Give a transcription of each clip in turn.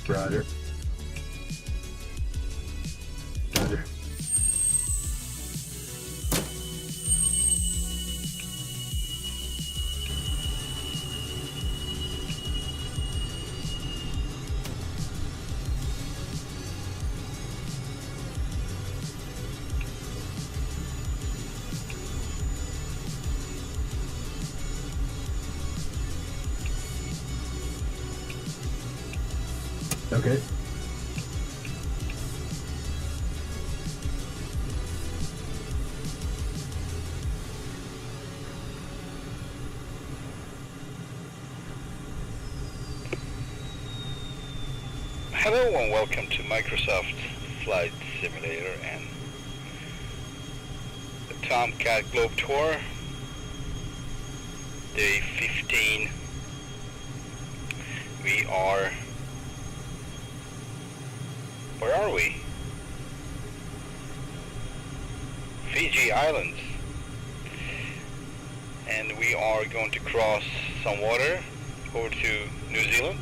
Roger. Roger. Okay. Hello and welcome to Microsoft Flight Simulator and the Tomcat Globe Tour, day 15. We are, where are we? Fiji Islands, and we are going to cross some water over to New Zealand.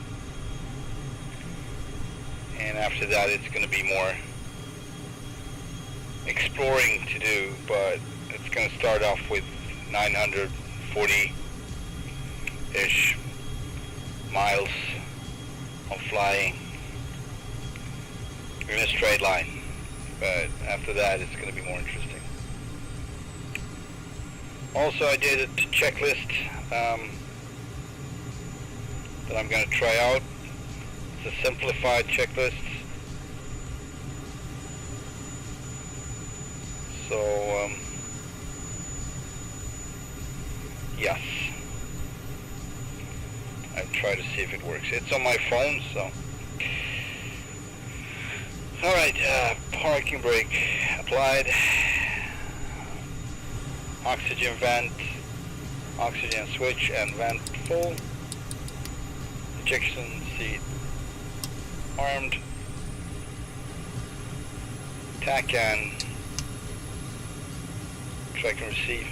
And after that it's going to be more exploring to do, but it's going to start off with 940-ish miles of flying in a straight line, but after that it's going to be more interesting. Also, I did a checklist that I'm going to try out. A simplified checklist. So yes, I'll try to see if it works. It's on my phone, so alright. Parking brake applied, oxygen vent, oxygen switch and vent full, ejection seat armed, TACAN, track and receive,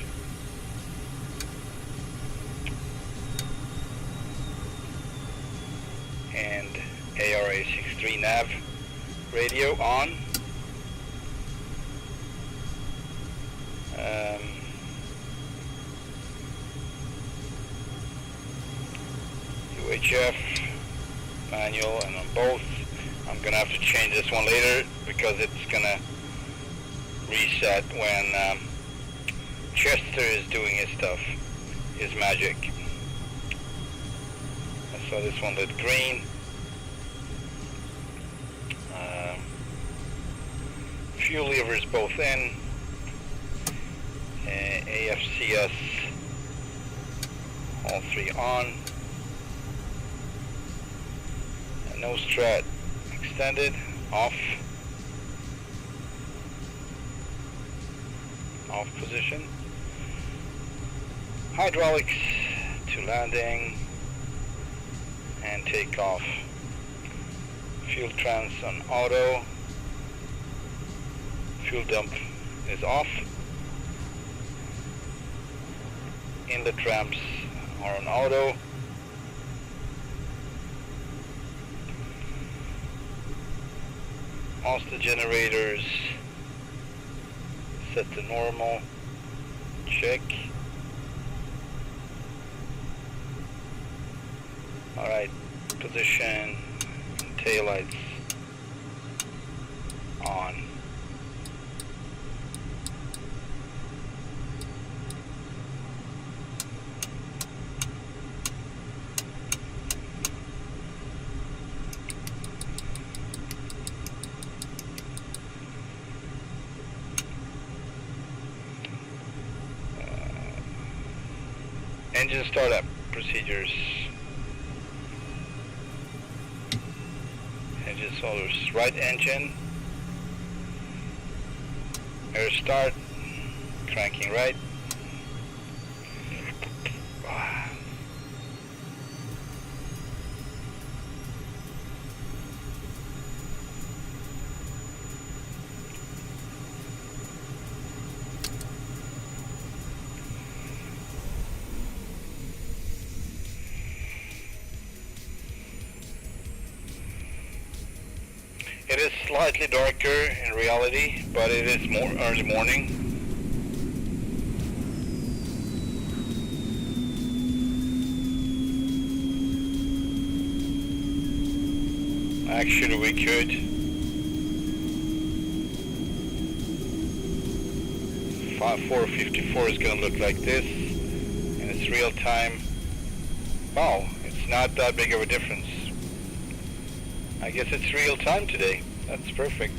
and ARA63 nav radio on. UHF manual and on both. I'm gonna have to change this one later because it's gonna reset when Jester is doing his stuff, his magic. So this one lit green. Fuel levers both in. AFCS all three on. Nose strat extended, off position. Hydraulics to landing and takeoff. Fuel trans on auto. Fuel dump is off. Inlet ramps are on auto. Master generators set to normal. Check. Alright, position, taillights on. Engine startup procedures. Engine solars, right engine. Air start, cranking right. It is slightly darker in reality, but it is more early morning. Actually, we could. 454 is going to look like this, and it's real time. Wow, it's not that big of a difference. I guess it's real time today. That's perfect.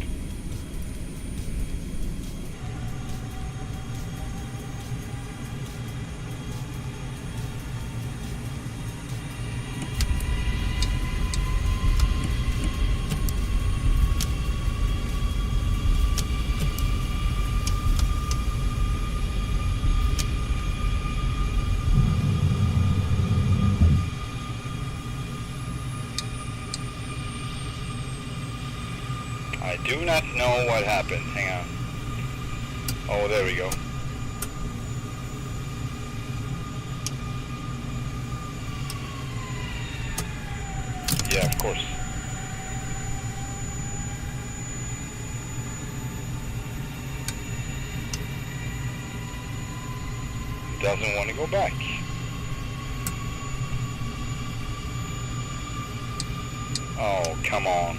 I do not know what happened. Hang on. Oh, there we go. Yeah, of course. Doesn't want to go back. Oh, come on.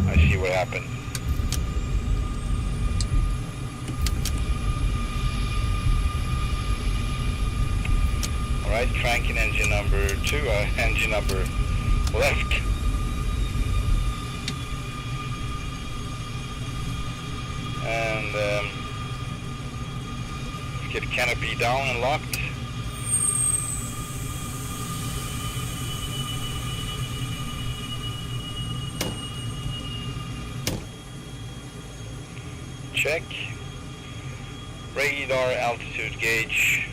I see what happened. Alright, cranking engine number 2, engine number left. And let's get canopy down and locked. Check. Radar altitude gauge.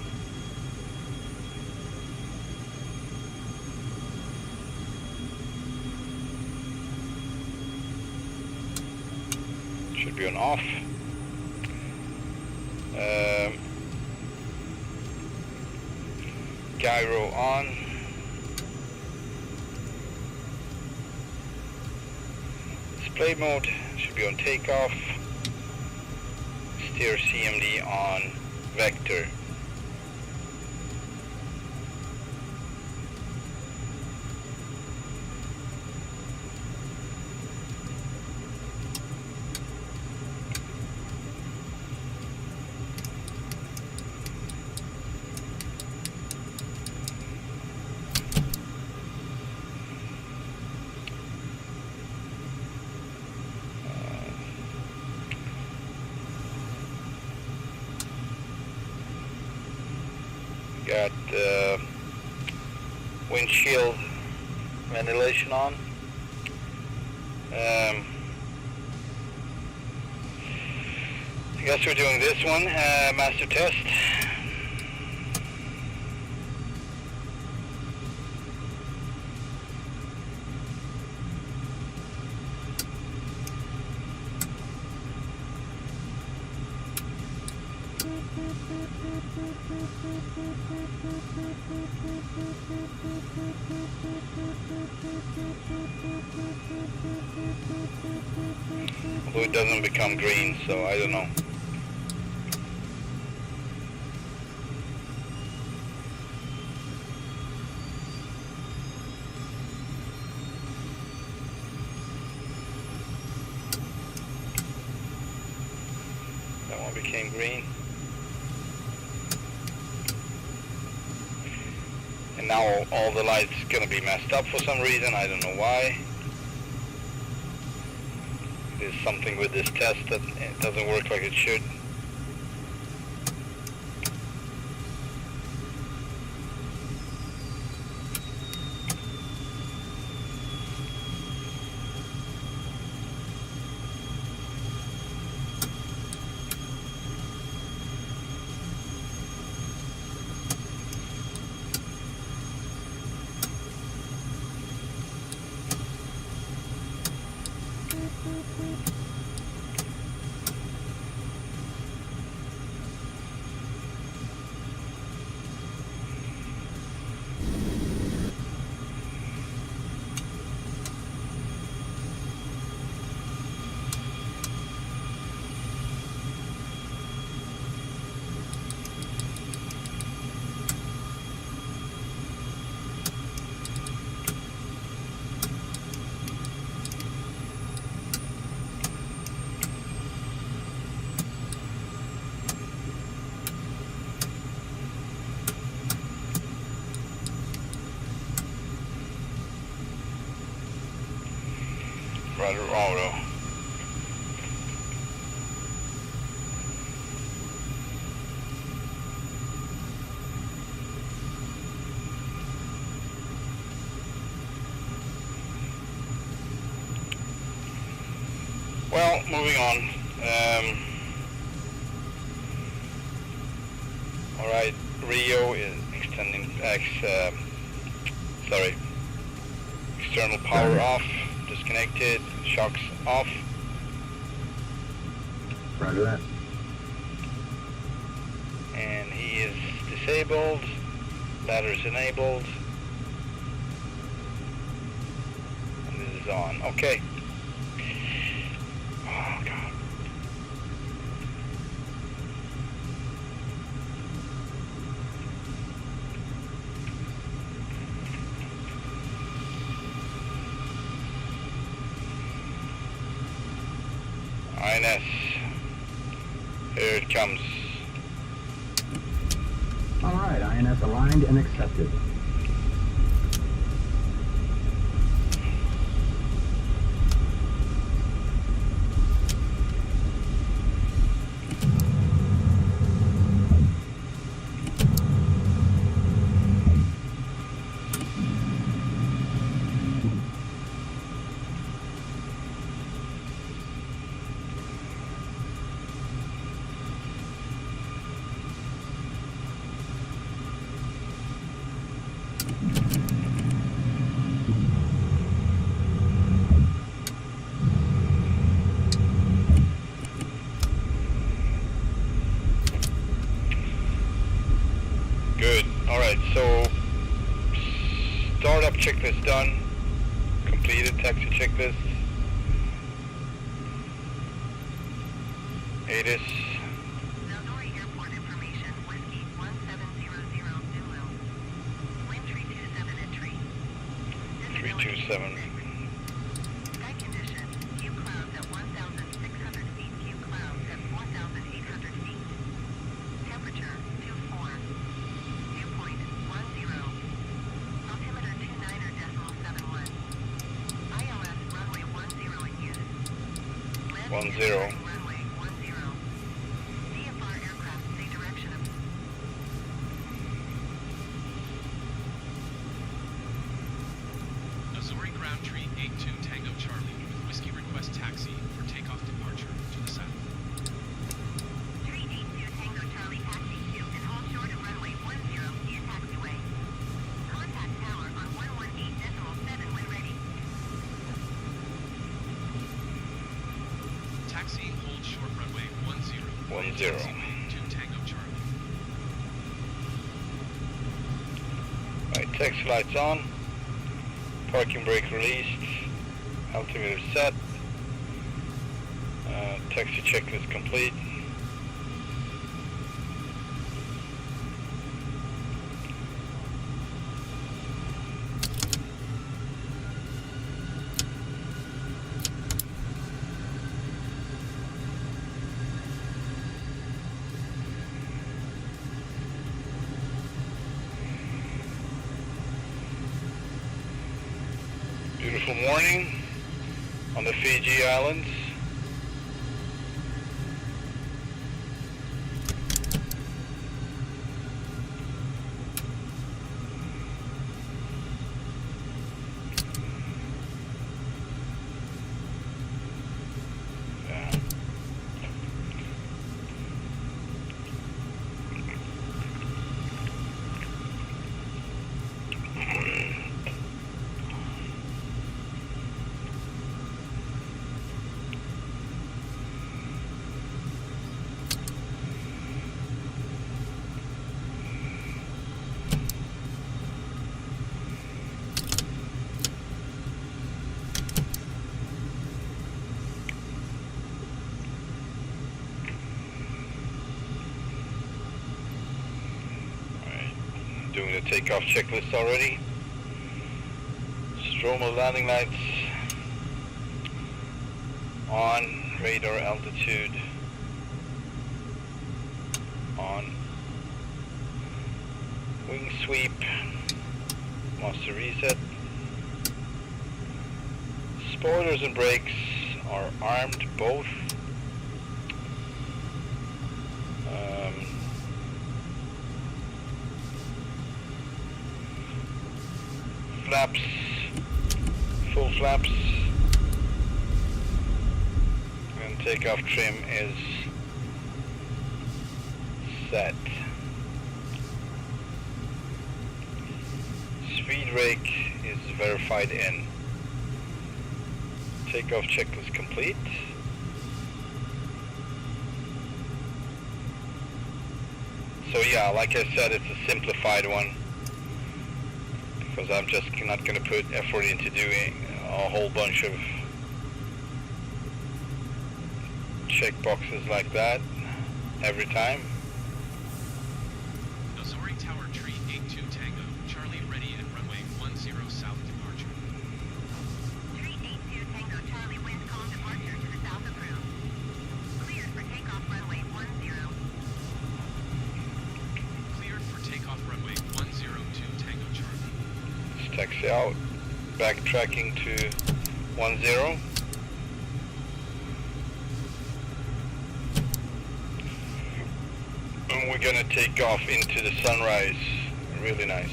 Should be on off. Gyro on. Display mode should be on takeoff. Steer CMD on vector. Got windshield ventilation on. I guess we're doing this one, master test. Although it doesn't become green, so I don't know. That one became green. And now all the lights gonna be messed up for some reason. I don't know why. There's something with this test that it doesn't work like it should. Rudder auto. Well, moving on. All right, Rio is extending external power off, disconnected, shocks off. Roger that. And he is disabled, ladders enabled, and this is on. Okay. Oh, God. INS, here it comes. All right, INS aligned and accepted. Good. All right. So, startup checklist done. Completed taxi checklist. ATIS. Valdorie Airport information, Whiskey 1700 Zulu. Wind 327 entry. 327. Sky condition, few clouds at 1,600 feet, few clouds at 4,800 feet. Temperature, 24. Dew point, 10. Altimeter 29.71. ILS runway 10 in use. Landing 10. runway 10. VFR aircraft, say direction of Missouri ground tree 82 Tango Charlie with Whiskey request taxi for takeoff departure to the south. 382 Tango Charlie taxi to and hold short of runway 10 via taxiway. Contact tower on 118.7 when ready. Taxi hold short runway 10. 10. Taxiway to Tango Charlie. Right, taxi lights on. Parking brake released. Altimeter set. Taxi checklist complete. Beautiful morning on the Fiji Islands. Yeah. Doing the takeoff checklist already. Stromal landing lights on, radar altitude on, wing sweep, master reset, Spoilers and brakes are armed, both. Flaps, full flaps, and takeoff trim is set. Speed rake is verified in. Takeoff checklist complete. So yeah, like I said, it's a simplified one, because I'm just not going to put effort into doing a whole bunch of check boxes like that every time. Azori Tower Tree 82 Tango, Charlie ready at runway 10 south departure. Tree 82 Tango Charlie wind calm departure to the south approved. Cleared for takeoff runway 10. Cleared for takeoff runway 102 Tango Charlie. Let's taxi out, backtracking to 10. And we're gonna take off into the sunrise. Really nice.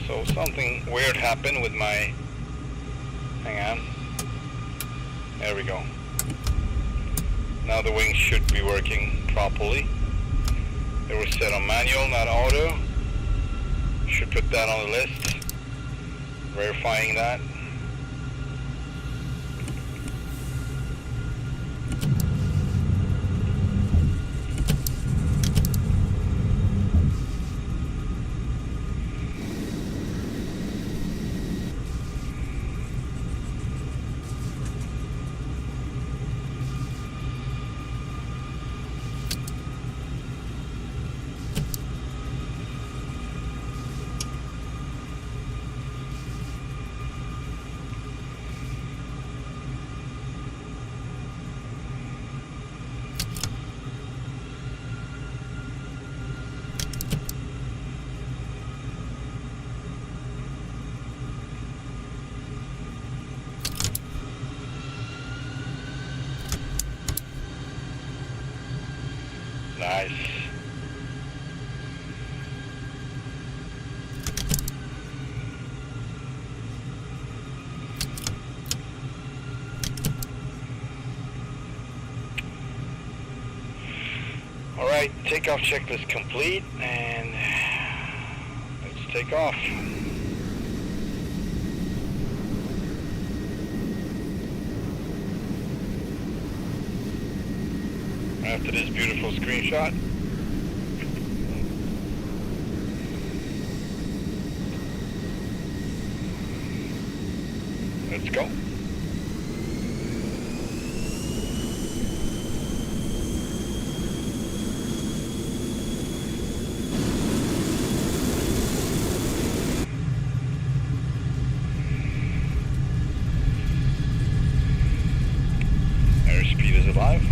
So something weird happened with my, hang on, there we go. Now the wings should be working properly. They were set on manual, not auto. Should put that on the list, verifying that. Nice. All right, takeoff checklist complete, and let's take off. After this beautiful screenshot. Let's go. Airspeed is alive.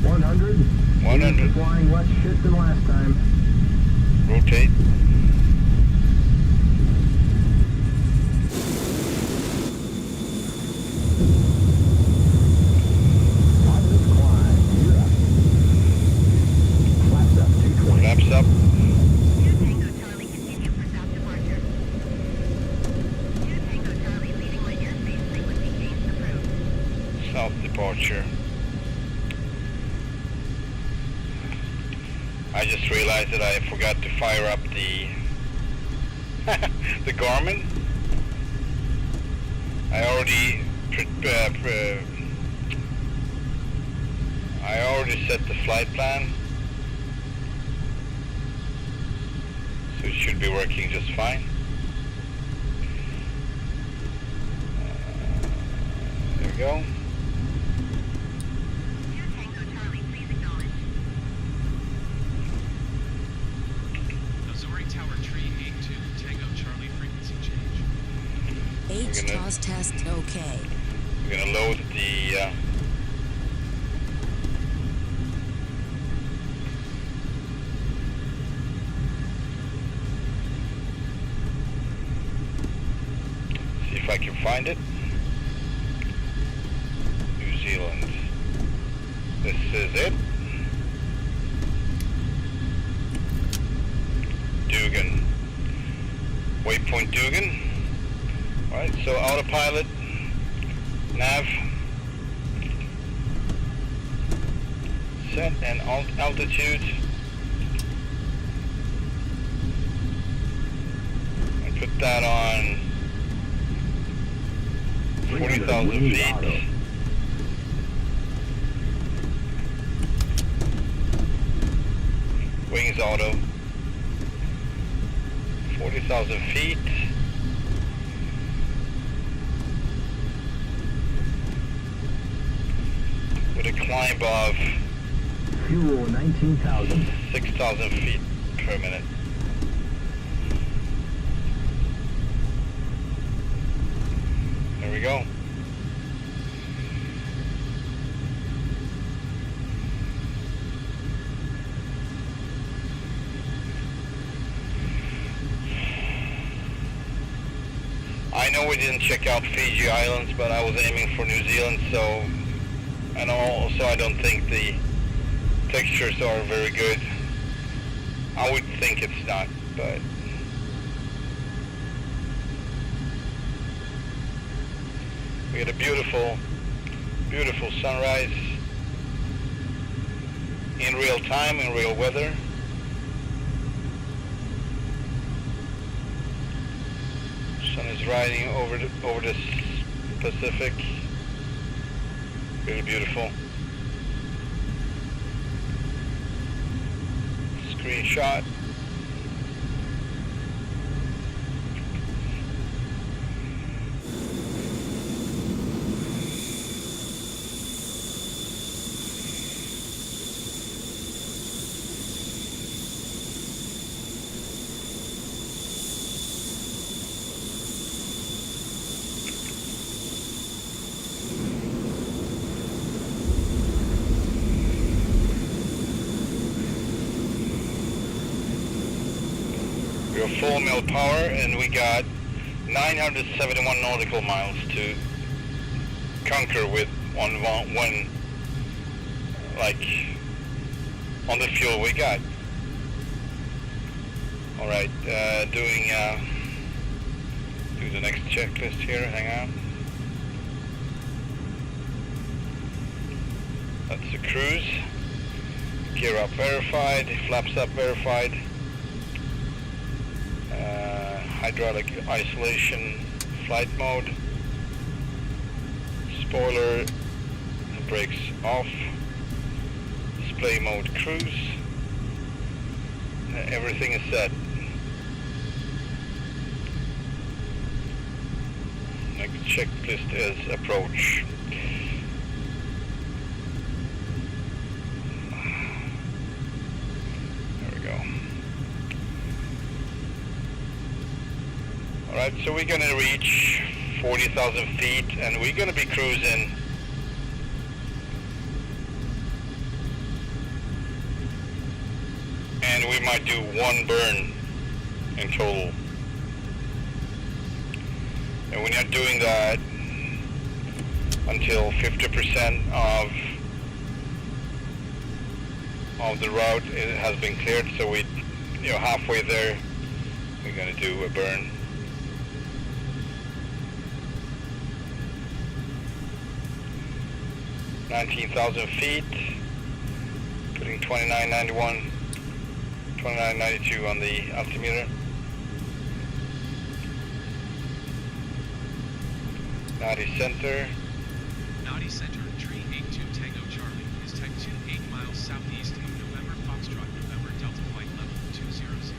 100. 100. Flying less shit than last time. Rotate. Positive climb. You're up. Flaps up, 220. Flaps up. 2 Tango Charlie continue for south departure. 2 Tango Charlie leading my airspace frequency change approved. South departure. I just realized that I forgot to fire up the the Garmin. I already set the flight plan, so it should be working just fine. we go. 2 Tango Charlie, please acknowledge. Azori Tower Tree 82 Tango Charlie frequency change. H gonna- TOS test okay. We're gonna load the see if I can find it. New Zealand. This is it. Dugan. Waypoint Dugan. Alright, so autopilot, nav, set and altitude. And put that on 40,000 Wings feet. auto. Wings auto. 40,000 feet. With a climb of Fuel 19,000. 6,000 feet per minute. There we go. I know we didn't check out Fiji Islands, but I was aiming for New Zealand, so, and also I don't think the textures are very good. I would think it's not, but we had a beautiful, beautiful sunrise in real time, in real weather. Sun is riding over the Pacific. Really beautiful. Screenshot. We're full mil power and we got 971 nautical miles to conquer with one like on the fuel we got. All right, do the next checklist here. Hang on. That's the cruise. Gear up verified. Flaps up verified. Hydraulic isolation flight mode. Spoiler brakes off. Display mode cruise. Everything is set. Next checklist is approach. There we go. Alright, so we're gonna reach 40,000 feet and we're gonna be cruising and we might do one burn in total. And we're not doing that until 50% of the route has been cleared. So we, halfway there, we're gonna do a burn. $19,000 feet, putting 2991, 2992 on the altimeter. Naughty center. Naughty Center, Tree 82 Tango Charlie, is type 2, 8 miles southeast of November Foxtrot, November Delta flight level 200.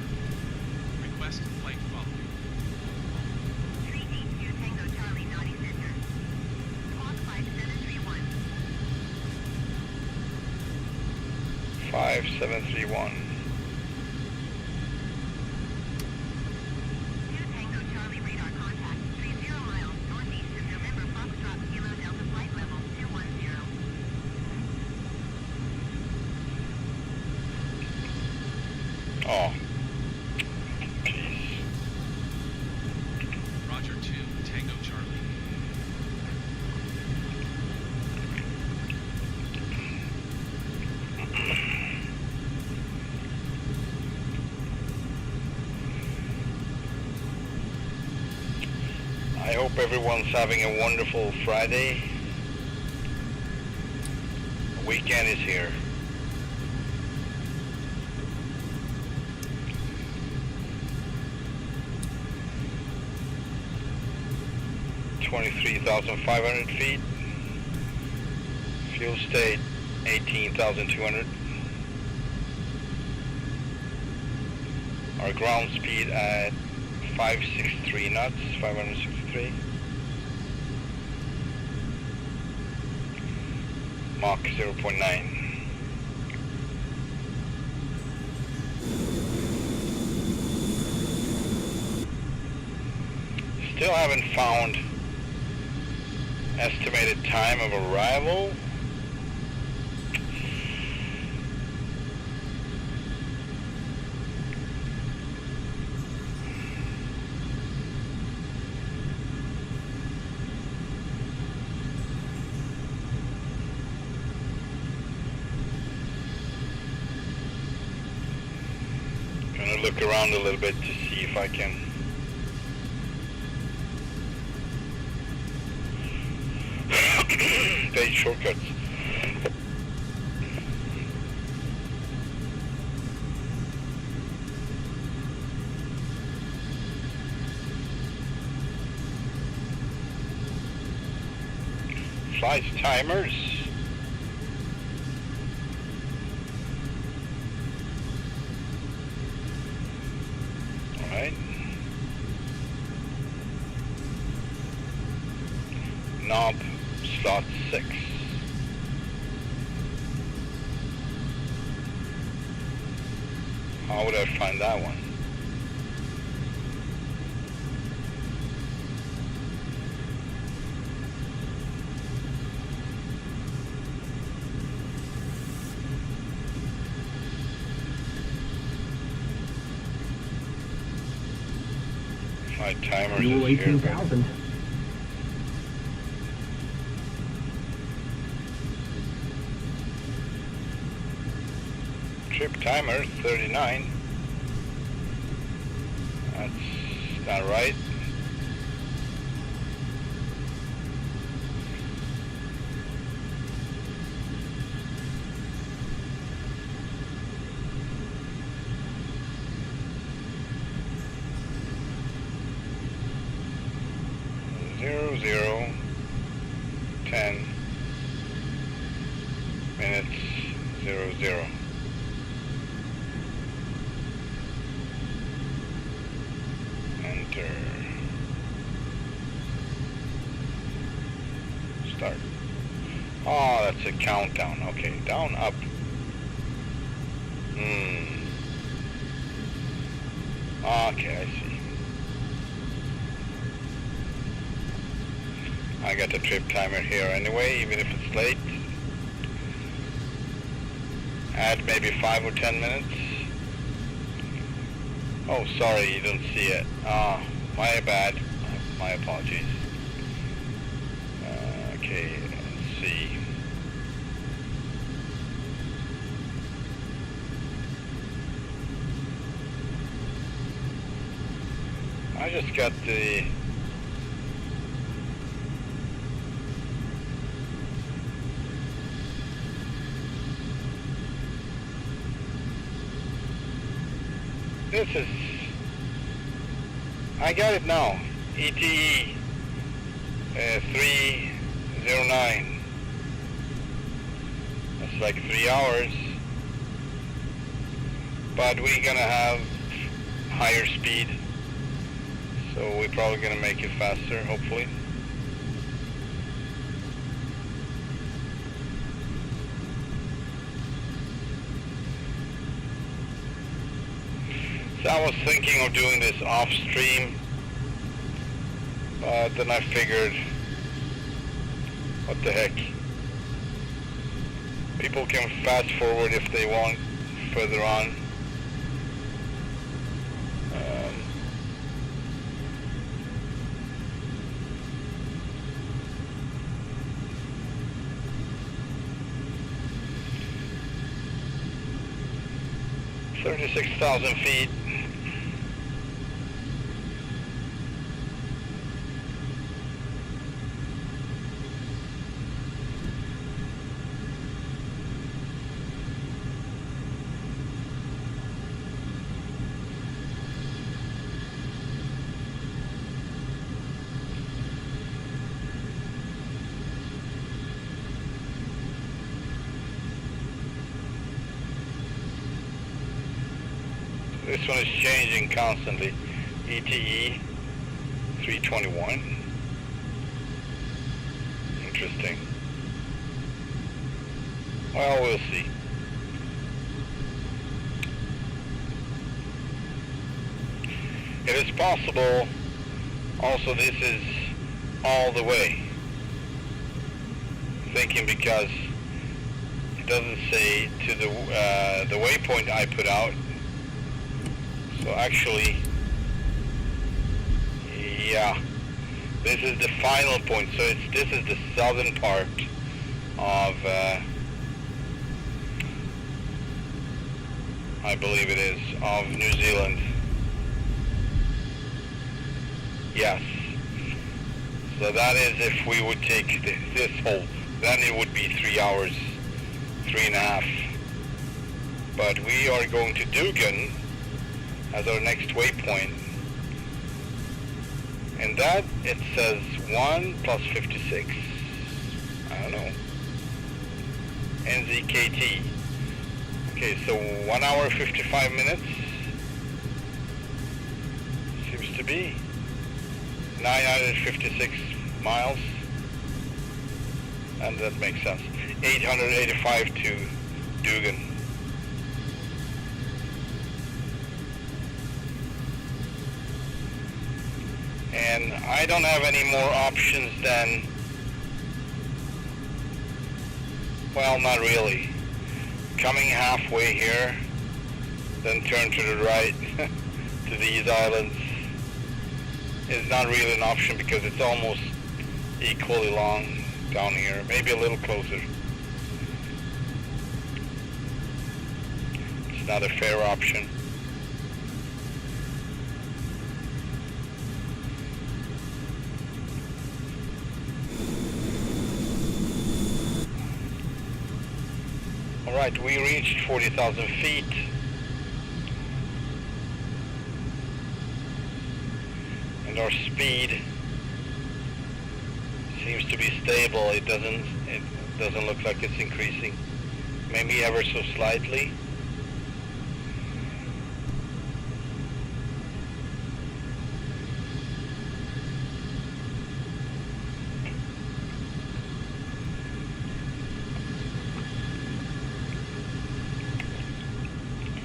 Request flight following. Tree 82 Tango Charlie, Naughty Center. Clock 5 5731. 2 Tango Charlie radar contact, 30 miles northeast of November Foxtrot Kilo Delta flight level 210. Oh. Jeez. Roger 2, Tango Charlie. I hope everyone's having a wonderful Friday. The weekend is here. $23,500 feet. Fuel state 18,200. Our ground speed at 563 knots, 563. Mach 0.9. Still haven't found estimated time of arrival. Gonna look around a little bit to see if I can take shortcuts. Flight timers. All right. Knob slot 6. How would I find that one? My timer Fuel is here. 18,000. Trip timer 39. That's not right. Zero, 10 minutes, 00. Enter. Start. Oh, that's a countdown. Okay, down, up. Okay, I see. I got the trip timer here anyway, even if it's late. Add maybe 5 or 10 minutes. Oh, sorry, you don't see it. My bad. My apologies. Okay, let's see. I just got the I got it now. ETE 309. That's like 3 hours. But we're gonna have higher speed, so we're probably gonna make it faster, hopefully. So I was thinking of doing this off stream, but then I figured, what the heck? People can fast forward if they want further on. 36,000 feet. This one is changing constantly. ETE 321. Interesting. Well, we'll see. It is possible also this is all the way. Thinking because it doesn't say to the waypoint I put out. So actually, yeah, this is the final point. So this is the southern part of, I believe it is, of New Zealand. Yes. So that is if we would take this hole, then it would be 3 hours, 3.5. But we are going to Dugan as our next waypoint, and that it says 1 plus 56. I don't know. NZKT. Okay, so 1 hour 55 minutes seems to be 956 miles, and that makes sense. 885 to Dugan. And I don't have any more options than, well, not really. Coming halfway here, then turn to the right to these islands is not really an option because it's almost equally long down here, maybe a little closer. It's not a fair option. Alright, we reached 40,000 feet. And our speed seems to be stable. It doesn't look like it's increasing. Maybe ever so slightly.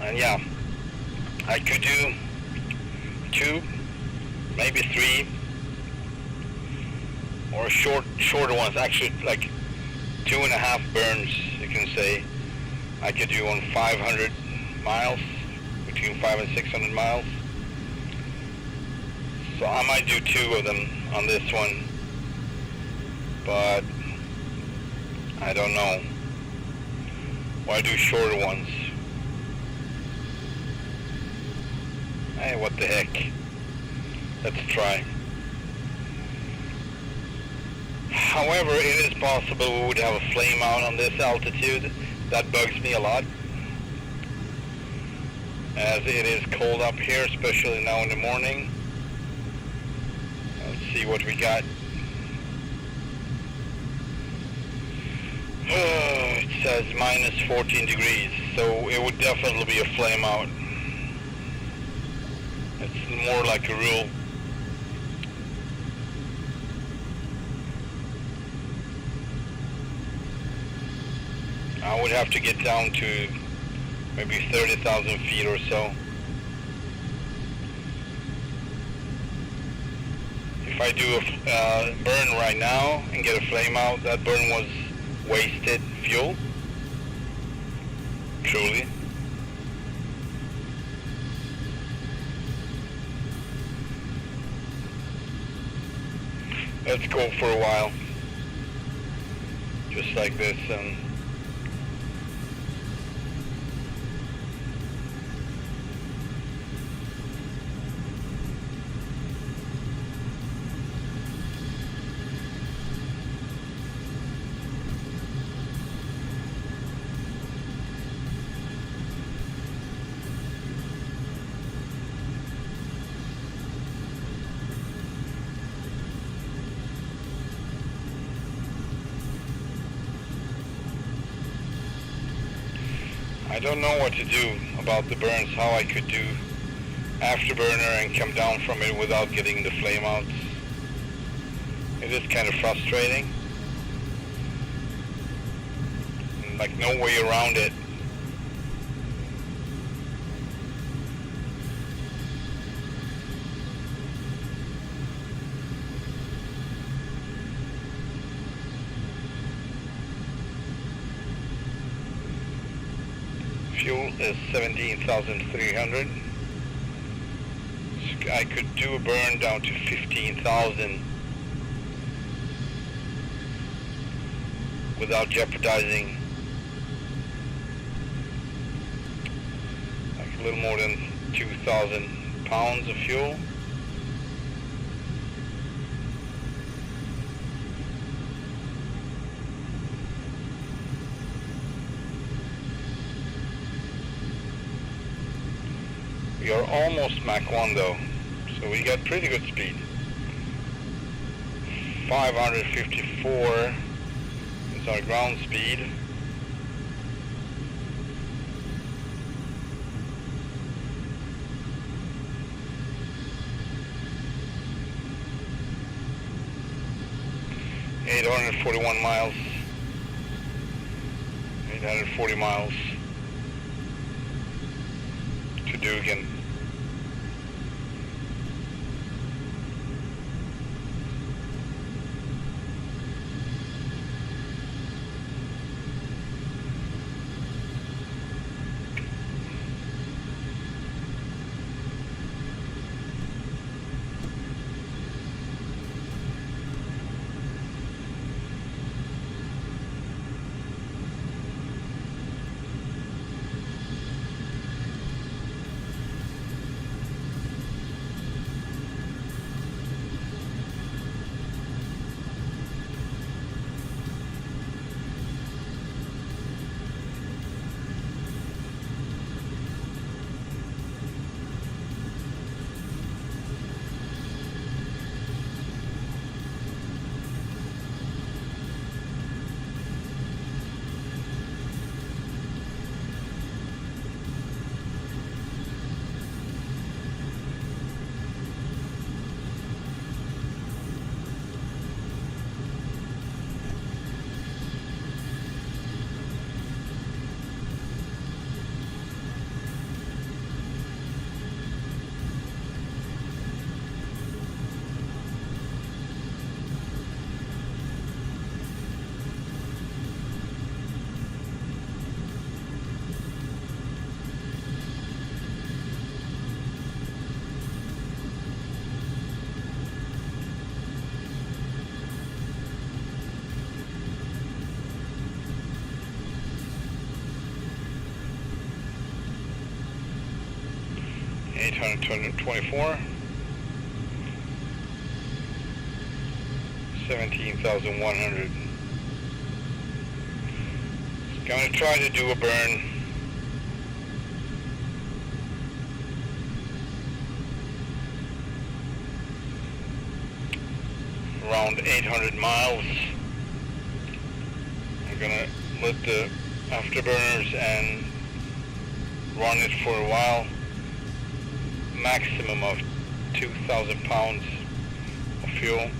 And yeah, I could do 2, maybe 3, or shorter ones. Actually, like 2.5 burns, you can say. I could do on 500 miles, between 500 and 600 miles. So I might do 2 of them on this one, but I don't know. Why do shorter ones? Hey, what the heck? Let's try. However, it is possible we would have a flame out on this altitude. That bugs me a lot, as it is cold up here, especially now in the morning. Let's see what we got. It says minus 14 degrees, so it would definitely be a flame out. It's more like a rule. I would have to get down to maybe 30,000 feet or so. If I do a burn right now and get a flame out, that burn was wasted fuel. Truly. Let's go for a while. Just like this, and I don't know what to do about the burns, how I could do afterburner and come down from it without getting the flame out. It is kind of frustrating. Like no way around it. Fuel is 17,300. So I could do a burn down to 15,000 without jeopardizing like a little more than 2,000 pounds of fuel. We are almost Mach 1 though, so we got pretty good speed. 554 is our ground speed. $841 miles. 840 miles to Dugan. $824, 17,100. Going to try to do a burn around 800 miles. I'm going to let the afterburners and run it for a while. Maximum of 2,000 pounds of fuel.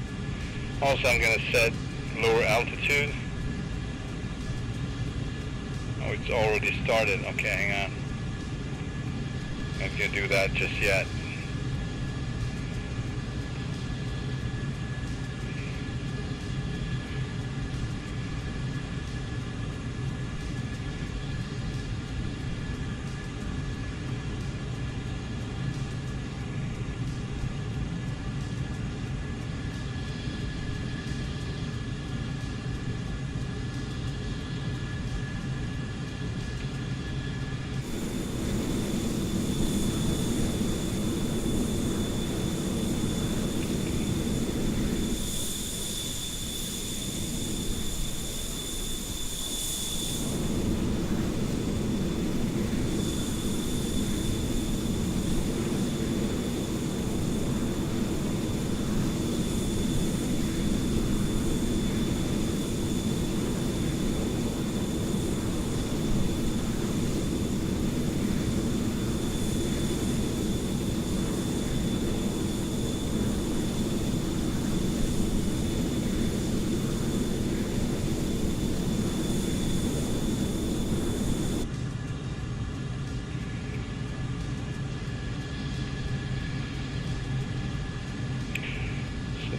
Also, I'm going to set lower altitude. Oh, it's already started. Okay, hang on. I'm not going to do that just yet.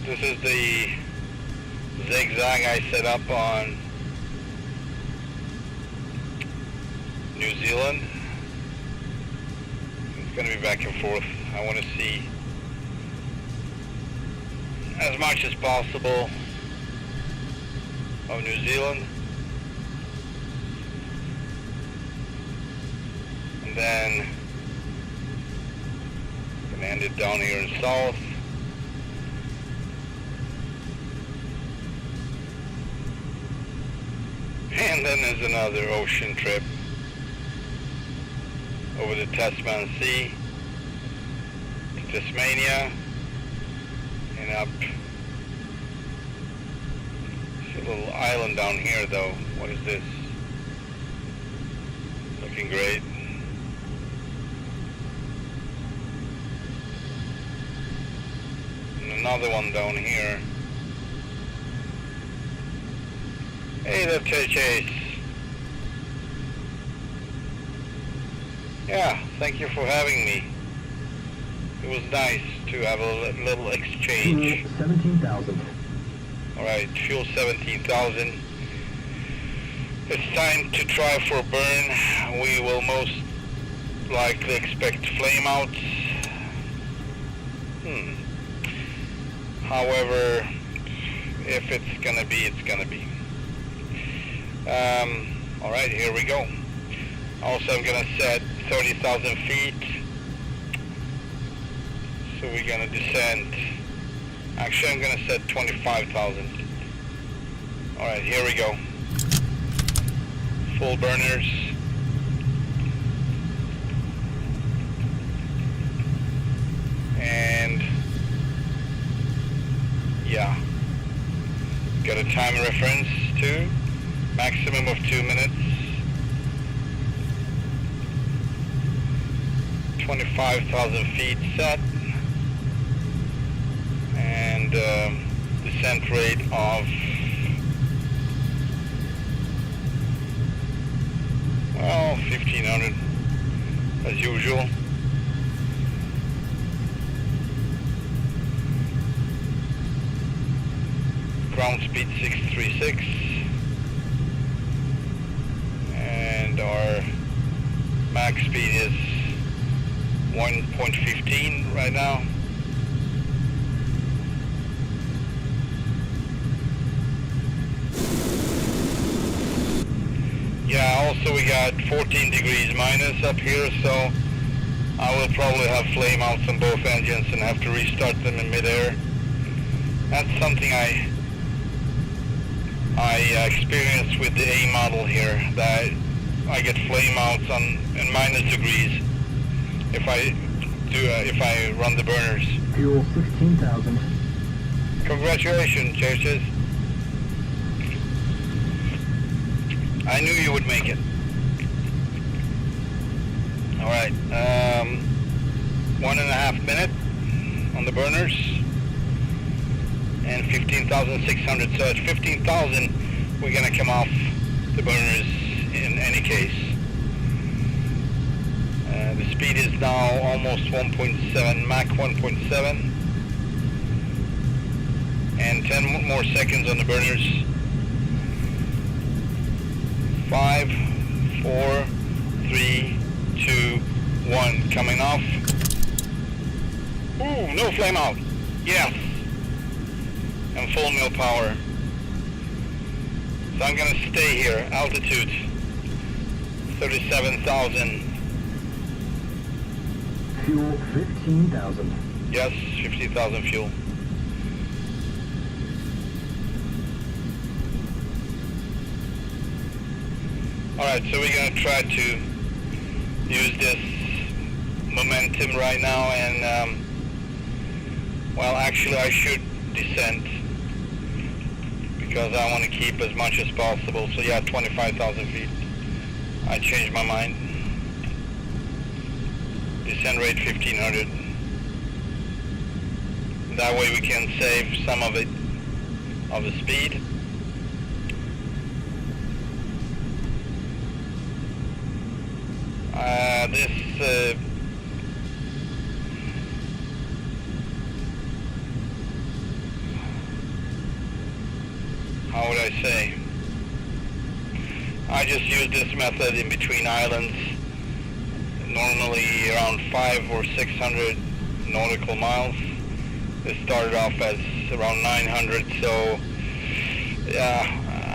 This is the zigzag I set up on New Zealand. It's going to be back and forth. I want to see as much as possible of New Zealand, and then gonna end it down here in south. And then there's another ocean trip over the Tasman Sea to Tasmania and up. There's a little island down here though. What is this? Looking great. And another one down here. Hey there, Chase. Yeah, thank you for having me. It was nice to have a little exchange. Fuel 17,000. Alright, fuel 17,000. It's time to try for a burn. We will most likely expect flame outs. However, if it's gonna be, it's gonna be. Alright, here we go. Also, I'm gonna set 30,000 feet. So we're gonna descend. Actually, I'm gonna set 25,000. Alright, here we go. Full burners. And yeah. Got a time reference too. Maximum of 2 minutes. 25,000 feet set. And descent rate of, well, 1,500 as usual. Ground speed 636. And our max speed is 1.15 right now. Yeah, also we got 14 degrees minus up here, so I will probably have flame outs on both engines and have to restart them in midair. That's something I experienced with the A model here, that I get flame outs in minus degrees if I run the burners. Fuel 16,000. Congratulations, churches. I knew you would make it. Alright, 1.5 minutes on the burners and 15,600. So at 15,000 we're gonna come off the burners in any case. The speed is now almost 1.7, Mach 1.7, and 10 more seconds on the burners. 5, 4, 3, 2, 1, coming off. Ooh, no flame out. Yes. And full mill power. So I'm gonna stay here. Altitude 37,000. Fuel 15,000. Yes, 50,000 fuel. Alright, so we're gonna try to use this momentum right now, and well, actually I should descend because I want to keep as much as possible. So yeah, 25,000 feet. I changed my mind. Descent rate 1,500. That way we can save some of it, of the speed. This how would I say? I just use this method in between islands, normally around 500 or 600 nautical miles. This started off as around 900, so yeah,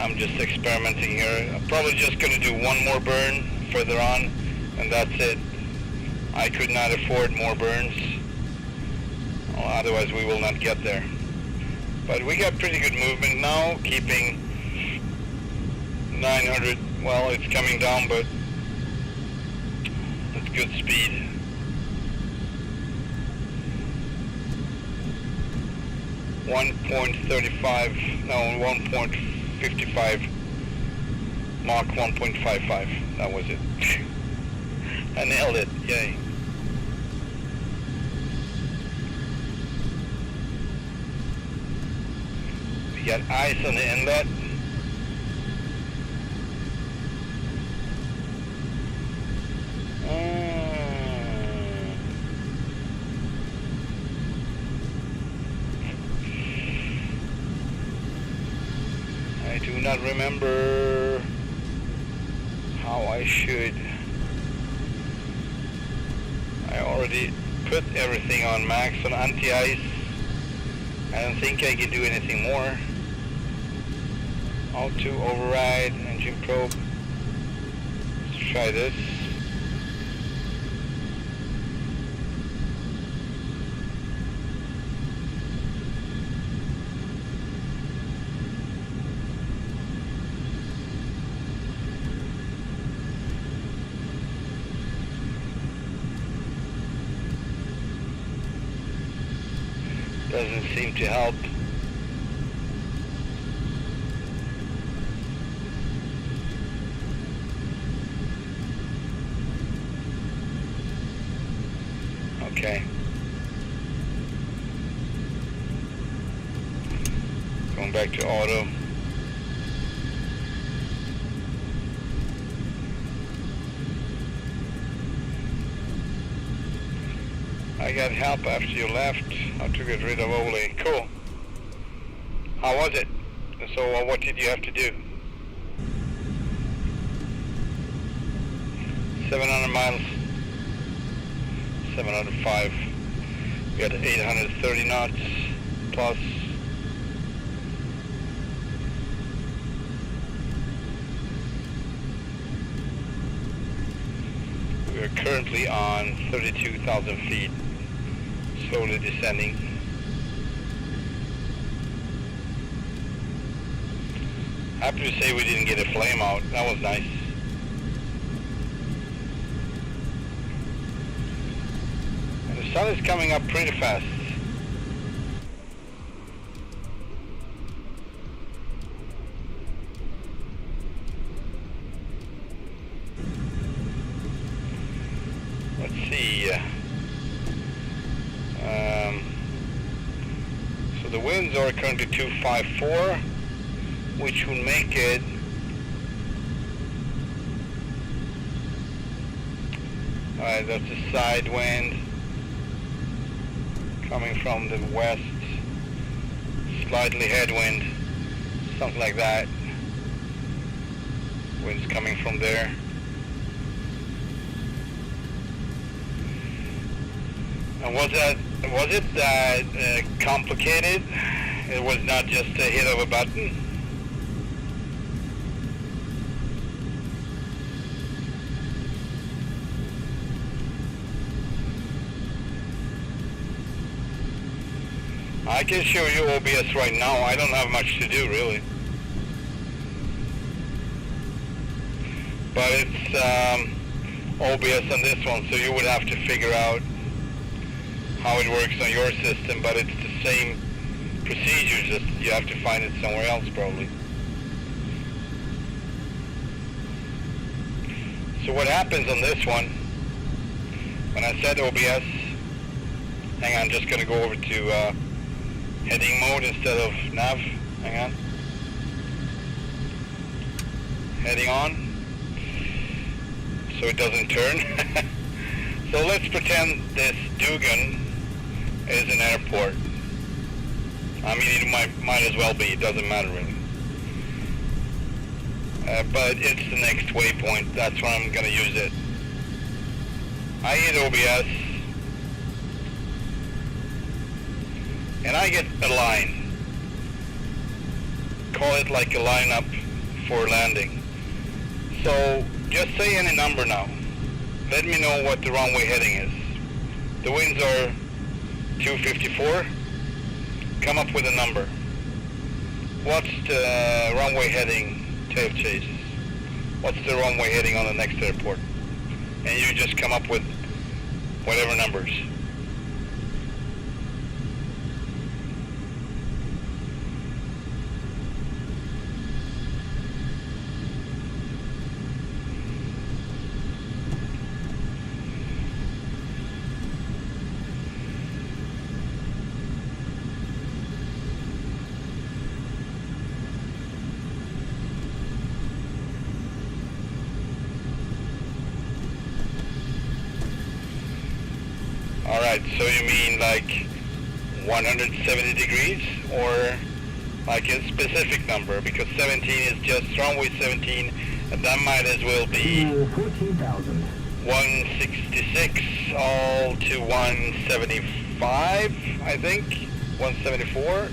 I'm just experimenting here. I'm probably just going to do one more burn further on, and that's it. I could not afford more burns, otherwise we will not get there. But we got pretty good movement now, keeping 900, well, it's coming down, but it's good speed. No, 1.55, Mach 1.55, that was it. I nailed it, yay. We got ice on the inlet. I do not remember how I should. I already put everything on max on anti-ice. I don't think I can do anything more. Auto override, engine probe. Let's try this. Doesn't seem to help. Okay. Going back to auto. I got help after you left. How to get rid of Ole. Cool. How was it? So what did you have to do? 700 miles. 705. We got 830 knots plus. We are currently on 32,000 feet. Slowly descending. Happy to say we didn't get a flame out. That was nice. And the sun is coming up pretty fast. Let's see. So the winds are currently 254, which will make it alright, that's a side wind coming from the west, slightly headwind, something like that. Wind's coming from there. And was it that complicated? It was not just a hit of a button? I can show you OBS right now. I don't have much to do really. But it's OBS on this one, so you would have to figure out how it works on your system, but it's the same procedure, just you have to find it somewhere else probably. So what happens on this one, when I said OBS, hang on, just going to go over to heading mode instead of nav, hang on. Heading on, so it doesn't turn. So let's pretend this Dugan is an airport. I mean, it might as well be, it doesn't matter really. but it's the next waypoint. That's when I'm gonna use it. I hit OBS, and I get a line. Call it like a lineup for landing. So just say any number now. Let me know what the runway heading is. The winds are 254. Come up with a number. What's the runway heading, tail chase? What's the runway heading on the next airport? And you just come up with whatever numbers. Alright, so you mean like 170 degrees or like a specific number? Because 17 is just runway 17, and that might as well be 14,000. 166 all to 175, I think. 174?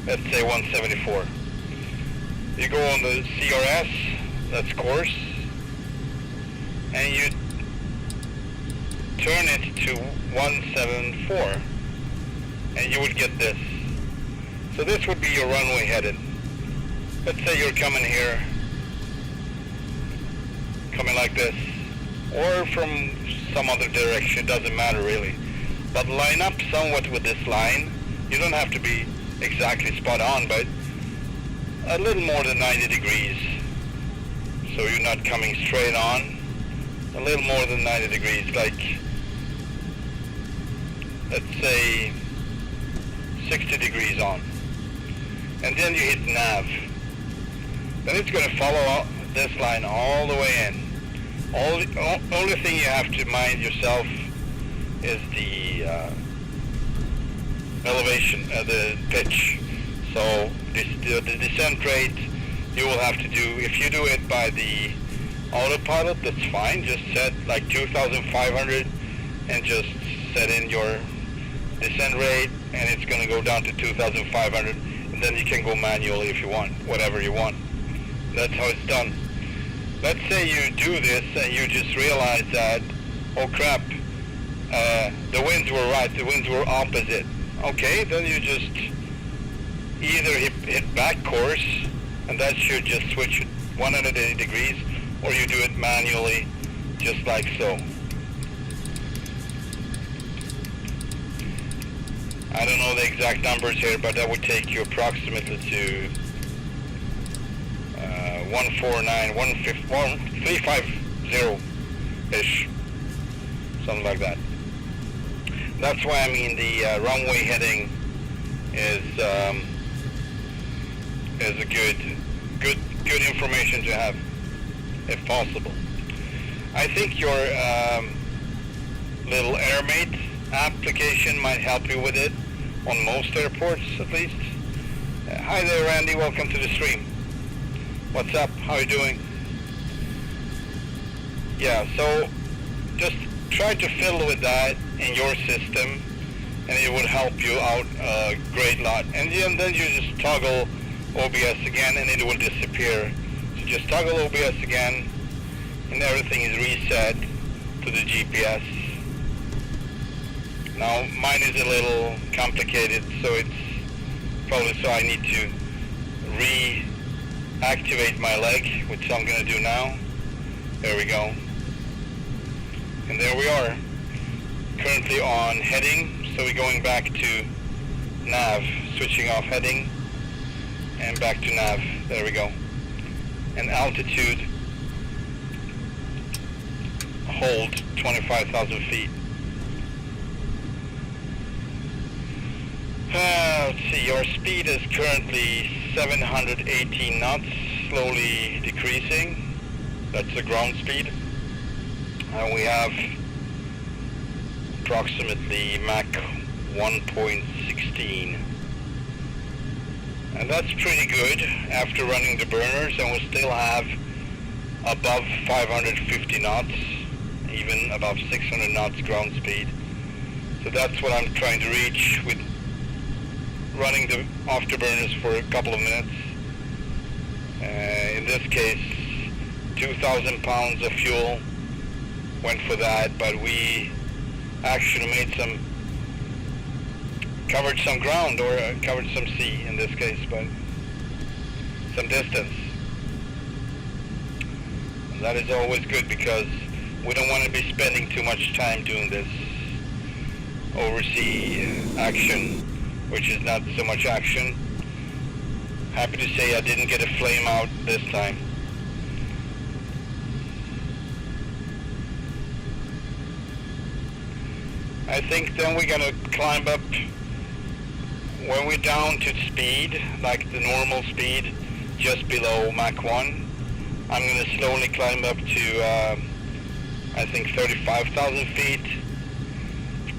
Let's say 174. You go on the CRS, that's course, and you turn it to 174, and you would get this. So this would be your runway headed. Let's say you're coming here, coming like this, or from some other direction, doesn't matter really. But line up somewhat with this line. You don't have to be exactly spot on, but a little more than 90 degrees. So you're not coming straight on. A little more than 90 degrees, like let's say 60 degrees on. And then you hit nav. Then it's going to follow this line all the way in. Only thing you have to mind yourself is the elevation, the pitch. So the descent rate you will have to do, if you do it by the autopilot, that's fine. Just set like 2,500 and just set in your descent rate, and it's going to go down to 2,500, and then you can go manually if you want, whatever you want. That's how it's done. Let's say you do this and you just realize that, oh crap, the winds were right, the winds were opposite. Okay, then you just either hit back course, and that should just switch it 180 degrees, or you do it manually, just like so. I don't know the exact numbers here, but that would take you approximately to 350-ish, something like that. That's why I mean the runway heading is a good information to have, if possible. I think your little AirMate application might help you with it, on most airports at least. Hi there, Randy, welcome to the stream. What's up, how are you doing? Yeah, so just try to fiddle with that in your system, and it will help you out a great lot. And then you just toggle OBS again, and it will disappear. So just toggle OBS again, and everything is reset to the GPS. Now mine is a little complicated, so it's probably so I need to reactivate my leg, which I'm going to do now. There we go. And there we are. Currently on heading, so we're going back to nav, switching off heading and back to nav. There we go. And altitude, hold 25,000 feet. Let's see, your speed is currently 718 knots, slowly decreasing. That's the ground speed. And we have approximately Mach 1.16. And that's pretty good after running the burners, and we still have above 550 knots, even above 600 knots ground speed. So that's what I'm trying to reach with running the afterburners for a couple of minutes. In this case, 2,000 pounds of fuel went for that, but we actually covered some ground, or covered some sea in this case, but some distance. And that is always good, because we don't want to be spending too much time doing this oversea action, which is not so much action. Happy to say I didn't get a flame out this time. I think then we're gonna climb up. When we're down to speed, like the normal speed, just below Mach 1, I'm gonna slowly climb up to I think 35,000 feet,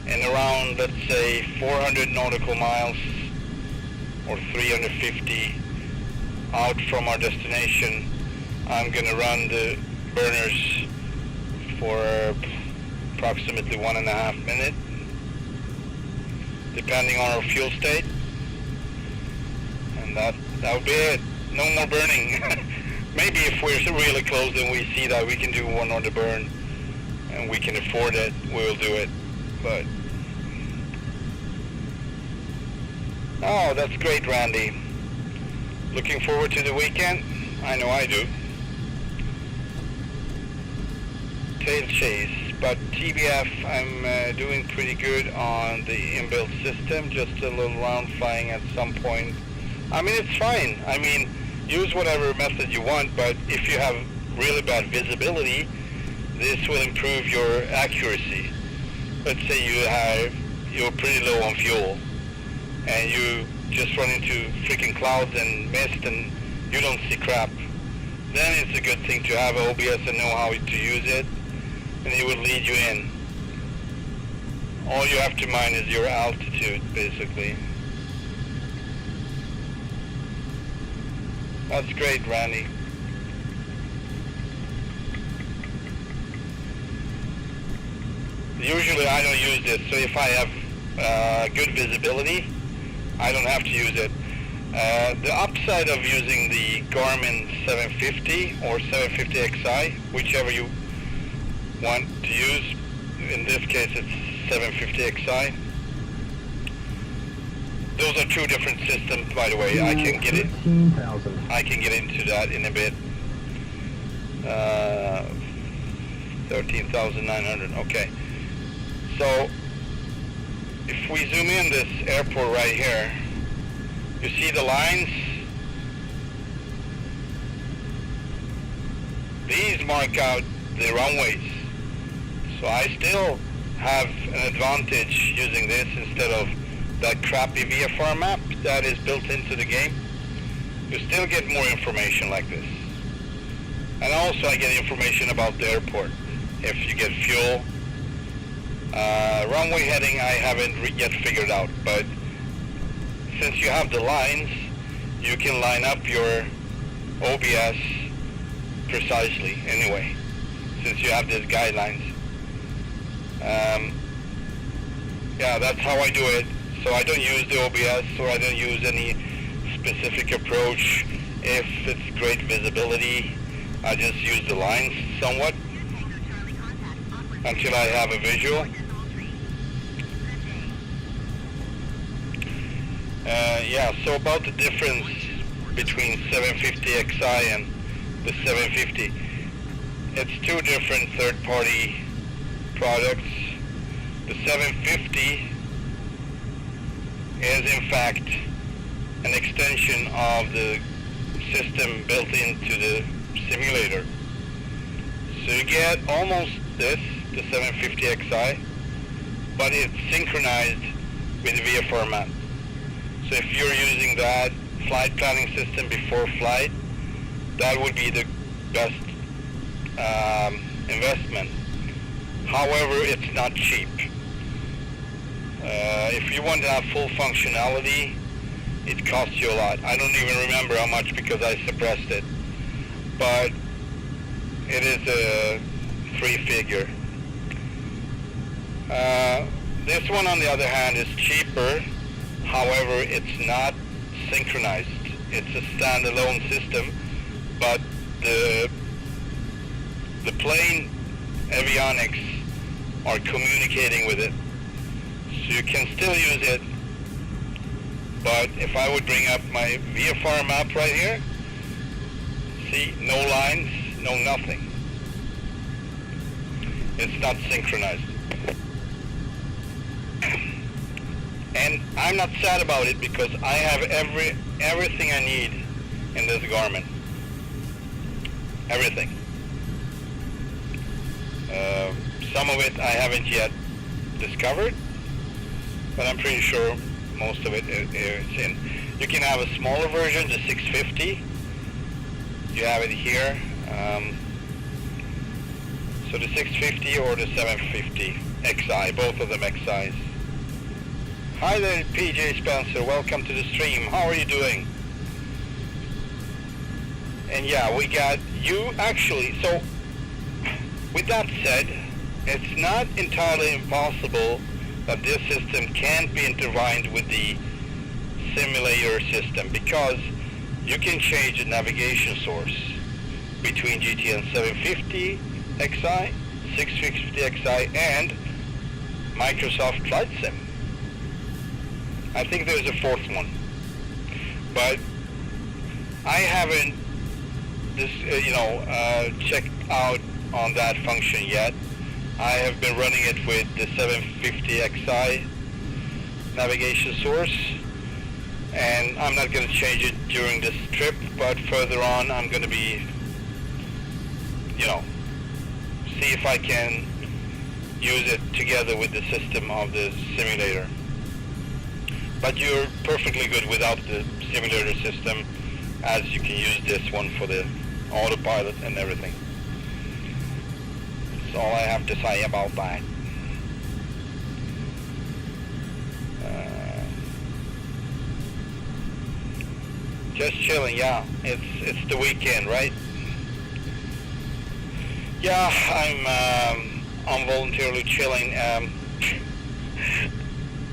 and around, let's say, 400 nautical miles or 350 out from our destination, I'm gonna run the burners for approximately 1.5 minutes, depending on our fuel state, and that would be it. No more burning. Maybe if we're really close and we see that we can do one other burn and we can afford it, we'll do it. But oh, that's great, Randy. Looking forward to the weekend? I know I do. Tail chase, but TBF, I'm doing pretty good on the inbuilt system, just a little round flying at some point. I mean, it's fine. I mean, use whatever method you want, but if you have really bad visibility, this will improve your accuracy. Let's say you're pretty low on fuel, and you just run into freaking clouds and mist and you don't see crap. Then it's a good thing to have OBS and know how to use it, and it will lead you in. All you have to mind is your altitude, basically. That's great, Randy. Usually I don't use this, so if I have good visibility, I don't have to use it. The upside of using the Garmin 750 or 750XI, whichever you want to use, in this case it's 750XI. Those are two different systems, by the way. I can get into that in a bit. 13,900. Okay. So if we zoom in this airport right here, you see the lines? These mark out the runways. So I still have an advantage using this instead of that crappy VFR map that is built into the game. You still get more information like this. And also I get information about the airport. If you get fuel, runway heading I haven't yet figured out, but since you have the lines, you can line up your OBS precisely anyway, since you have these guidelines. Yeah, that's how I do it. So I don't use the OBS, or I don't use any specific approach. If it's great visibility, I just use the lines somewhat until I have a visual. Yeah, so about the difference between 750XI and the 750. It's two different third-party products. The 750 is in fact an extension of the system built into the simulator. So you get almost this, the 750XI, but it's synchronized with the VFR map. So if you're using that flight planning system before flight, that would be the best investment. However, it's not cheap. If you want to have full functionality, it costs you a lot. I don't even remember how much because I suppressed it. But it is a 3-figure. This one, on the other hand, is cheaper. However, it's not synchronized. It's a standalone system, but the plane avionics are communicating with it. So you can still use it, but if I would bring up my VFR map right here, see, no lines, no nothing. It's not synchronized. And I'm not sad about it because I have everything I need in this Garmin. Everything. Some of it I haven't yet discovered, but I'm pretty sure most of it is in. You can have a smaller version, the 650. You have it here. So the 650 or the 750 XI, both of them XIs. Hi there, PJ Spencer. Welcome to the stream. How are you doing? And yeah, we got you actually. So with that said, it's not entirely impossible that this system can't be intertwined with the simulator system, because you can change the navigation source between GTN 750 XI, 650 XI, and Microsoft Flight Sim. I think there's a fourth one, but I haven't checked out on that function yet. I have been running it with the 750 XI navigation source, and I'm not going to change it during this trip, but further on I'm going to be, see if I can use it together with the system of the simulator. But you're perfectly good without the simulator system, as you can use this one for the autopilot and everything. That's all I have to say about that. Just chilling, yeah. It's the weekend, right? Yeah, I'm voluntarily chilling.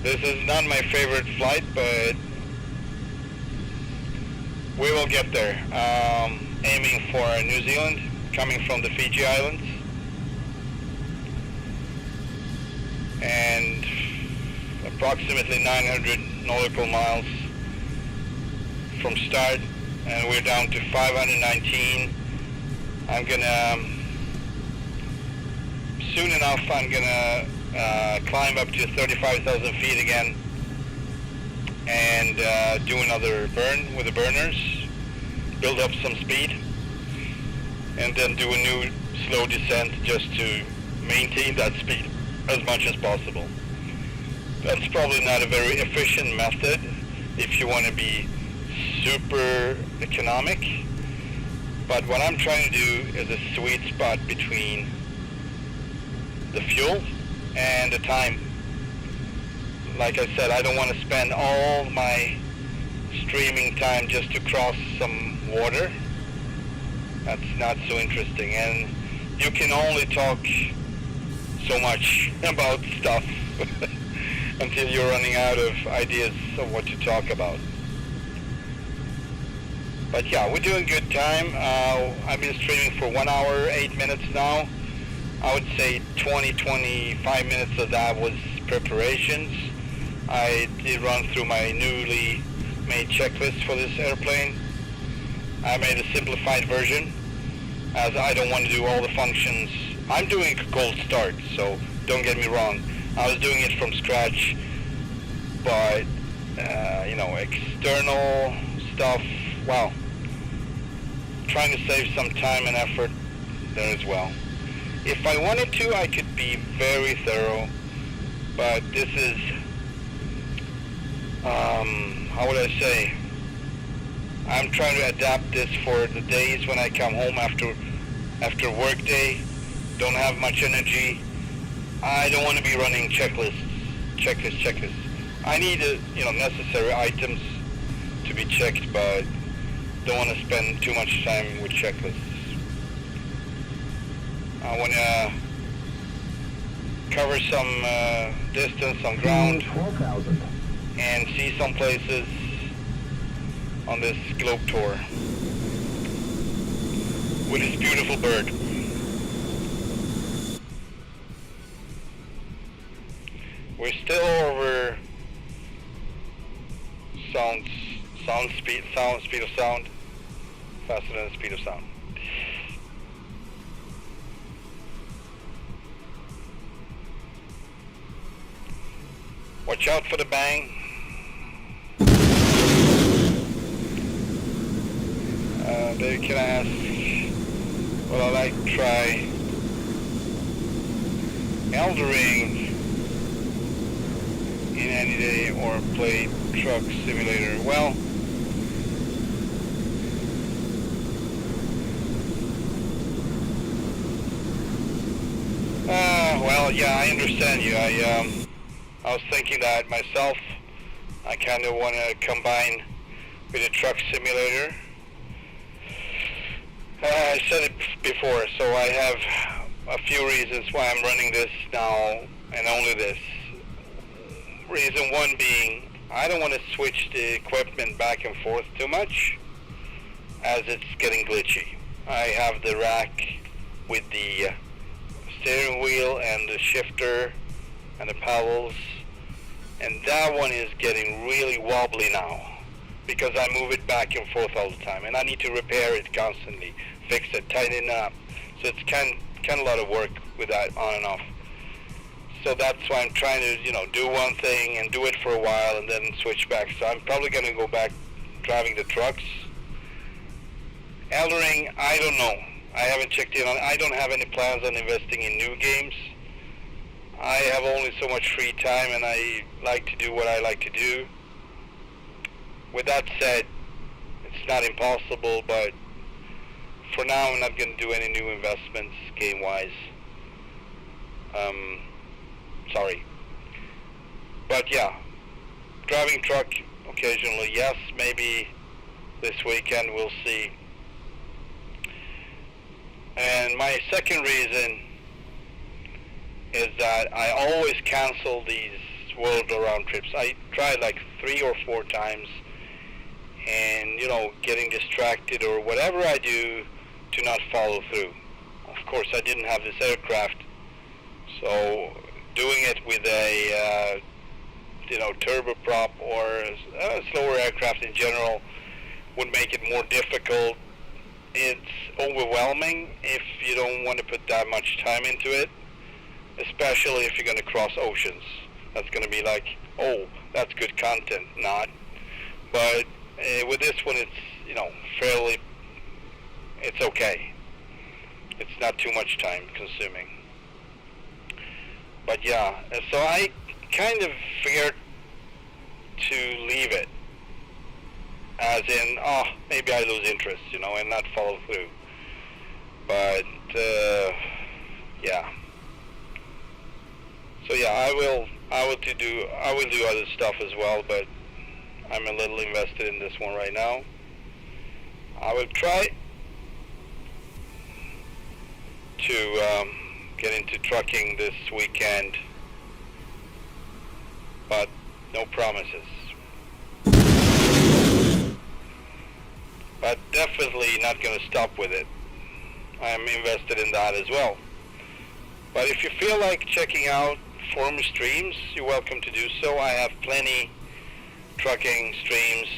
This is not my favorite flight, but we will get there. Aiming for New Zealand, coming from the Fiji Islands. And approximately 900 nautical miles from start, and we're down to 519. I'm gonna, soon enough, I'm gonna climb up to 35,000 feet again and do another burn with the burners, build up some speed, and then do a new slow descent just to maintain that speed as much as possible. That's probably not a very efficient method if you want to be super economic, but what I'm trying to do is a sweet spot between the fuel and the time. Like I said, I don't want to spend all my streaming time just to cross some water. That's not so interesting, and you can only talk so much about stuff until you're running out of ideas of what to talk about. But yeah, we're doing good time. I've been streaming for 1 hour, 8 minutes now. I would say 20-25 minutes of that was preparations. I did run through my newly made checklist for this airplane. I made a simplified version, as I don't want to do all the functions. I'm doing a cold start, so don't get me wrong. I was doing it from scratch, but external stuff, well, trying to save some time and effort there as well. If I wanted to, I could be very thorough, but this is, how would I say, I'm trying to adapt this for the days when I come home after work day, don't have much energy. I don't want to be running checklists. I need necessary items to be checked, but don't want to spend too much time with checklists. I want to cover some distance on ground 12,000. and see some places on this globe tour with this beautiful bird. We're still over speed of sound, faster than the speed of sound. Watch out for the bang. Maybe can I ask, would I like to try Eldering in any day or play truck simulator? Well, yeah, I understand you. I was thinking that myself. I kind of want to combine with a truck simulator. I said it before, so I have a few reasons why I'm running this now, and only this. Reason one being, I don't want to switch the equipment back and forth too much, as it's getting glitchy. I have the rack with the steering wheel and the shifter and the paddles, and that one is getting really wobbly now because I move it back and forth all the time, and I need to repair it constantly, fix it, tighten it up. So it's kind of a lot of work with that on and off. So that's why I'm trying to, do one thing and do it for a while and then switch back. So I'm probably going to go back driving the trucks. Eldering, I don't know. I haven't checked in on it. I don't have any plans on investing in new games. I have only so much free time, and I like to do what I like to do. With that said, it's not impossible, but for now I'm not going to do any new investments game-wise. Sorry. But yeah, driving truck occasionally, yes, maybe this weekend, we'll see. And my second reason is that I always cancel these world around trips. I tried like 3 or 4 times, and getting distracted or whatever I do to not follow through. Of course, I didn't have this aircraft, so doing it with a turboprop or a slower aircraft in general would make it more difficult. It's overwhelming if you don't want to put that much time into it, especially if you're going to cross oceans. That's going to be like, oh, that's good content. Not. But with this one, it's, it's okay. It's not too much time consuming. But yeah, so I kind of figured to leave it. As in, maybe I lose interest, and not follow through. But, yeah. So yeah, I will do other stuff as well, but I'm a little invested in this one right now. I will try to get into trucking this weekend, but no promises. But definitely not going to stop with it. I'm invested in that as well. But if you feel like checking out former streams, you're welcome to do so. I have plenty trucking streams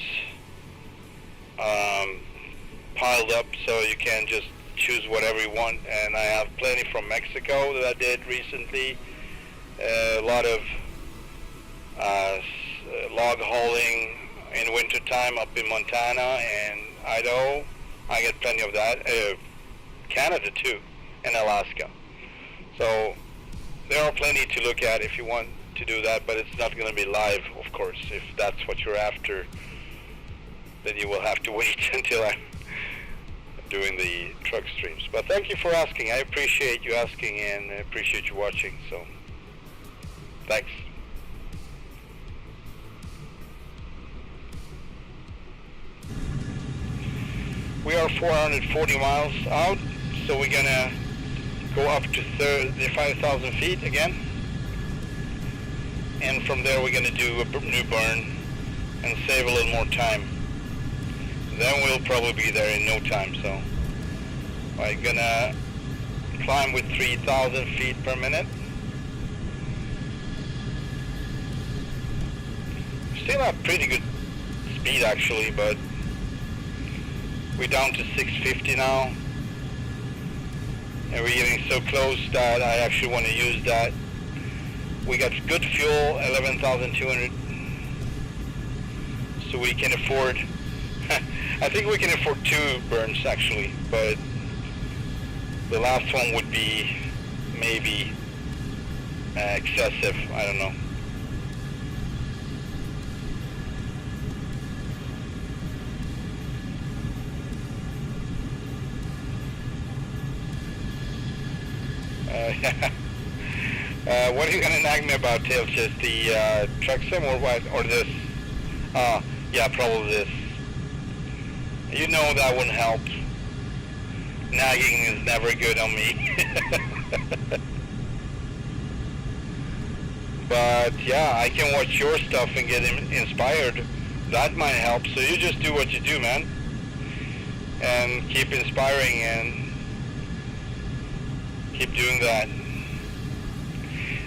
piled up, so you can just choose whatever you want. And I have plenty from Mexico that I did recently. A lot of log hauling in winter time up in Montana and Idaho. I get plenty of that. Canada too, and Alaska. So there are plenty to look at if you want to do that, but it's not going to be live, of course. If that's what you're after, then you will have to wait until I'm doing the truck streams. But thank you for asking. I appreciate you asking, and I appreciate you watching. So thanks. We are 440 miles out, so we're gonna go up to 35,000 feet again. And from there we're gonna do a new burn and save a little more time. Then we'll probably be there in no time, so I'm gonna climb with 3,000 feet per minute. Still have pretty good speed actually, but we're down to 650 now. And we're getting so close that I actually want to use that. We got good fuel, 11,200. So we can afford, I think we can afford 2 burns actually, but the last one would be maybe excessive, I don't know. What are you gonna nag me about, Tails? Just the truck sim or what? Or this? Yeah, probably this. You know that wouldn't help. Nagging is never good on me. But yeah, I can watch your stuff and get inspired. That might help. So you just do what you do, man. And keep inspiring and keep doing that.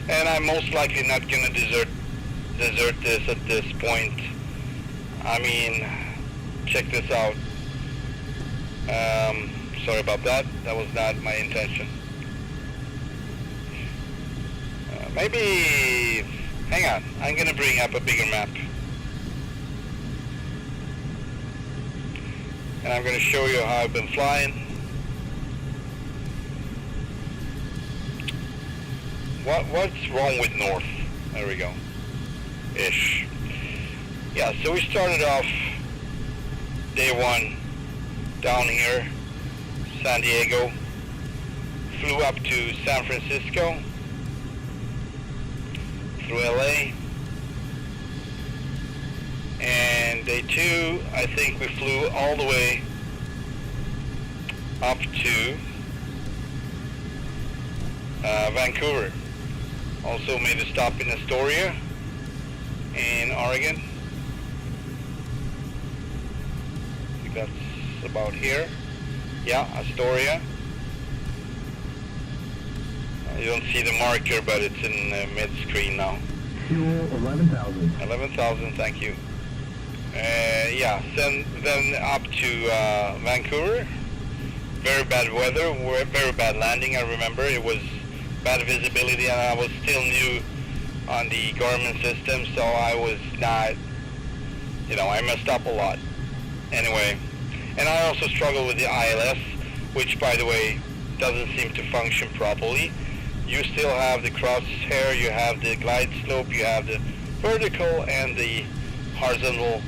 And I'm most likely not gonna desert this at this point. I mean, check this out. Sorry about that. That was not my intention. Maybe, hang on. I'm gonna bring up a bigger map. And I'm gonna show you how I've been flying. What's wrong with north? There we go. Ish. Yeah, so we started off day 1 down here, San Diego, flew up to San Francisco, through LA, and day 2, I think we flew all the way up to Vancouver. Also made a stop in Astoria in Oregon. I think that's about here. Yeah, Astoria. You don't see the marker, but it's in mid-screen now. Fuel 11,000. 11,000, thank you. Yeah, then up to Vancouver. Very bad weather, very bad landing. I remember it was bad visibility, and I was still new on the Garmin system, so I was not, I messed up a lot. Anyway, and I also struggle with the ILS, which, by the way, doesn't seem to function properly. You still have the crosshair, you have the glide slope, you have the vertical and the horizontal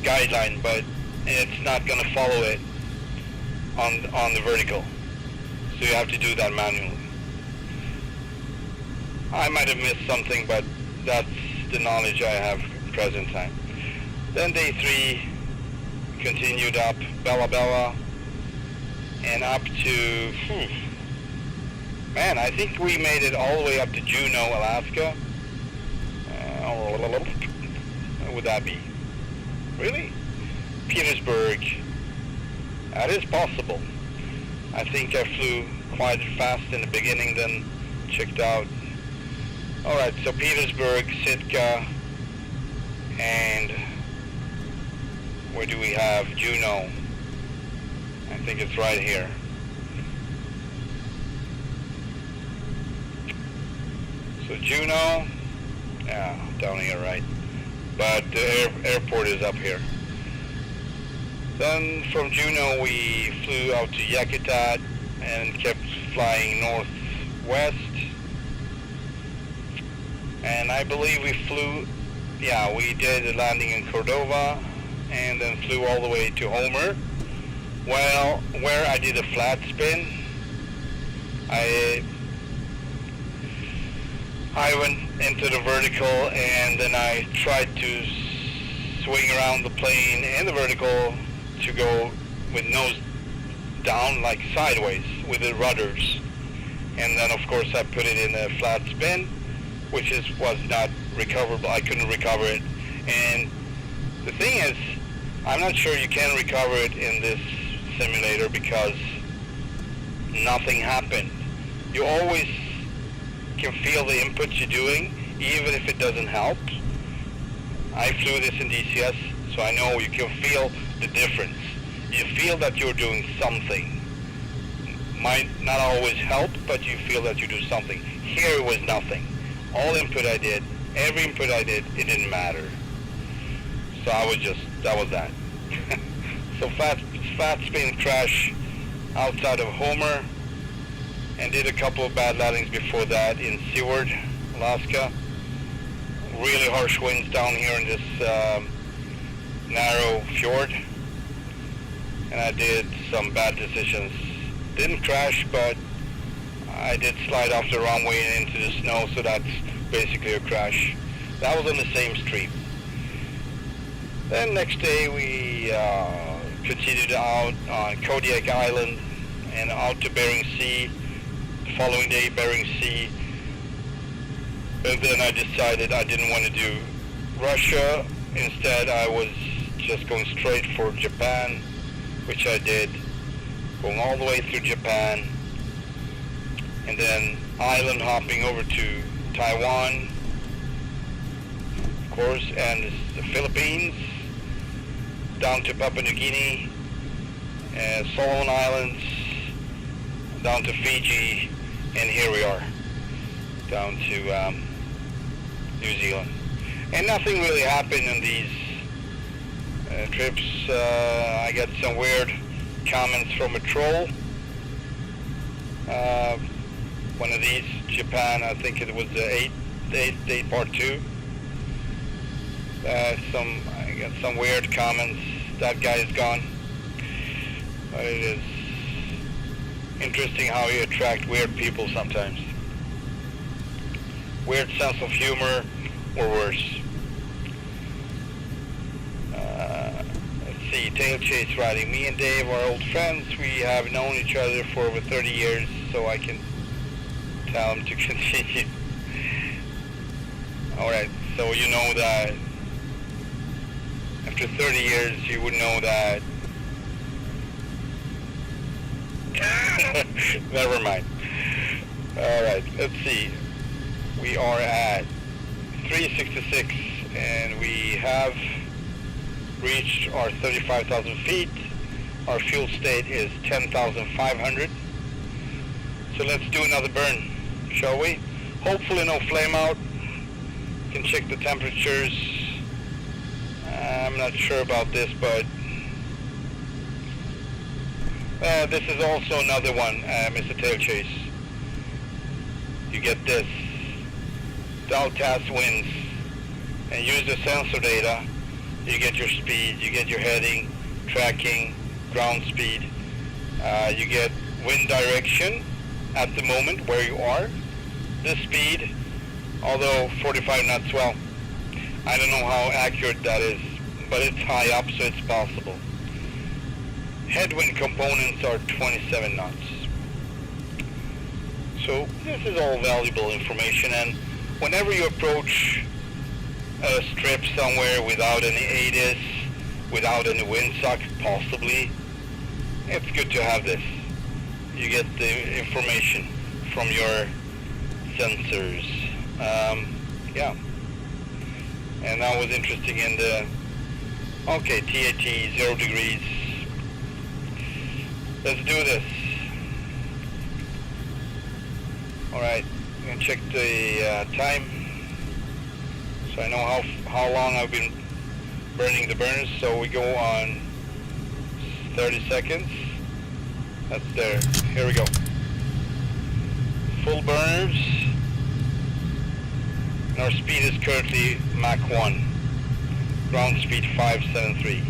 guideline, but it's not going to follow it on the vertical. So you have to do that manually. I might have missed something, but that's the knowledge I have at present time. Then day 3, continued up Bella Bella and up to, man, I think we made it all the way up to Juneau, Alaska. What would that be? Really? Petersburg. That is possible. I think I flew quite fast in the beginning, then checked out. Alright, so Petersburg, Sitka, and where do we have? Juneau. I think it's right here. So Juneau, yeah, down here, right? But the airport is up here. Then from Juneau we flew out to Yakutat and kept flying northwest. And I believe we flew, yeah, we did a landing in Cordova and then flew all the way to Homer. Well, where I did a flat spin, I went into the vertical and then I tried to swing around the plane in the vertical to go with nose down like sideways with the rudders. And then of course I put it in a flat spin, which was not recoverable. I couldn't recover it. And the thing is, I'm not sure you can recover it in this simulator because nothing happened. You always can feel the input you're doing, even if it doesn't help. I flew this in DCS, so I know you can feel the difference. You feel that you're doing something. Might not always help, but you feel that you do something. Here it was nothing. All input I did, every input I did, it didn't matter. So that was that. So flat spin crash outside of Homer, and did a couple of bad landings before that in Seward, Alaska. Really harsh winds down here in this narrow fjord, and I did some bad decisions. Didn't crash, but I did slide off the runway and into the snow, so that's basically a crash. That was on the same stream. Then next day we continued out on Kodiak Island and out to Bering Sea. The following day, Bering Sea. And then I decided I didn't want to do Russia. Instead, I was just going straight for Japan, which I did, going all the way through Japan, and then island hopping over to Taiwan, of course, and the Philippines, down to Papua New Guinea, Solomon Islands, down to Fiji, and here we are, down to New Zealand. And nothing really happened in these trips. I got some weird comments from a troll. One of these, Japan, I think it was the 8th day part 2. I got some weird comments. That guy is gone. But it is interesting how you attract weird people sometimes. Weird sense of humor or worse. Let's see, tail chase riding. Me and Dave are old friends. We have known each other for over 30 years, so I can tell him to continue. Alright, so you know that after 30 years you would know that. Never mind. Alright, let's see. We are at 366 and we have reached our 35,000 feet. Our fuel state is 10,500. So let's do another burn, shall we? Hopefully no flame out. You can check the temperatures. I'm not sure about this, but this is also another one, Mr. Tail Chase. You get this. Dial task winds and use the sensor data. You get your speed, you get your heading, tracking, ground speed. You get wind direction at the moment where you are. The speed, although 45 knots, well, I don't know how accurate that is, but it's high up, so it's possible. Headwind components are 27 knots. So this is all valuable information, and whenever you approach a strip somewhere without any ADIS, without any windsock possibly, it's good to have this. You get the information from your sensors. Yeah. And that was interesting in the, okay, TAT, 0 degrees. Let's do this. Alright, I'm going to check the time, so I know how long I've been burning the burners. So we go on 30 seconds. That's there. Here we go. Full burners. And our speed is currently Mach 1. Ground speed 573.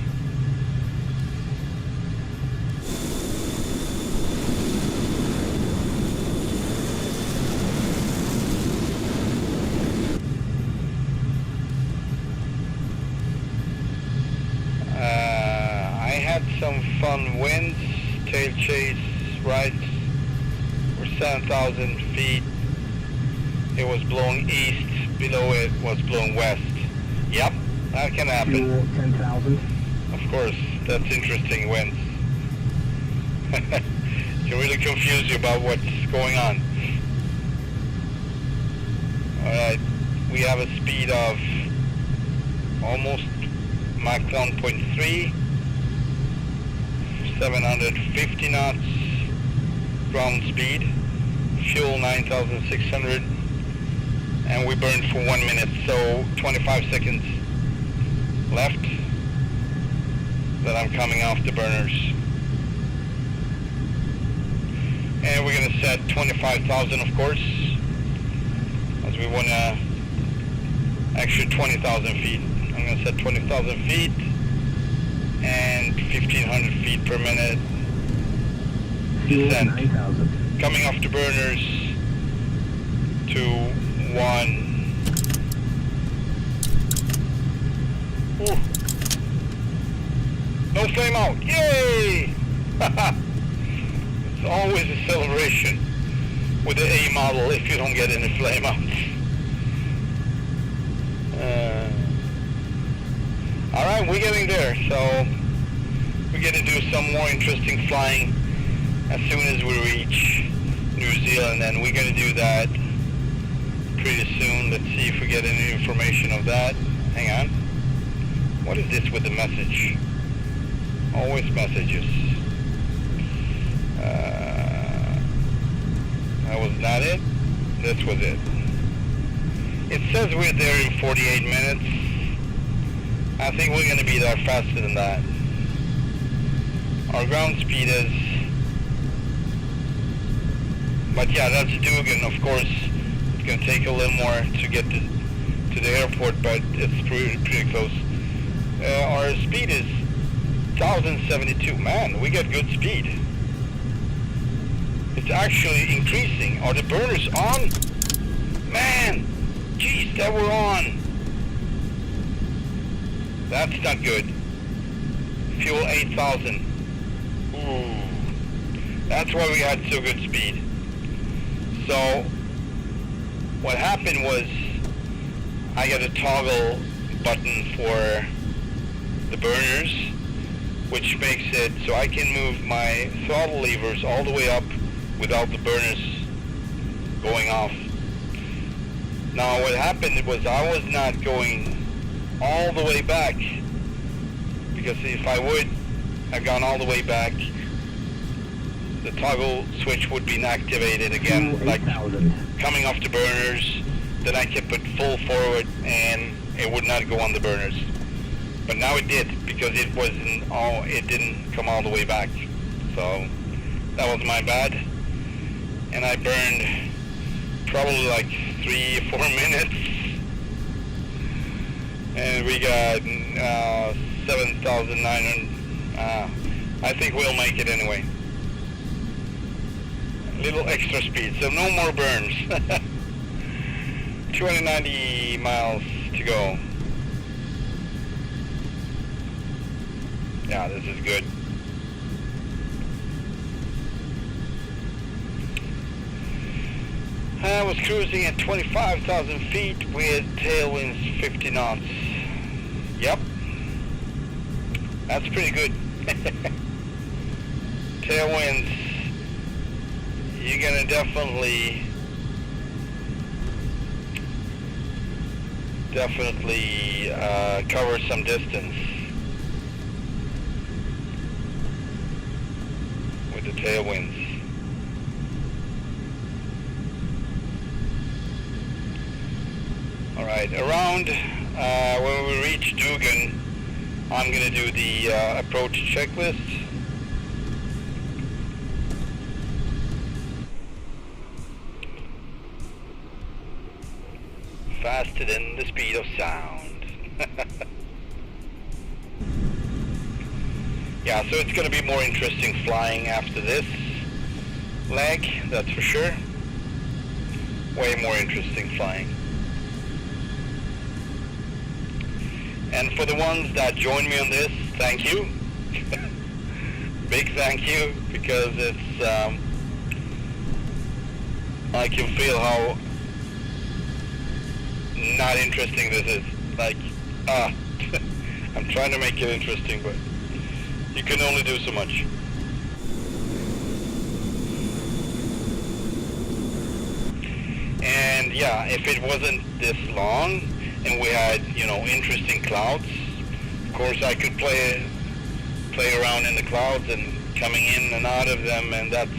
Some fun winds tail chase, right? We're 7,000 feet. It was blowing east. Below it was blowing west. Yep, that can happen. Fuel 10,000. Of course, that's interesting winds. Can really confuse you about what's going on. Alright, we have a speed of almost Mach 1.3, 750 knots ground speed, fuel 9,600, and we burned for 1 minute, so 25 seconds left that I'm coming off the burners. And we're going to set 25,000, of course, as we want to actually 20,000 feet. I'm going to set 20,000 feet and 1,500 feet per minute Fuel descent. 9,000. Coming off the burners, 2, 1. Ooh. No flame out. Yay! It's always a celebration with the A model if you don't get any flame outs. Alright, we're getting there, so we're going to do some more interesting flying as soon as we reach New Zealand, and we're going to do that pretty soon. Let's see if we get any information of that. Hang on. What is this with the message? Always messages. That was not it. This was it. It says we're there in 48 minutes. I think we're going to be there faster than that. Our ground speed is... But yeah, that's Dugan. Of course, it's going to take a little more to get to the airport, but it's pretty close. Our speed is 1,072. Man, we got good speed. It's actually increasing. Are the burners on? Man, geez, that we're on. That's not good. Fuel 8,000. Ooh, that's why we had so good speed. So, what happened was, I got a toggle button for the burners, which makes it so I can move my throttle levers all the way up without the burners going off. Now what happened was I was not going all the way back, because if I would have gone all the way back, the toggle switch would be activated again, like coming off the burners, then I can put full forward and it would not go on the burners. But now it did, because it didn't come all the way back. So that was my bad. And I burned probably like 3 or 4 minutes. And we got 7,900. I think we'll make it anyway. A little extra speed, so no more burns. 290 miles to go. Yeah, this is good. I was cruising at 25,000 feet with tailwinds 50 knots. Yep. That's pretty good. Tailwinds, you're gonna definitely cover some distance with the tailwinds. Alright, around when we reach Dugan, I'm going to do the approach checklist. Faster than the speed of sound. Yeah, so it's going to be more interesting flying after this leg, that's for sure. Way more interesting flying. And for the ones that joined me on this, thank you. big thank you, because it's I can feel how not interesting this is. Like, I'm trying to make it interesting, but you can only do so much. And yeah, if it wasn't this long and we had, you know, interesting clouds, of course I could play around in the clouds and coming in and out of them, and that's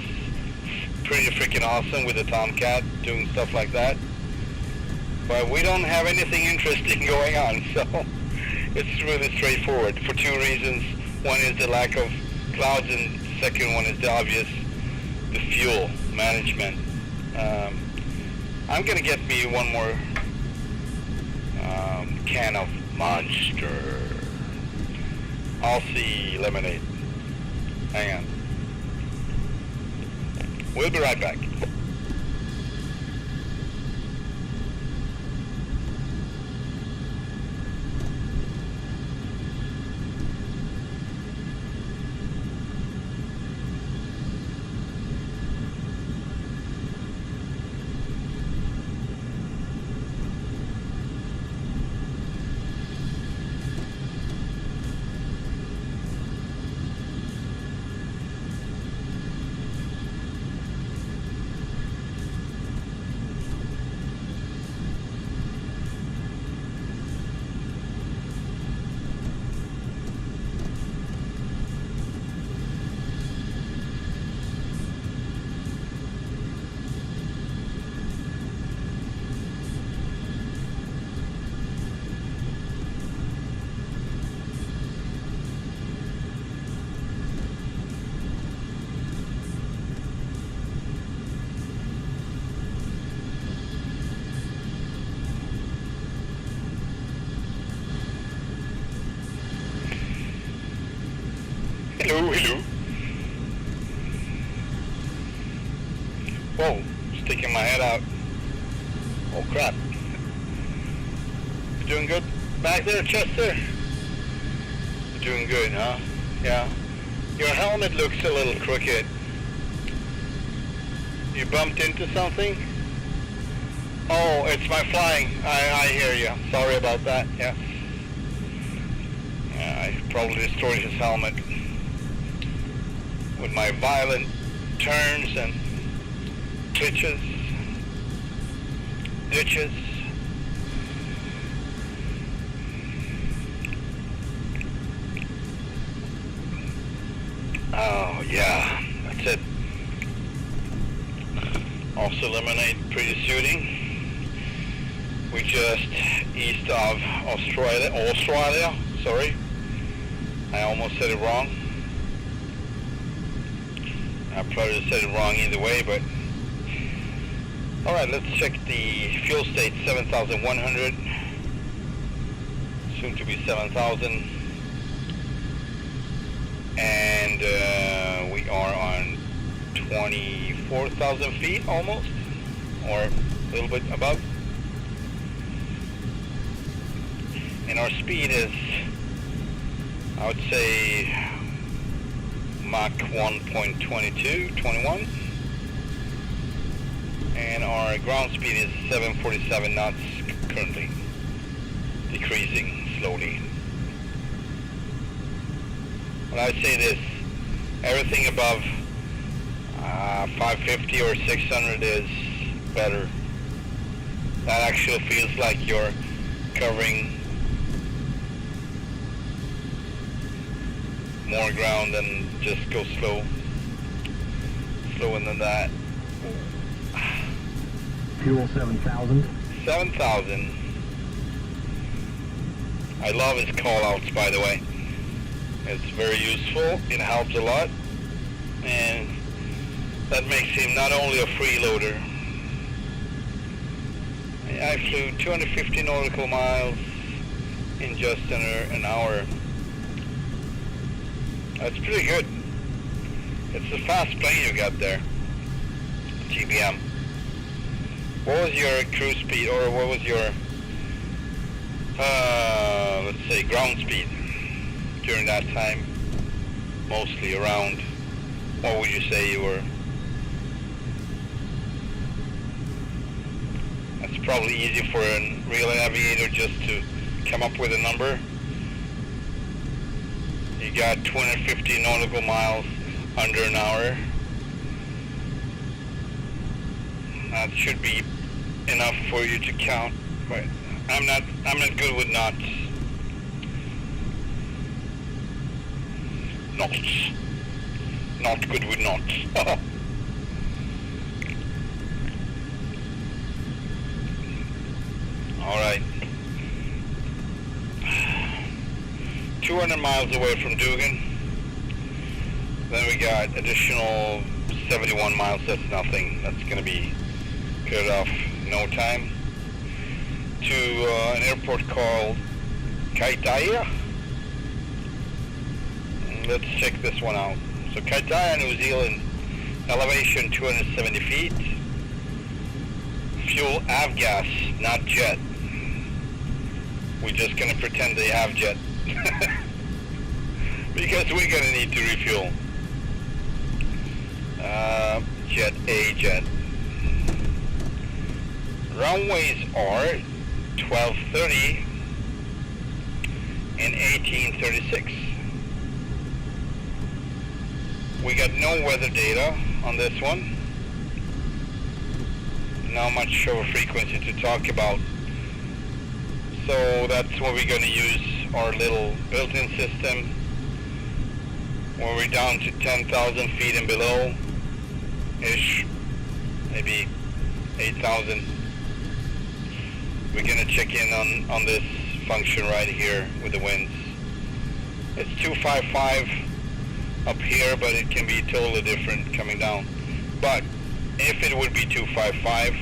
pretty freaking awesome with the Tomcat doing stuff like that. But we don't have anything interesting going on, so it's really straightforward for two reasons. One is the lack of clouds, and the second one is the obvious, the fuel management. I'm gonna get me one more can of Monster. Aussie lemonade. Hang on. We'll be right back. Hello. Whoa, sticking my head out. Oh crap. You doing good back there, Chester? You're doing good, huh? Yeah. Your helmet looks a little crooked. You bumped into something? Oh, it's my flying. I hear you. Sorry about that. Yeah. Yeah, I probably destroyed his helmet with my violent turns and ditches. Oh yeah, that's it. Also eliminate previous shooting. We just east of Australia, sorry. I almost said it wrong. I probably said it wrong either way, but alright, let's check the fuel state. 7,100, soon to be 7,000, and we are on 24,000 feet almost, or a little bit above, and our speed is, I would say, Mach 1.21, and our ground speed is 747 knots currently, decreasing slowly. When I say this, everything above 550 or 600 is better. That actually feels like you're covering more ground than just go slower than that. Fuel 7,000. 7,000. I love his call-outs, by the way. It's very useful. It helps a lot, and that makes him not only a freeloader. I flew 250 nautical miles in just under an hour. That's pretty good. It's a fast plane you got there. GBM. What was your cruise speed, or what was your, let's say, ground speed during that time? mostly around, what would you say you were? That's probably easy for a real aviator just to come up with a number. You got 250 nautical miles under an hour. That should be enough for you to count, but I'm not good with knots. Not good with knots. All right. 200 miles away from Dugan. Then we got additional 71 miles. That's nothing. That's going to be cleared off in no time. To an airport called Kaitaia. Let's check this one out. So Kaitaia, New Zealand, elevation 270 feet. Fuel avgas, not jet. We're just going to pretend they have jet. Because we're going to need to refuel. Jet A jet. Runways are 1230 and 1836. We got no weather data on this one. Not much of a frequency to talk about. So that's what we're going to use our little built-in system. When we're down to 10,000 feet and below ish, maybe 8,000, we're going to check in on this function right here with the winds. It's 255 up here, but it can be totally different coming down. But if it would be 255,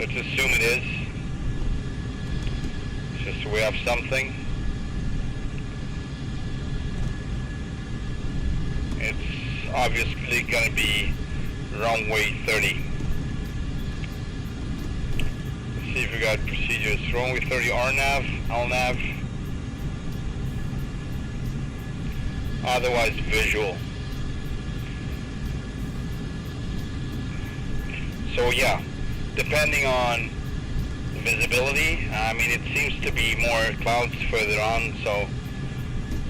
let's assume it is, just so we have something. It's obviously going to be runway 30. Let's see if we got procedures. Runway 30 RNAV, LNAV, otherwise visual. So yeah, depending on visibility, I mean it seems to be more clouds further on, so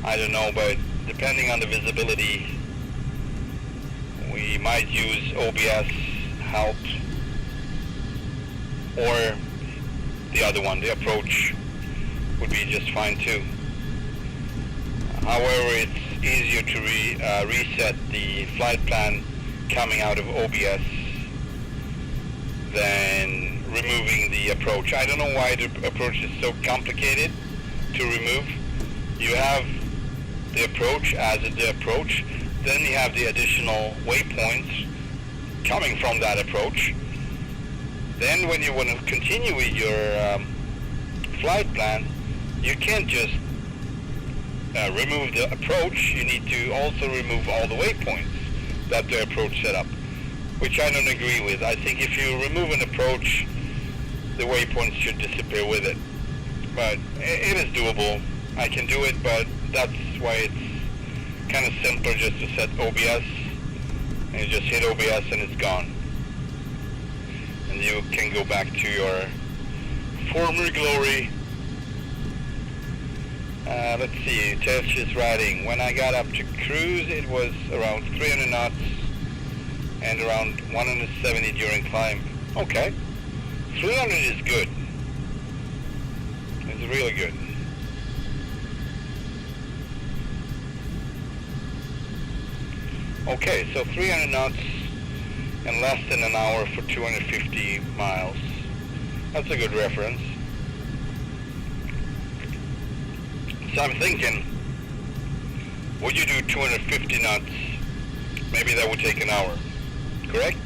I don't know, but depending on the visibility, we might use OBS help, or the other one, the approach, would be just fine too. However, it's easier to reset the flight plan coming out of OBS than removing the approach. I don't know why the approach is so complicated to remove. You have the approach as the approach, then you have the additional waypoints coming from that approach. Then when you want to continue with your flight plan, you can't just remove the approach, you need to also remove all the waypoints that the approach set up, which I don't agree with. I think if you remove an approach, the waypoints should disappear with it. But it is doable. I can do it, but that's why it's kind of simpler just to set OBS, and you just hit OBS and it's gone. And you can go back to your former glory. Let's see, Telsius riding. When I got up to cruise, it was around 300 knots and around 170 during climb. Okay, 300 is good. It's really good. Okay, so 300 knots in less than an hour for 250 miles. That's a good reference. So I'm thinking, would you do 250 knots? Maybe that would take an hour, correct?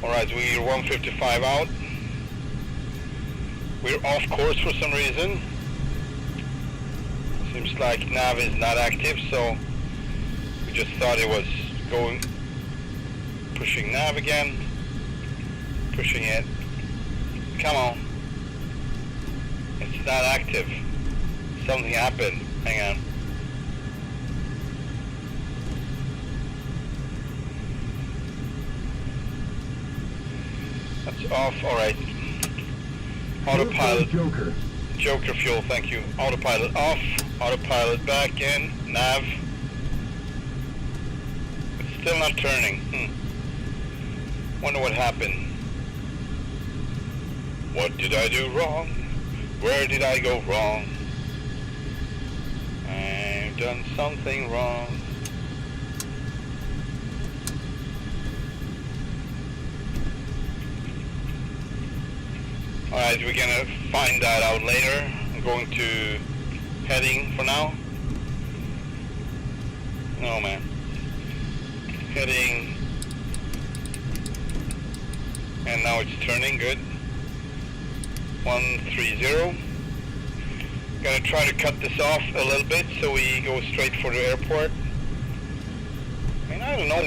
Alright, we're 155 out. We're off course for some reason. Seems like nav is not active, so we just thought it was pushing nav again. Pushing it. Come on. It's not active. Something happened. Hang on. That's off. Alright. Autopilot. Joker. Joker fuel, thank you. Autopilot off. Autopilot back in. Nav. It's still not turning. Wonder what happened. What did I do wrong? Where did I go wrong? I've done something wrong. Alright, we're gonna find that out later. I'm going to heading for now. Oh man. Heading. And now it's turning, good. 130. Gonna try to cut this off a little bit so we go straight for the airport. I mean, I don't know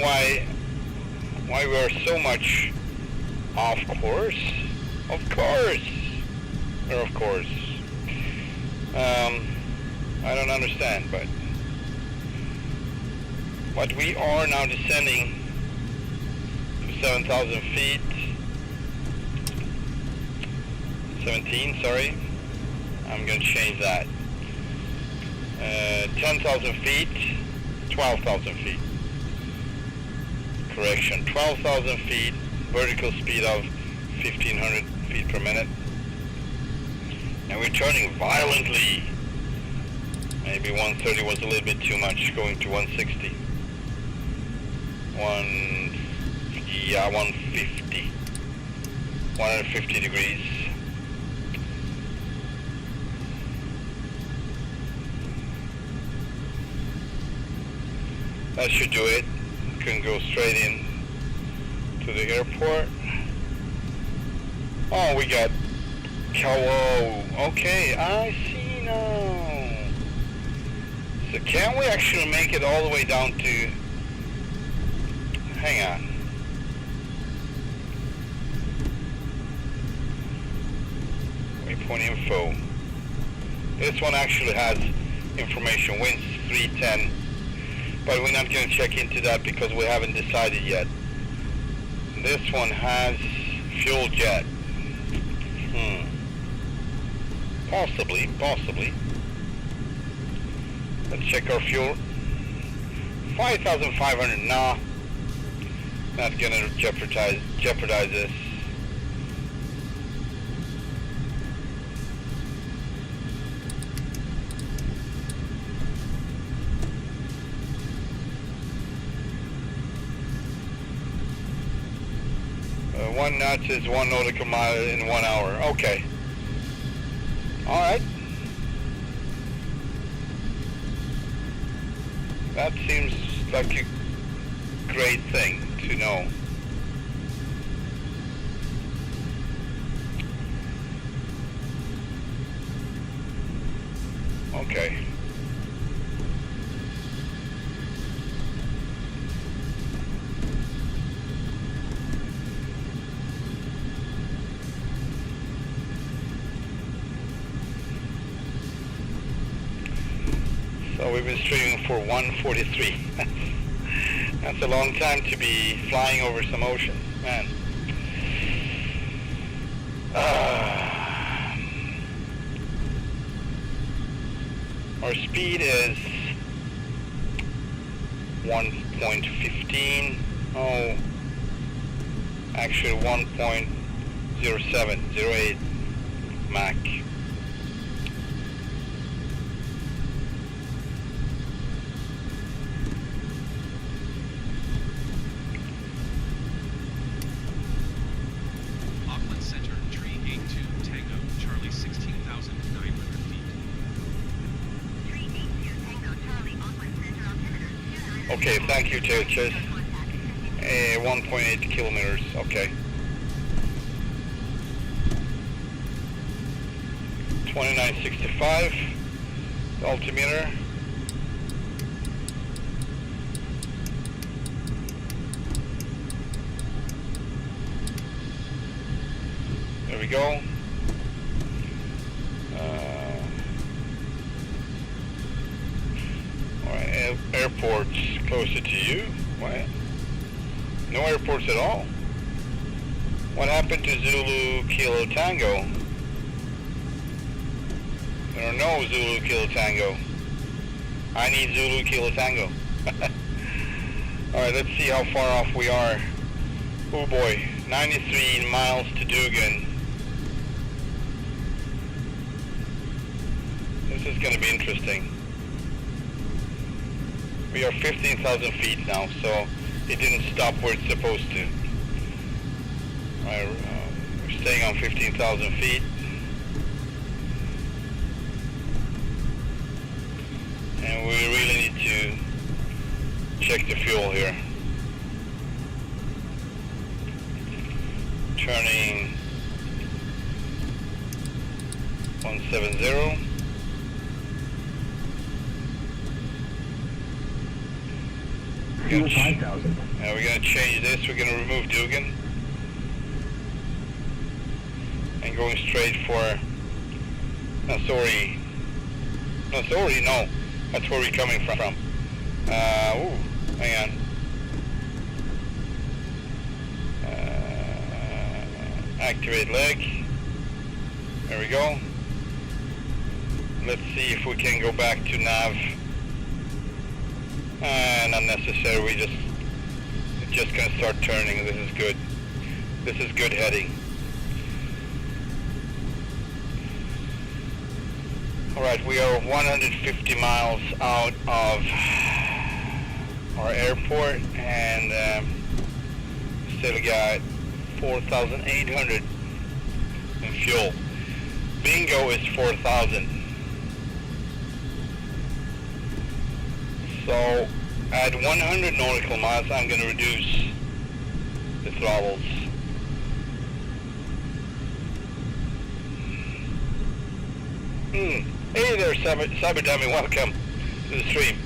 why we are so much off course. Of course. Or of course. I don't understand, but we are now descending to 7,000 feet. 17, sorry. I'm going to change that. 10,000 feet, 12,000 feet. Correction, 12,000 feet, vertical speed of 1,500 feet per minute. And we're turning violently. Maybe 130 was a little bit too much, going to 160. 150. 150 degrees. That should do it. Can go straight in to the airport. Oh, we got Whoa. Okay, I see now. So can we actually make it all the way down to... Hang on. Waypoint info. This one actually has information. Winds 310. But we're not going to check into that because we haven't decided yet. This one has fuel jet. Possibly. Let's check our fuel. 5,500. Nah. Not going to jeopardize this. One knot is 1 nautical mile in 1 hour. Okay. Alright. That seems like a great thing to know. Okay. So we've been streaming for 1:43. That's a long time to be flying over some ocean, man. Our speed is 1.15. Oh, actually 1.0708 Mach. Okay, thank you, Chase. 1.8 kilometers, okay. 2965, the altimeter. go. Alright, airports closer to you. What? No airports at all? What happened to Zulu Kilo Tango? There are no Zulu Kilo Tango. I need Zulu Kilo Tango. Alright, let's see how far off we are. Oh boy, 93 miles to Dugan. This is going to be interesting. We are 15,000 feet now, so it didn't stop where it's supposed to. Alright, we're staying on 15,000 feet. And we really need to check the fuel here. Turning 170. Fuel 5,000. We're going to change this. We're going to remove Dugan. And going straight for Nassori. Nassori? No. That's where we're coming from. Ooh, hang on. Activate leg. There we go. Let's see if we can go back to nav. Not necessary. We're just gonna start turning. This is good. This is good heading. Alright, we are 150 miles out of our airport and still got 4,800 in fuel. Bingo is 4,000. So at 100 nautical miles, I'm going to reduce the throttles. Hey there, Cyber Dummy, welcome to the stream.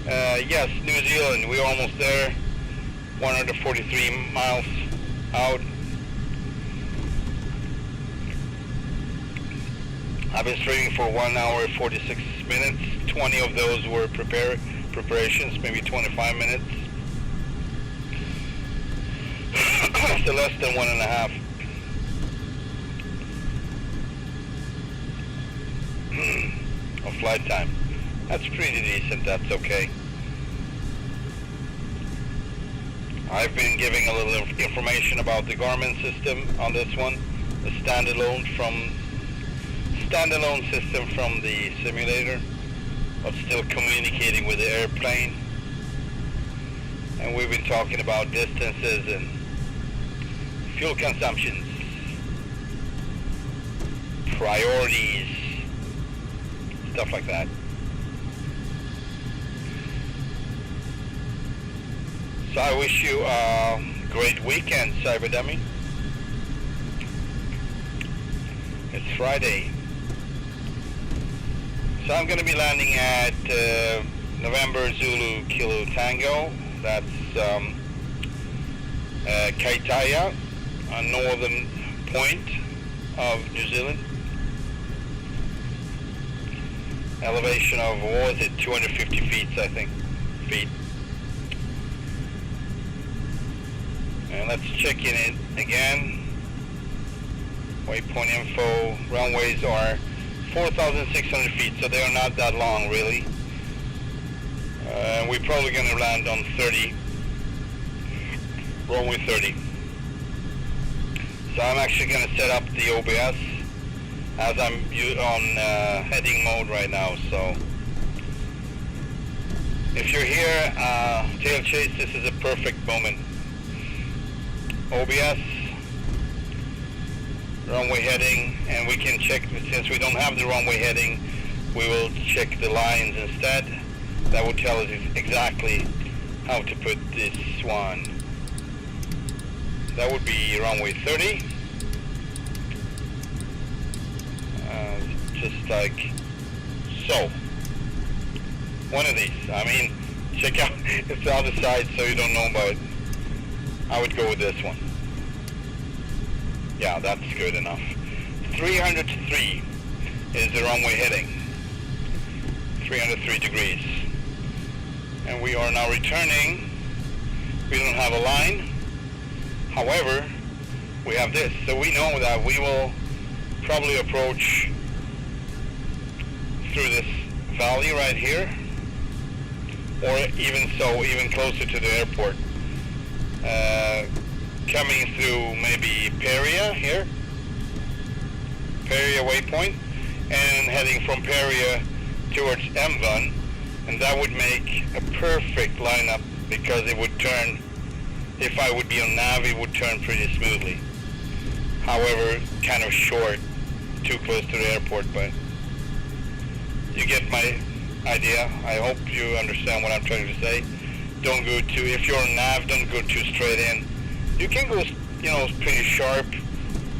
Yes, New Zealand, we're almost there. 143 miles out. I've been streaming for 1 hour 46 minutes. 20 of those were preparations, maybe 25 minutes. So less than 1.5. Of flight time. That's pretty decent, that's okay. I've been giving a little information about the Garmin system on this one, the standalone system from the simulator, but still communicating with the airplane. And we've been talking about distances and fuel consumptions, priorities, stuff like that. So I wish you a great weekend, Cyber Dummy. It's Friday. So I'm going to be landing at November Zulu Kilo Tango. That's Kaitaia, a northern point of New Zealand. Elevation of, what was it, 250 feet, I think, feet. And let's check in it again. Waypoint info, runways are 4,600 feet, so they are not that long, really. We're probably going to land on 30, runway 30. So I'm actually going to set up the OBS as I'm on heading mode right now. So if you're here, tail chase, this is a perfect moment. OBS, runway heading, and we can check, since we don't have the runway heading, we will check the lines instead. That will tell us exactly how to put this one. That would be runway 30. Just like so. One of these. I mean, check out, it's the other side, so you don't know about it. I would go with this one. Yeah, that's good enough. 300 to 3 is the runway heading. 303 degrees. And we are now returning. We don't have a line. However, we have this. So we know that we will probably approach through this valley right here. Or even so, even closer to the airport. Coming through maybe Peria here. Peria waypoint. And heading from Peria towards MVUN. And that would make a perfect lineup because it would turn, if I would be on nav, it would turn pretty smoothly. However, kind of short, too close to the airport, but you get my idea. I hope you understand what I'm trying to say. Don't go too, if you're on nav, don't go too straight in. You can go, you know, pretty sharp,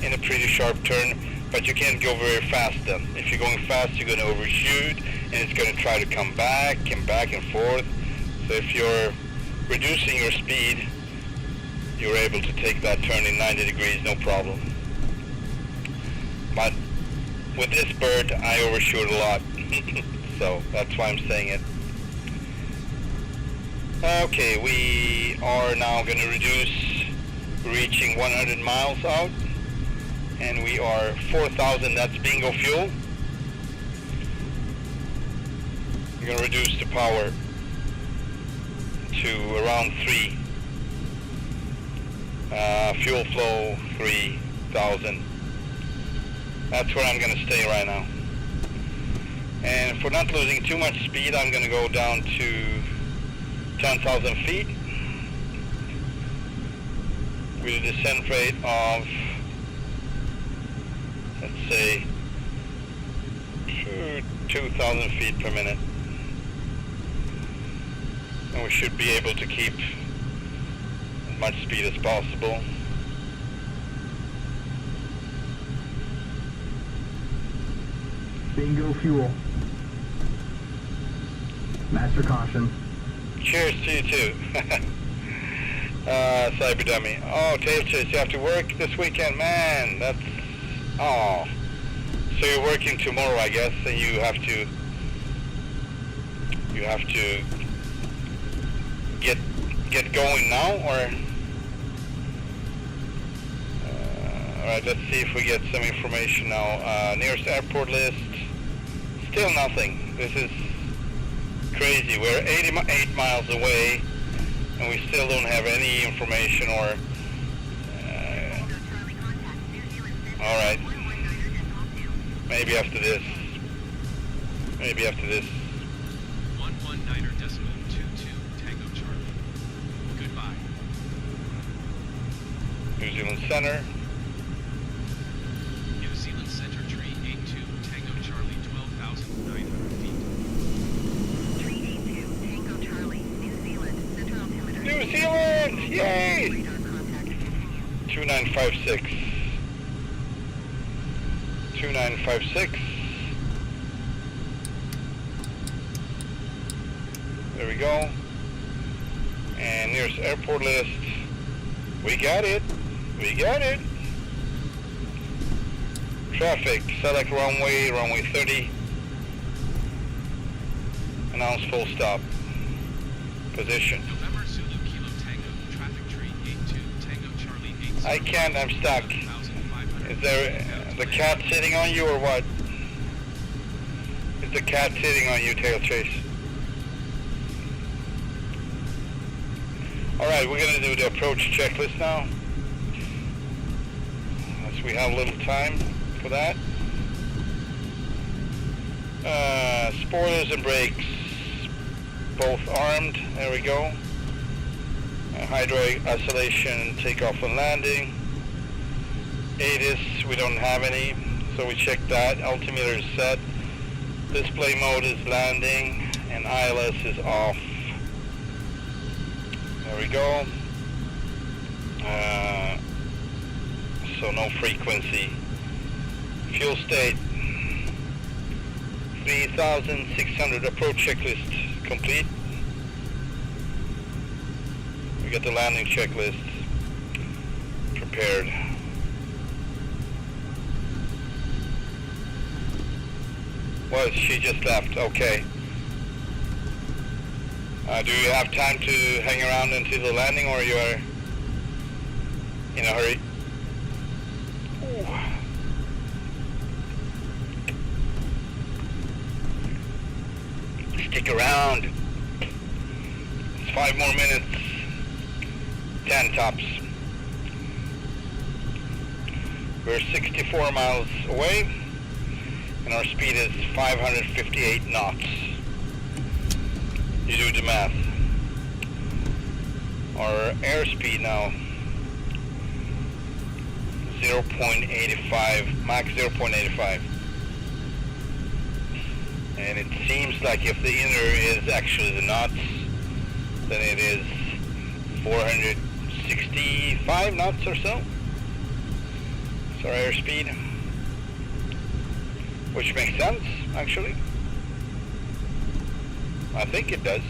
in a pretty sharp turn, but you can't go very fast then. If you're going fast, you're going to overshoot, and it's going to try to come back and forth. So if you're reducing your speed, you're able to take that turn in 90 degrees, no problem. But with this bird, I overshoot a lot. So that's why I'm saying it. Okay, we are now going to reduce, reaching 100 miles out. And we are 4,000, that's bingo fuel. We're going to reduce the power to around 3. Fuel flow 3,000. That's where I'm going to stay right now. And for not losing too much speed, I'm going to go down to 10,000 feet with a descent rate of, let's say, 2,000 feet per minute. And we should be able to keep as much speed as possible. Bingo fuel. Master caution. Cheers to you too. Cyber dummy. Oh, tail chase, you have to work this weekend, man. That's, oh. So you're working tomorrow, I guess, and you have to get going now, or? Alright, let's see if we get some information now. Nearest airport list, still nothing. This is crazy. We're 88 miles away, and we still don't have any information or... Alright. Maybe after this. Maybe after this. 119.22 Tango Charlie. Goodbye. New Zealand Center. New Zealand Center tree 82 Tango Charlie 12,900 feet. 382 Tango Charlie, New Zealand, center altimeter. New Zealand! Yay! Radar contact continue. 2956. 2956. There we go. And nearest airport list. We got it. We got it. Traffic. Select runway, runway 30. Announce full stop. Position. November Zulu Kilo Tango, traffic tree 82 Tango Charlie 80. I can't, I'm stuck. 1,500 Is there the cat sitting on you or what? Is the cat sitting on you, tail chase? Alright, we're going to do the approach checklist now. As we have a little time for that. Spoilers and brakes, both armed. There we go. Hydraulic isolation, takeoff and landing. ATIS, we don't have any, so we check that. Altimeter is set. Display mode is landing, and ILS is off. There we go. So no frequency. Fuel state 3,600. Approach checklist complete. We got the landing checklist prepared. Well, she just left. Okay. Do you have time to hang around until the landing, or you are in a hurry? Ooh. Stick around. It's 5 more minutes. 10 tops. We're 64 miles away, and our speed is 558 knots. You do the math. Our airspeed now, 0.85, max 0.85. And it seems like if the inner is actually the knots, then it is 465 knots or so. It's our airspeed, which makes sense, actually. I think it does.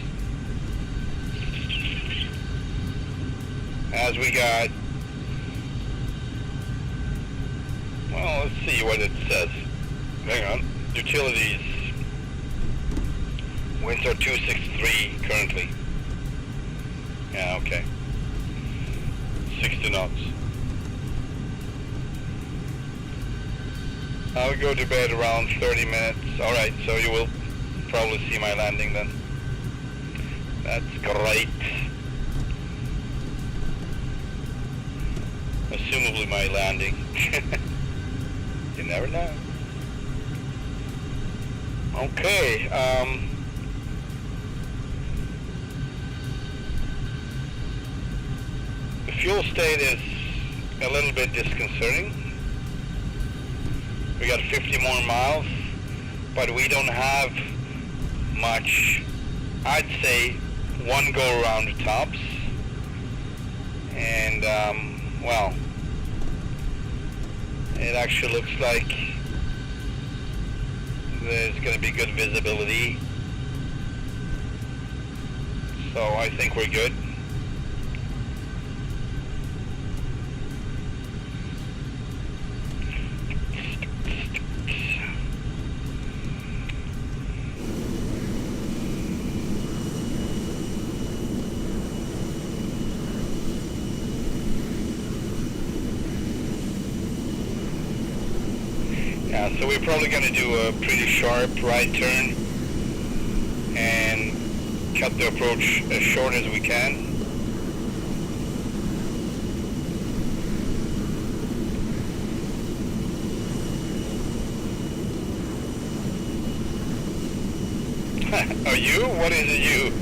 As we got, well, let's see what it says. Hang on. Utilities. Winds are 263 currently. Yeah, okay. 60 knots. I'll go to bed around 30 minutes. Alright, so you will probably see my landing then. That's great. Assumably my landing. You never know. Okay, the fuel state is a little bit disconcerting. We got 50 more miles, but we don't have much. I'd say one go around the tops, and well, it actually looks like there's going to be good visibility, so I think we're good. Yeah, so we're probably going to do a pretty sharp right turn and cut the approach as short as we can. Are you? What is a you?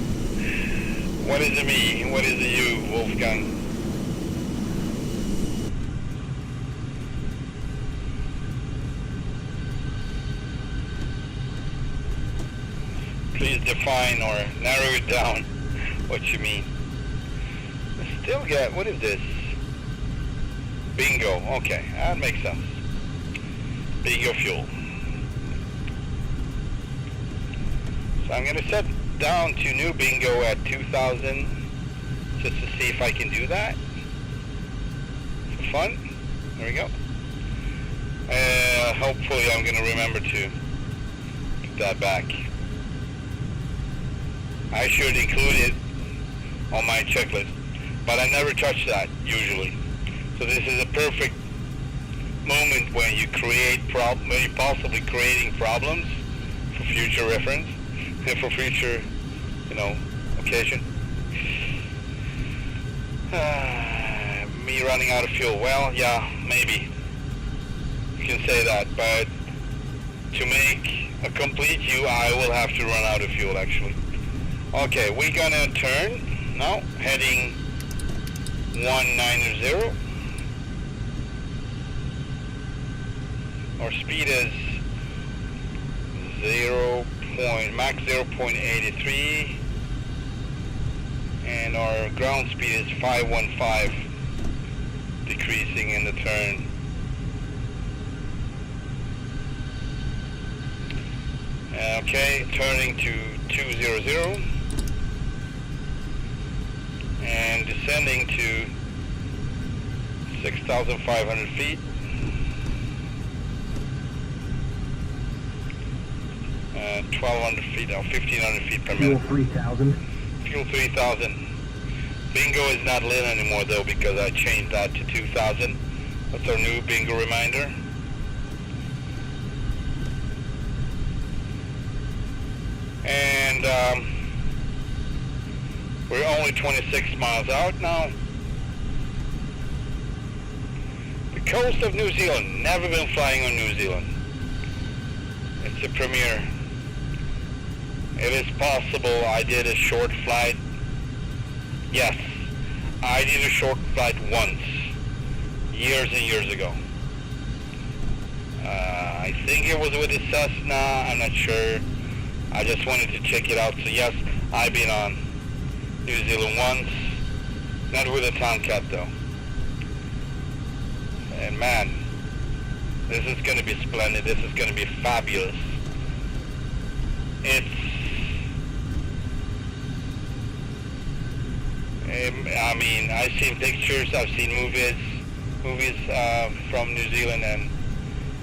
What is a me? What is a you, Wolfgang? Please define or narrow it down what you mean. I still get, what is this? Bingo, okay, that makes sense. Bingo fuel. So I'm going to set down to new bingo at 2000 just to see if I can do that. For fun. There we go. Hopefully I'm going to remember to put that back. I should include it on my checklist, but I never touch that usually. So this is a perfect moment when you create when you're possibly creating problems for future reference and for future, occasion. Me running out of fuel. Well, yeah, maybe you can say that, but to make a complete U, I will have to run out of fuel actually. Okay, we're gonna turn now, heading 190. Our speed is max 0.83, and our ground speed is 515, decreasing in the turn. Okay, turning to 200. And descending to 6,500 feet. 1,200 feet or 1,500 feet per Fuel minute. 3,000. Fuel 3,000. Bingo is not lit anymore though because I changed that to 2,000. That's our new bingo reminder. And we're only 26 miles out now. The coast of New Zealand. Never been flying on New Zealand. It's a premiere. It is possible I did a short flight. Yes, I did a short flight once, years and years ago. I think it was with a Cessna, I'm not sure. I just wanted to check it out. So yes, I've been on New Zealand once, not with a Tomcat though. And man, this is going to be splendid. This is going to be fabulous. I mean, I've seen pictures, I've seen movies from New Zealand, and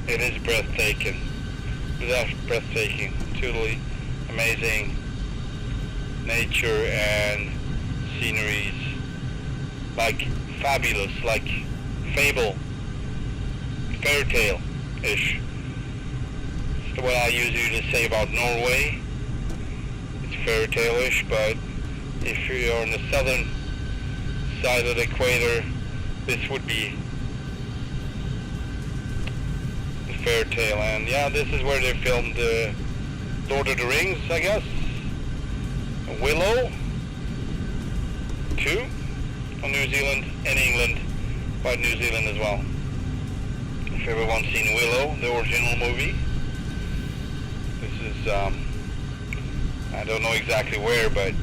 it is breathtaking. Breathtaking, totally amazing nature and sceneries, like fabulous, like fable, fairy tale-ish. It's what I usually say about Norway. It's fairy tale-ish, but if you're on the southern side of the equator, this would be the fairy tale. And yeah, this is where they filmed Lord of the Rings, I guess. Willow 2 on New Zealand and England, but New Zealand as well. If everyone's seen Willow, the original movie, this is I don't know exactly where, but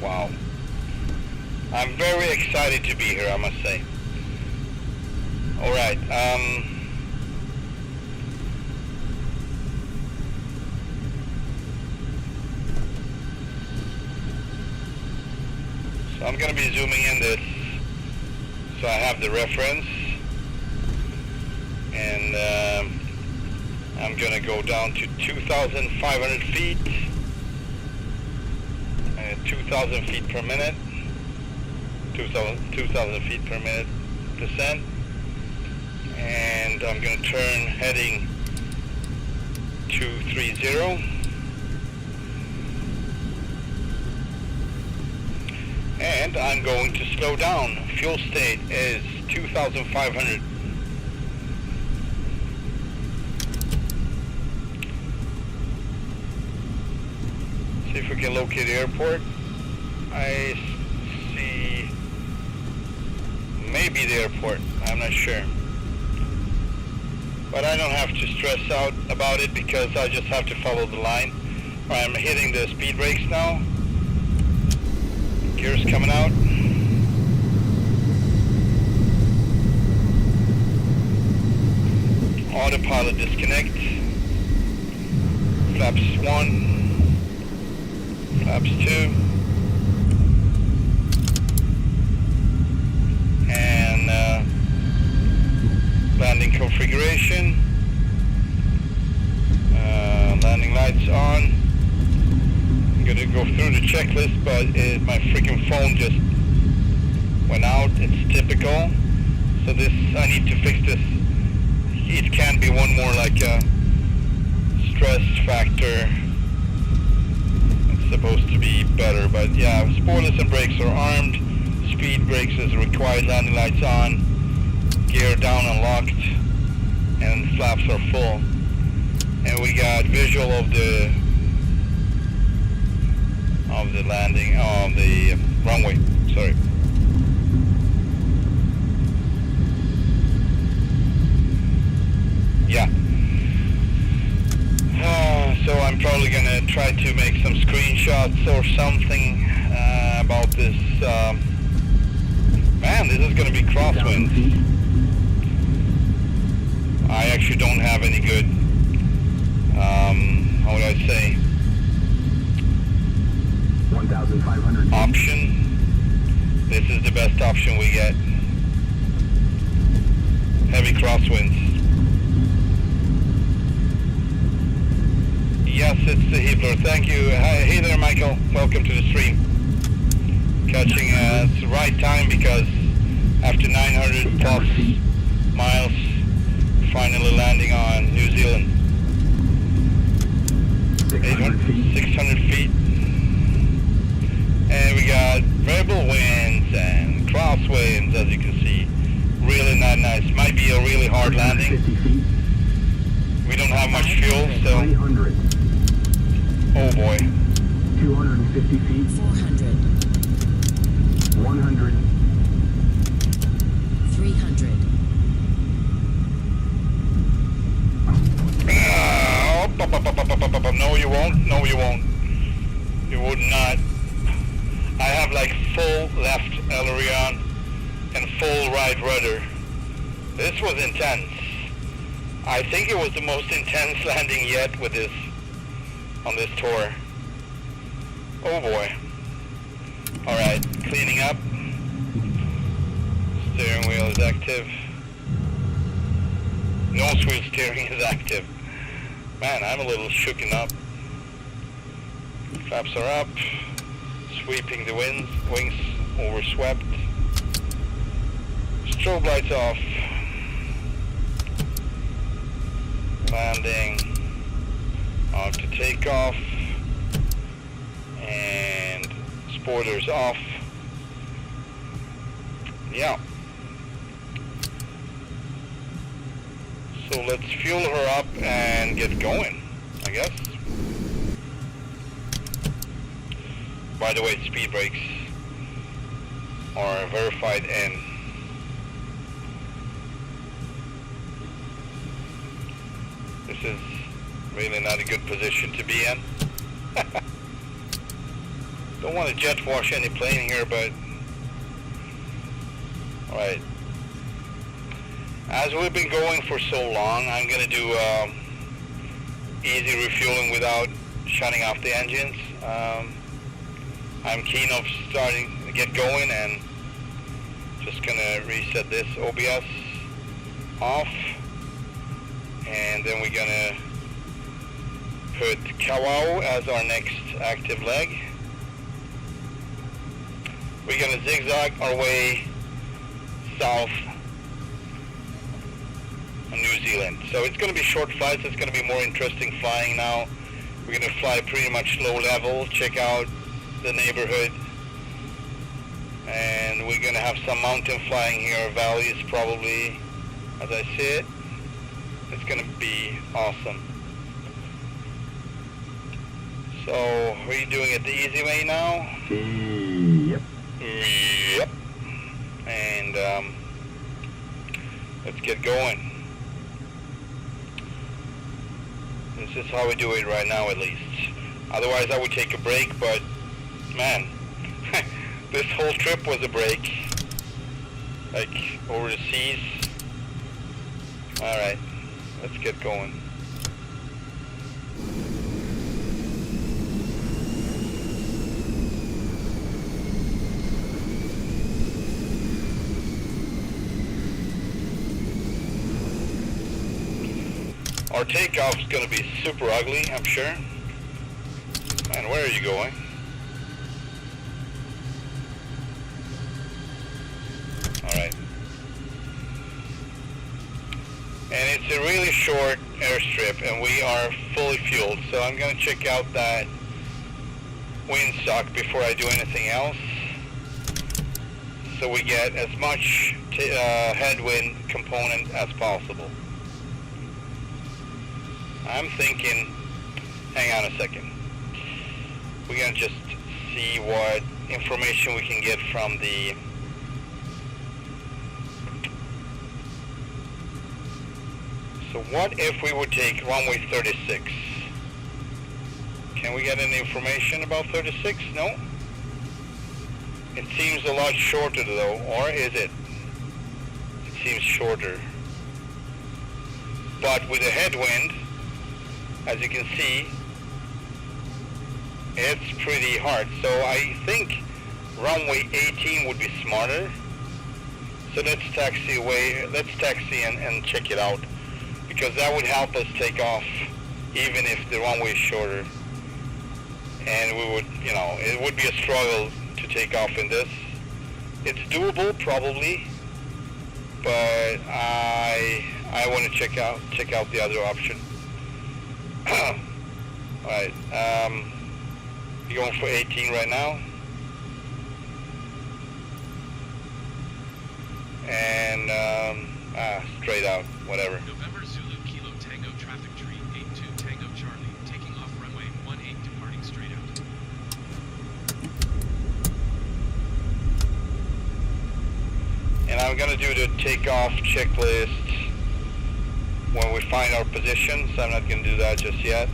wow. I'm very excited to be here, I must say. Alright, so I'm going to be zooming in this so I have the reference, and I'm going to go down to 2,500 feet. 2,000 feet per minute, 2,000 feet per minute descent, and I'm going to turn heading 230, and I'm going to slow down. Fuel state is 2,500. See if we can locate the airport. I see maybe the airport, I'm not sure. But I don't have to stress out about it because I just have to follow the line. Alright, I'm hitting the speed brakes now. Gears coming out. Autopilot disconnect. Flaps 1. Flaps 2. And landing configuration. Landing lights on. I'm going to go through the checklist, but my freaking phone just went out. It's typical. So this, I need to fix this. It can be one more like a stress factor. It's supposed to be better, but yeah, spoilers and brakes are armed. Speed brakes is required. Landing lights on. Gear down and locked. And flaps are full. And we got visual of the landing on the runway. Sorry. Yeah. So I'm probably gonna try to make some screenshots or something about this. Man, this is gonna be crosswinds. I actually don't have any good, how would I say, 1,500 option. This is the best option we get. Heavy crosswinds. Yes, it's the Heatblur. Thank you. Hey there, Michael. Welcome to the stream. Catching it's the right time because after 900 plus miles, finally landing on New Zealand. 600 feet. And we got variable winds and crosswinds, as you can see. Really not nice. Might be a really hard landing. We don't have much fuel, so... 300. Oh boy. 250 feet. 400. 100. 300. No, you won't. No, you won't. You would not. I have like full left aileron and full right rudder. This was intense. I think it was the most intense landing yet with this on this tour. Oh boy. Alright, cleaning up. Steering wheel is active. Nose wheel steering is active. Man, I'm a little shooken up. Flaps are up. Sweeping the wings overswept. Strobe lights off. Landing. On to takeoff. And spoilers off. Yeah. So let's fuel her up and get going, I guess. By the way, speed brakes are verified in. This is really not a good position to be in. Don't want to jet wash any plane here, but alright. As we've been going for so long, I'm going to do easy refueling without shutting off the engines. I'm keen of starting to get going and just going to reset this OBS off. And then we're going to put Kawau as our next active leg. We're going to zigzag our way south on New Zealand. So it's going to be short flights. It's going to be more interesting flying now. We're going to fly pretty much low level, check out the neighborhood. And we're going to have some mountain flying here, valleys probably, as I see it. It's going to be awesome. So, are you doing it the easy way now? Yep. Yep. And let's get going. This is how we do it right now, at least. Otherwise, I would take a break, but man, this whole trip was a break. Like, over the seas. Alright, let's get going. Our takeoff is going to be super ugly, I'm sure. Man, where are you going? Alright. And it's a really short airstrip and we are fully fueled, so I'm going to check out that windsock before I do anything else, so we get as much headwind component as possible. I'm thinking, hang on a second, we're going to just see what information we can get from the so what if we would take runway 36? Can we get any information about 36? No? It seems a lot shorter though, or is it? It seems shorter. But with a headwind, as you can see, it's pretty hard. So I think runway 18 would be smarter. So let's taxi away, let's taxi and check it out, because that would help us take off even if the runway is shorter. And we would, you know, it would be a struggle to take off in this. It's doable, probably, but I want to check out the other option. All right, you're going for 18 right now, and straight out, whatever. November Zulu Kilo Tango traffic tree 82 Tango Charlie, taking off runway 18, departing straight out. And I'm gonna do the takeoff checklist when we find our positions. I'm not gonna do that just yet.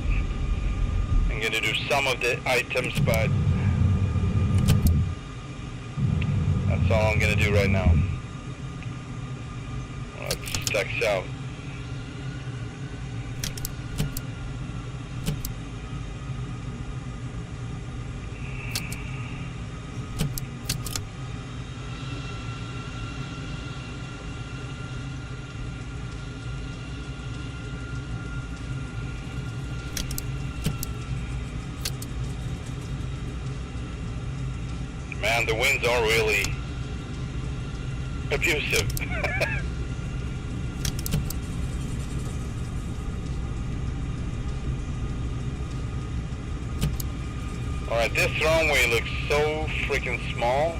I'm gonna do some of the items, but that's all I'm gonna do right now. Let's taxi out. Man, the winds are really abusive. Alright, this runway looks so freaking small,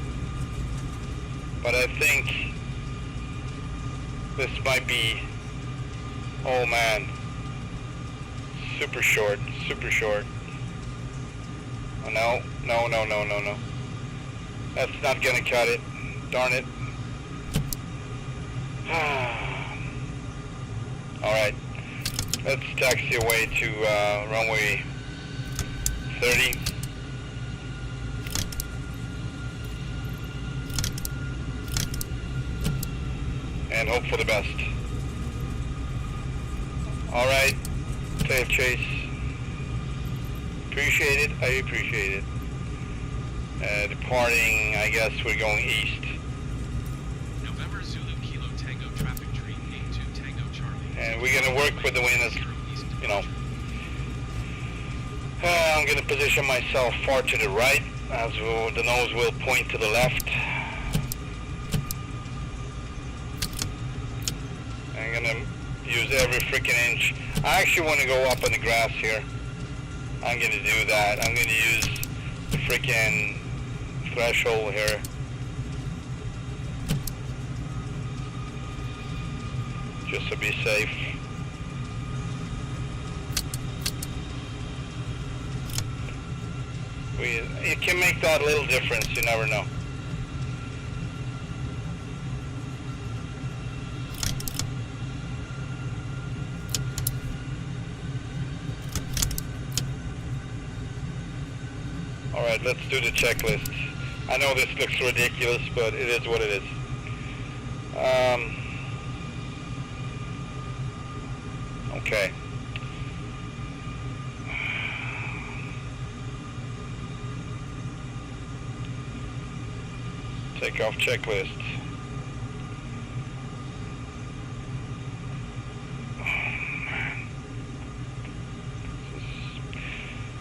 but I think this might be, oh man, super short, super short. Oh no, no, no, no, no, no. That's not gonna cut it. Darn it. Alright, let's taxi away to runway 30. And hope for the best. Alright, tail chase. Appreciate it, I appreciate it. Departing, I guess we're going east. November Zulu Kilo Tango traffic tree 82 Tango Charlie. And we're gonna work with the wind as, you know. I'm gonna position myself far to the right, as the nose will point to the left. I'm gonna use every freaking inch. I actually want to go up on the grass here. I'm gonna do that. I'm gonna use the freaking threshold here. Just to be safe. It can make that little difference, you never know. Alright, let's do the checklist. I know this looks ridiculous, but it is what it is. Okay. Takeoff checklist.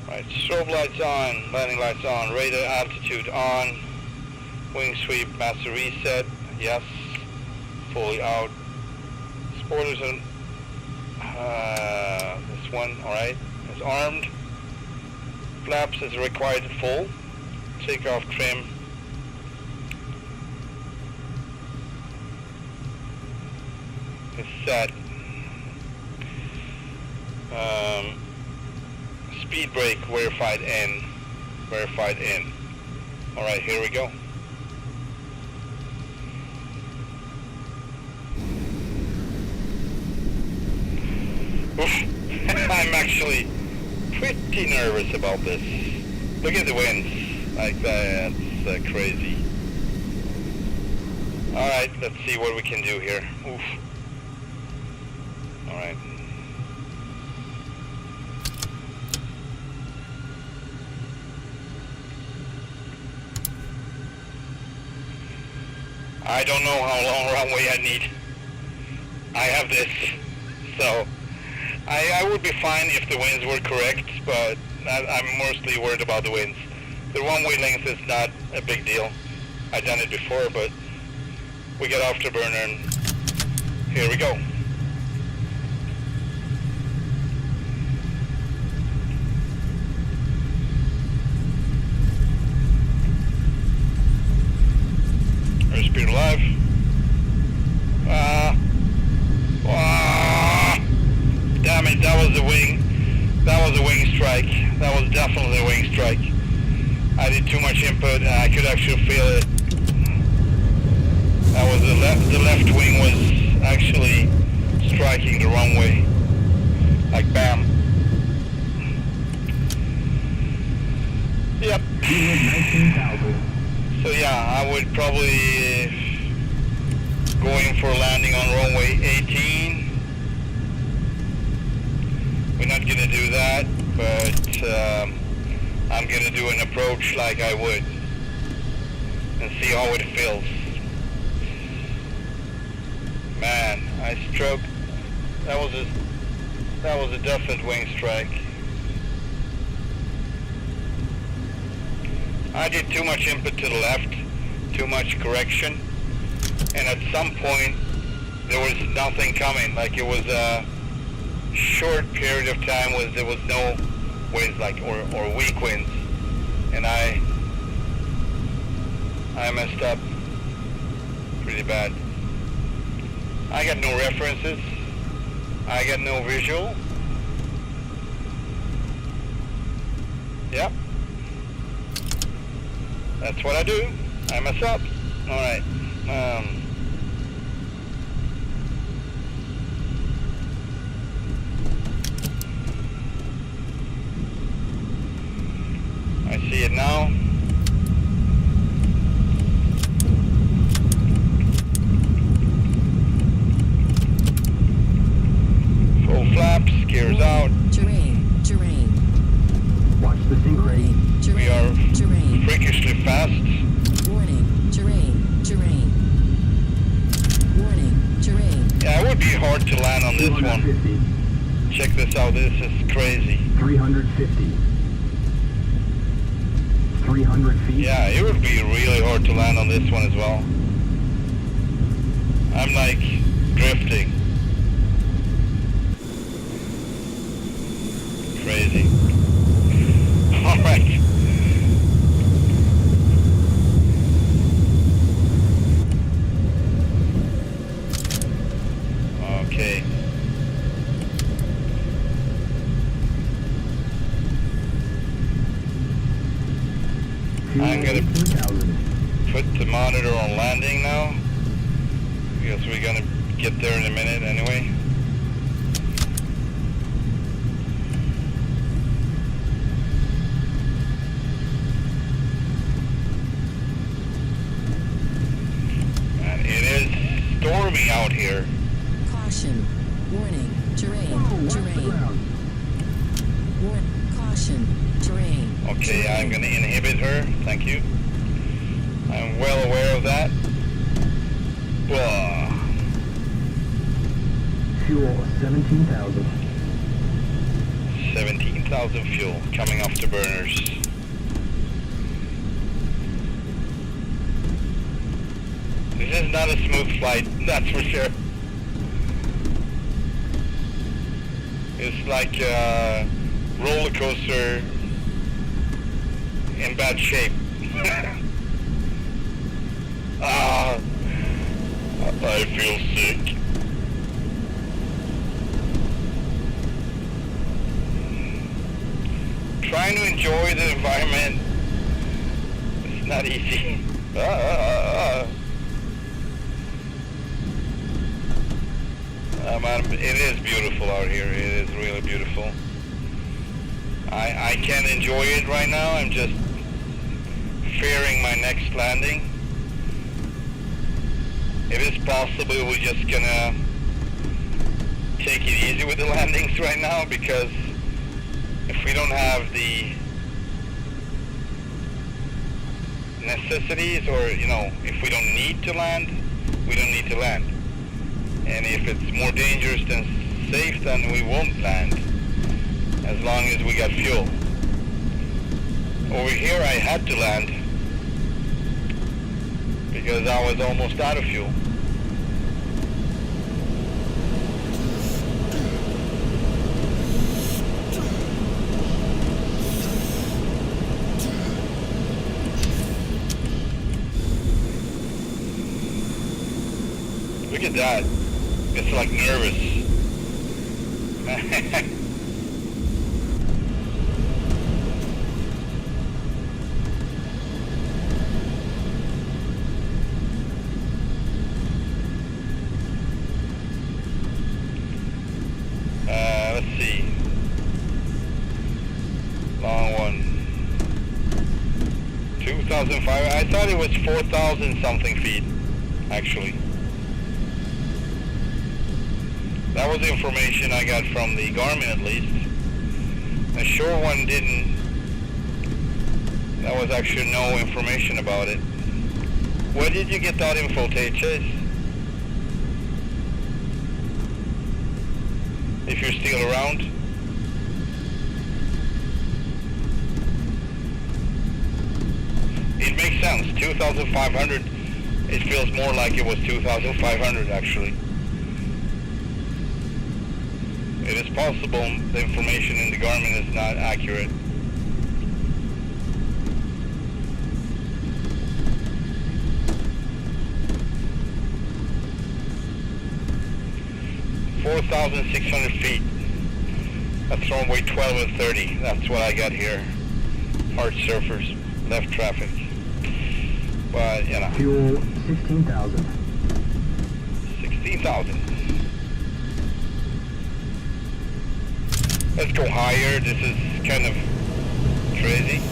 Right, strobe lights on, landing lights on, radar altitude on, wing sweep, master reset, yes, fully out. Spoilers on this one, alright, is armed. Flaps is required full. Takeoff trim. Is set. Speed brake verified in. Verified in. Alright, here we go. Oof. I'm actually pretty nervous about this. Look at the winds. Like that's crazy. Alright, let's see what we can do here. Oof. Alright. I don't know how long runway I need. I have this, so I would be fine if the winds were correct, but I'm mostly worried about the winds. The runway length is not a big deal. I've done it before, but we get afterburner and here we go. Airspeed alive. Damn it, that was a wing. That was a wing strike. That was definitely a wing strike. I did too much input and I could actually feel it. That was the left wing was actually striking the runway. Like bam. Yep. 19,000. So yeah, I would probably going for landing on runway 18. We're not gonna do that, but I'm gonna do an approach like I would and see how it feels. Man, I stroked. That was a definite wing strike. I did too much input to the left, too much correction, and at some point there was nothing coming. Like it was a short period of time there was no winds, like or weak winds, and I messed up pretty bad. I got no references. I got no visual. Yep. That's what I do. I mess up. Alright. I see it now. Full flaps, gears out. Terrain. Watch the sync rate. We are Terrain. freakishly fast. Warning. Terrain. Warning. Terrain. Yeah, it would be hard to land on this one. 250. Check this out, this is crazy. 350. 300 feet. Yeah, it would be really hard to land on this one as well. I'm like drifting. Crazy. Alright. Okay. I'm gonna 18,000. put the monitor on landing now, because we're gonna get there in a minute anyway. And it is storming out here. Caution. Warning. Terrain. Caution. Terrain. Okay, I'm gonna inhibit her, thank you. I'm well aware of that. Blah. Fuel 17,000. 17,000 fuel coming off the burners. This is not a smooth flight, that's for sure. It's like a roller coaster in bad shape. I feel sick. Trying to enjoy the environment. It's not easy. It is beautiful out here. It is really beautiful. I can't enjoy it right now. I'm just fearing my next landing. If it's possible, we're just gonna take it easy with the landings right now, because if we don't have the necessities, or if we don't need to land, we don't need to land. And if it's more dangerous than safe, then we won't land, as long as we got fuel. Over here I had to land, because I was almost out of fuel. Look at that. It's like nervous. Let's see. Long one. 2,500. I thought it was 4,000 something feet, actually. That was the information I got from the Garmin, at least. The shore one didn't. There was actually no information about it. Where did you get that info, Chase? If you're still around? It makes sense. 2,500. It feels more like it was 2,500 actually. It is possible the information in the Garmin is not accurate. $4,600 feet. That's runway 12 and 30. That's what I got here. Hard surfers, left traffic. But, you know. Fuel 16,000. 16,000. Let's go higher. This is kind of crazy.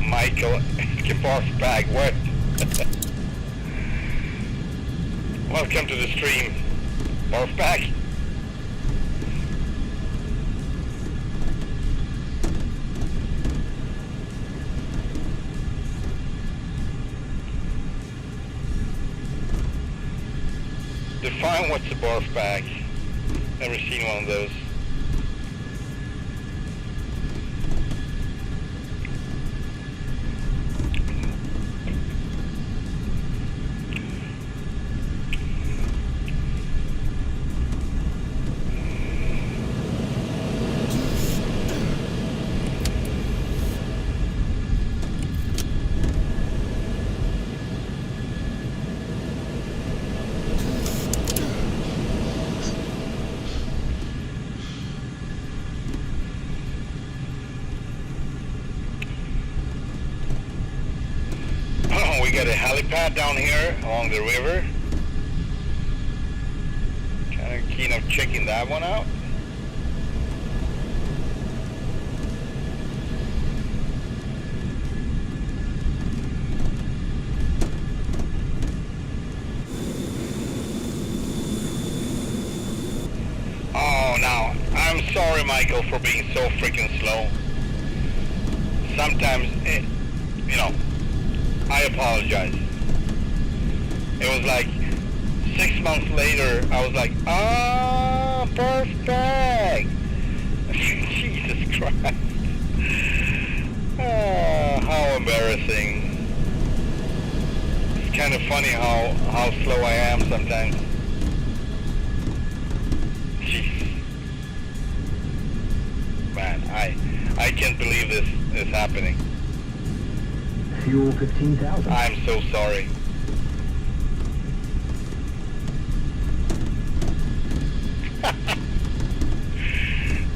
Michael, boss bag, what? Welcome to the stream, barf bag. Define what's a barf bag. Never seen one of those. We got a helipad down here along the river. Kind of keen of checking that one out. Oh, now, I'm sorry, Michael, for being so freaking slow. Sometimes, you know, I apologize. It was like 6 months later, I was like, ah, perfect. Jesus Christ. How embarrassing. It's kind of funny how slow I am sometimes. Jeez. Man, I can't believe this is happening. Fuel 15,000. I'm so sorry.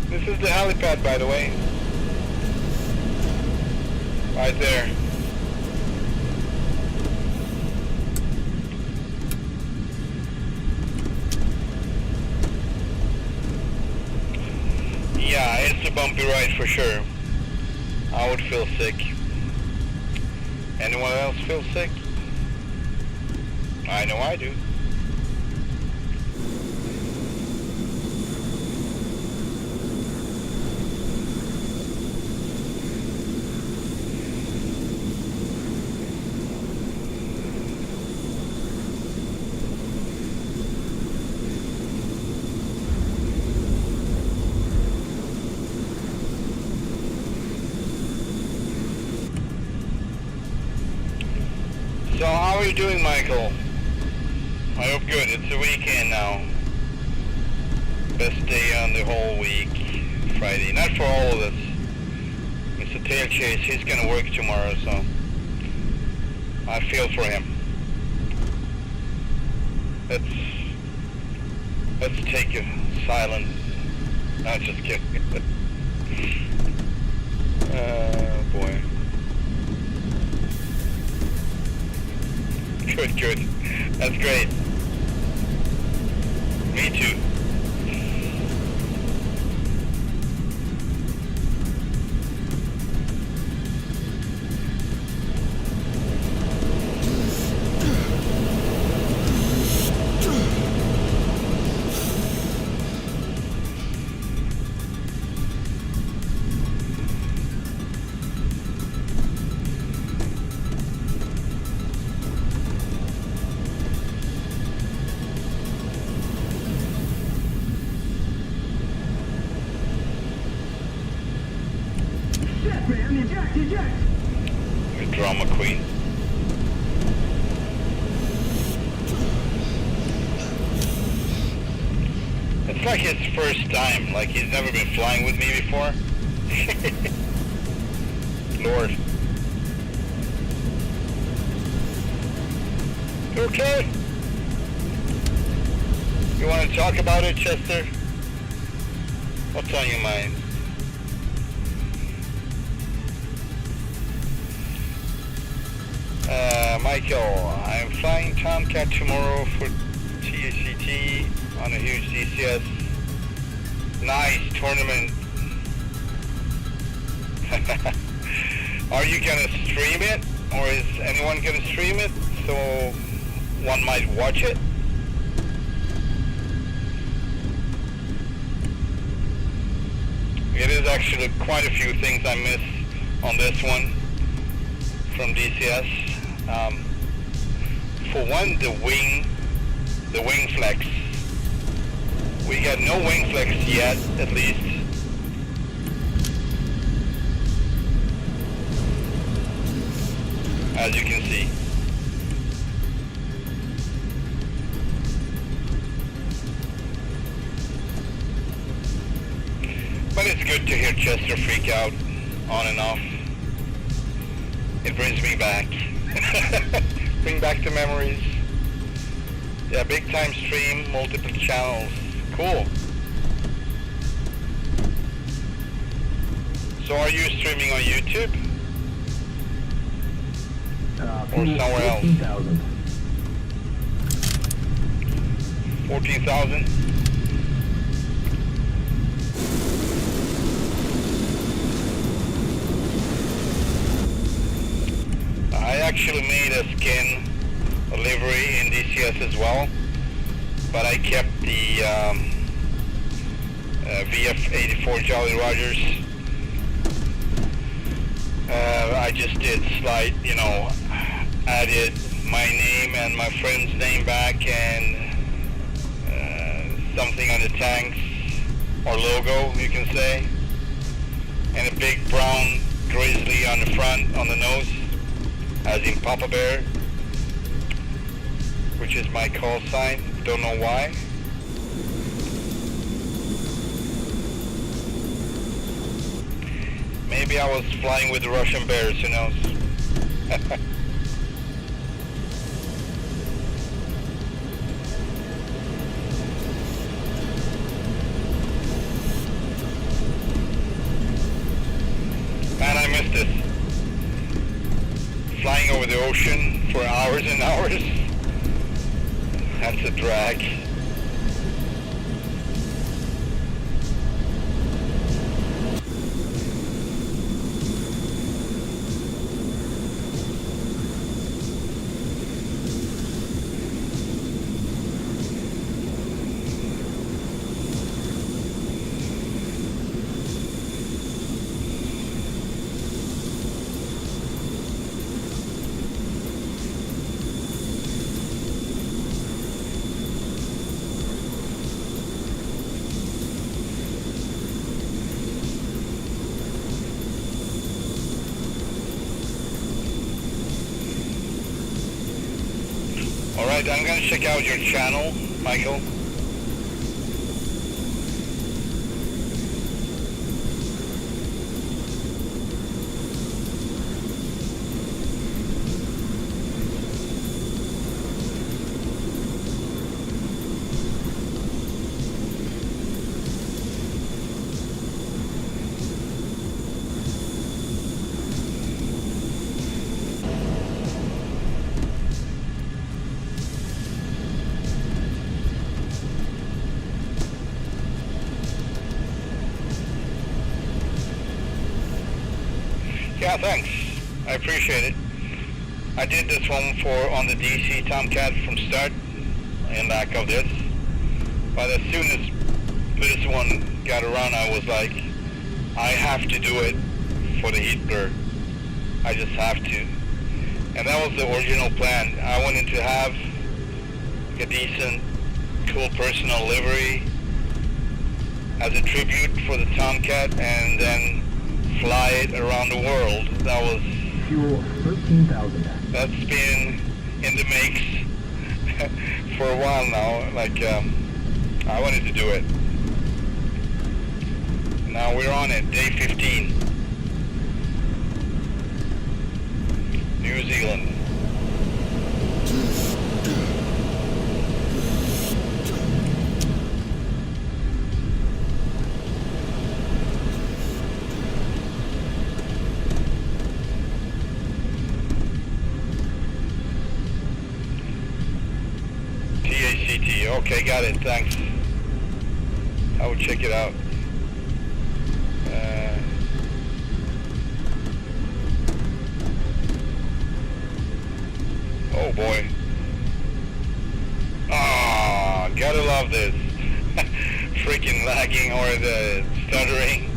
This is the helipad, by the way. Right there. Yeah, it's a bumpy ride for sure. I would feel sick. Anyone else feel sick? I know I do. you doing, Michael? I hope good. It's a weekend now. Best day on the whole week, Friday. Not for all of us. Mr. Tail Chase, he's gonna work tomorrow, so I feel for him. Let's take a silent. No, just kidding. Oh boy. Good. That's great. Me too. Your drama queen. It's like his first time, like he's never been flying with me before. Lord. You okay? You want to talk about it, Chester? What's on your mind? Michael, I'm flying Tomcat tomorrow for TACT on a huge DCS. Nice tournament. Are you gonna stream it? Or is anyone gonna stream it so one might watch it? It is actually quite a few things I miss on this one from DCS. For one, the wing flex. We got no wing flex yet, at least. As you can see. But it's good to hear Chester freak out on and off. It brings me back. Bring back the memories. Yeah, big time stream, multiple channels. Cool. So are you streaming on YouTube? Or somewhere else? 14,000. 14,000? I actually made a skin, a livery in DCS as well, but I kept the VF-84 Jolly Rogers. I just did slight, added my name and my friend's name back and something on the tanks, or logo, you can say, and a big brown grizzly on the front, on the nose, as in Papa Bear, which is my call sign. Don't know why. Maybe I was flying with the Russian bears, who knows? Man, I missed this. Flying over the ocean for hours and hours. That's a drag. Alright, I'm gonna check out your channel, Michael. Yeah, thanks. I appreciate it. I did this one on the DC Tomcat from start in lack of this. But as soon as this one got around, I was like, I have to do it for the Heatblur. I just have to. And that was the original plan. I wanted to have a decent, cool personal livery as a tribute for the Tomcat, and then fly it around the world. That was Fuel 13,000. that's been in the makes for a while now. Like I wanted to do it. Now we're on it, day 15. New Zealand. Okay, got it, thanks. I will check it out. Oh boy. Ah, gotta love this. Freaking lagging or the stuttering.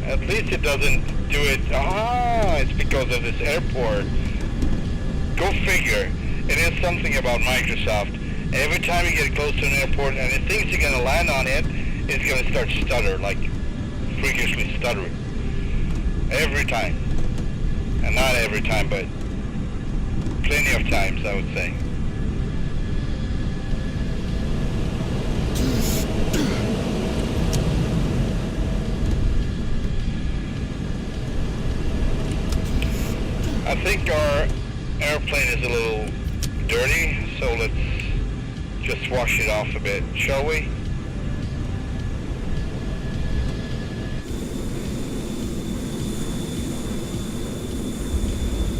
At least it doesn't do it. Ah, it's because of this airport. Go figure. It is something about Microsoft. Every time you get close to an airport and it thinks you're going to land on it, it's going to start stutter, like freakishly stuttering. Every time. And not every time, but plenty of times, I would say. I think our airplane is a little dirty, so let's just wash it off a bit, shall we?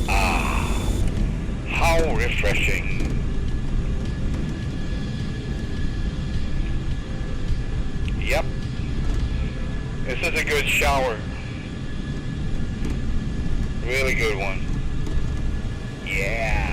Ah, how refreshing. Yep, this is a good shower. Really good one. Yeah.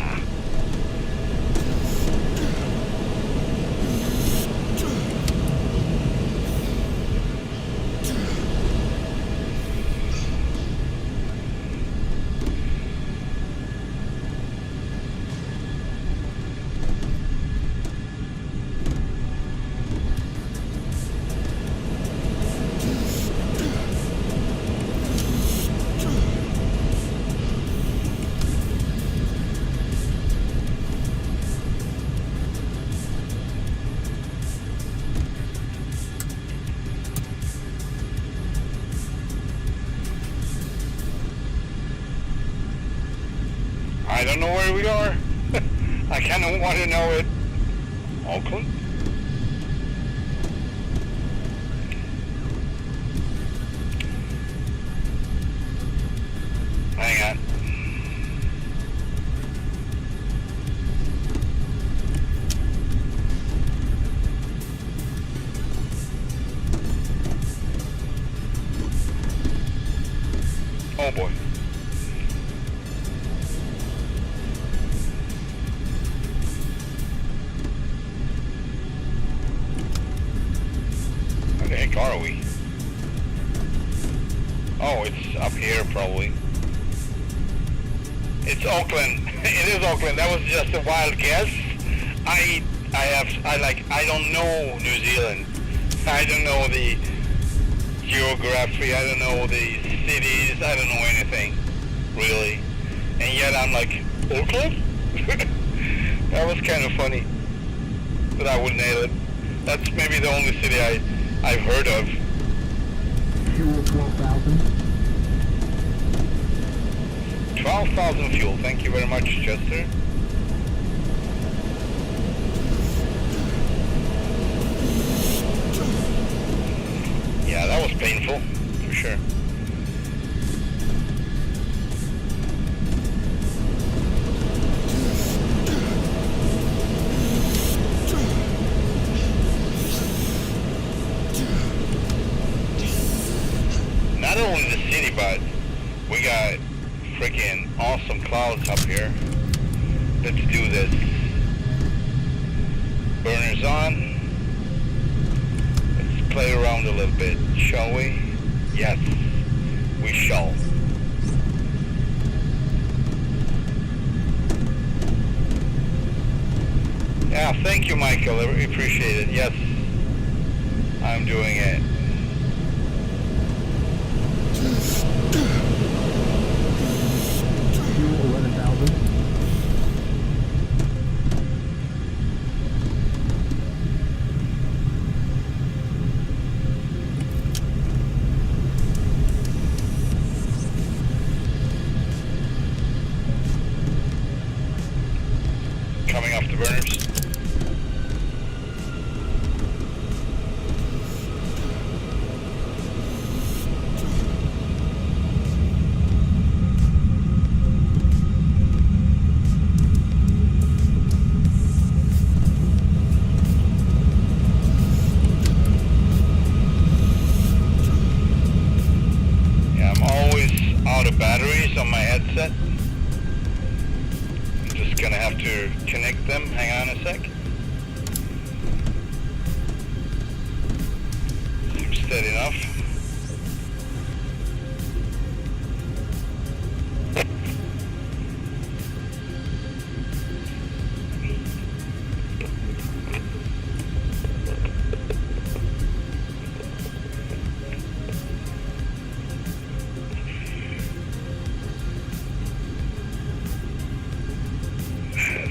I don't know where we are. I kind of want to know it. Auckland? Hang on. Oh boy. Where the heck are we? Oh, it's up here probably. It's Auckland. It is Auckland. That was just a wild guess. I don't know New Zealand. I don't know the geography. I don't know the cities. I don't know anything, really. And yet I'm like, Auckland? That was kind of funny, but I would nail it. That's maybe the only city I've heard of. Fuel 12,000. 12,000 fuel. Thank you very much, Jester. Yeah, that was painful, for sure. Not only the city, but we got freaking awesome clouds up here. Let's do this. Burners on. Let's play around a little bit, shall we? Yes, we shall. Yeah, thank you, Michael. I appreciate it. Yes, I'm doing it. Fuel 11,000. Coming off the burners. Yeah, I'm always out of batteries on my headset. Gonna have to connect them. Hang on a sec. Seems steady enough.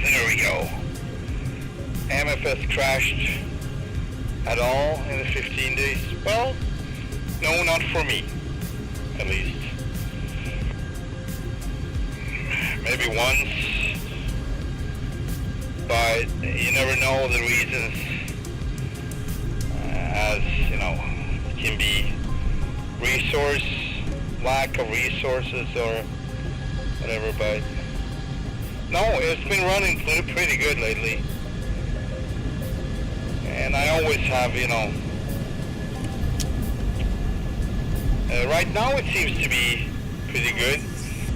There we go. MFS crashed at all in the 15 days? Well, no, not for me, at least. Maybe once, but you never know the reasons. As you know, it can be lack of resources or whatever, but no, it's been running pretty good lately. And I always have, you know, right now it seems to be pretty good.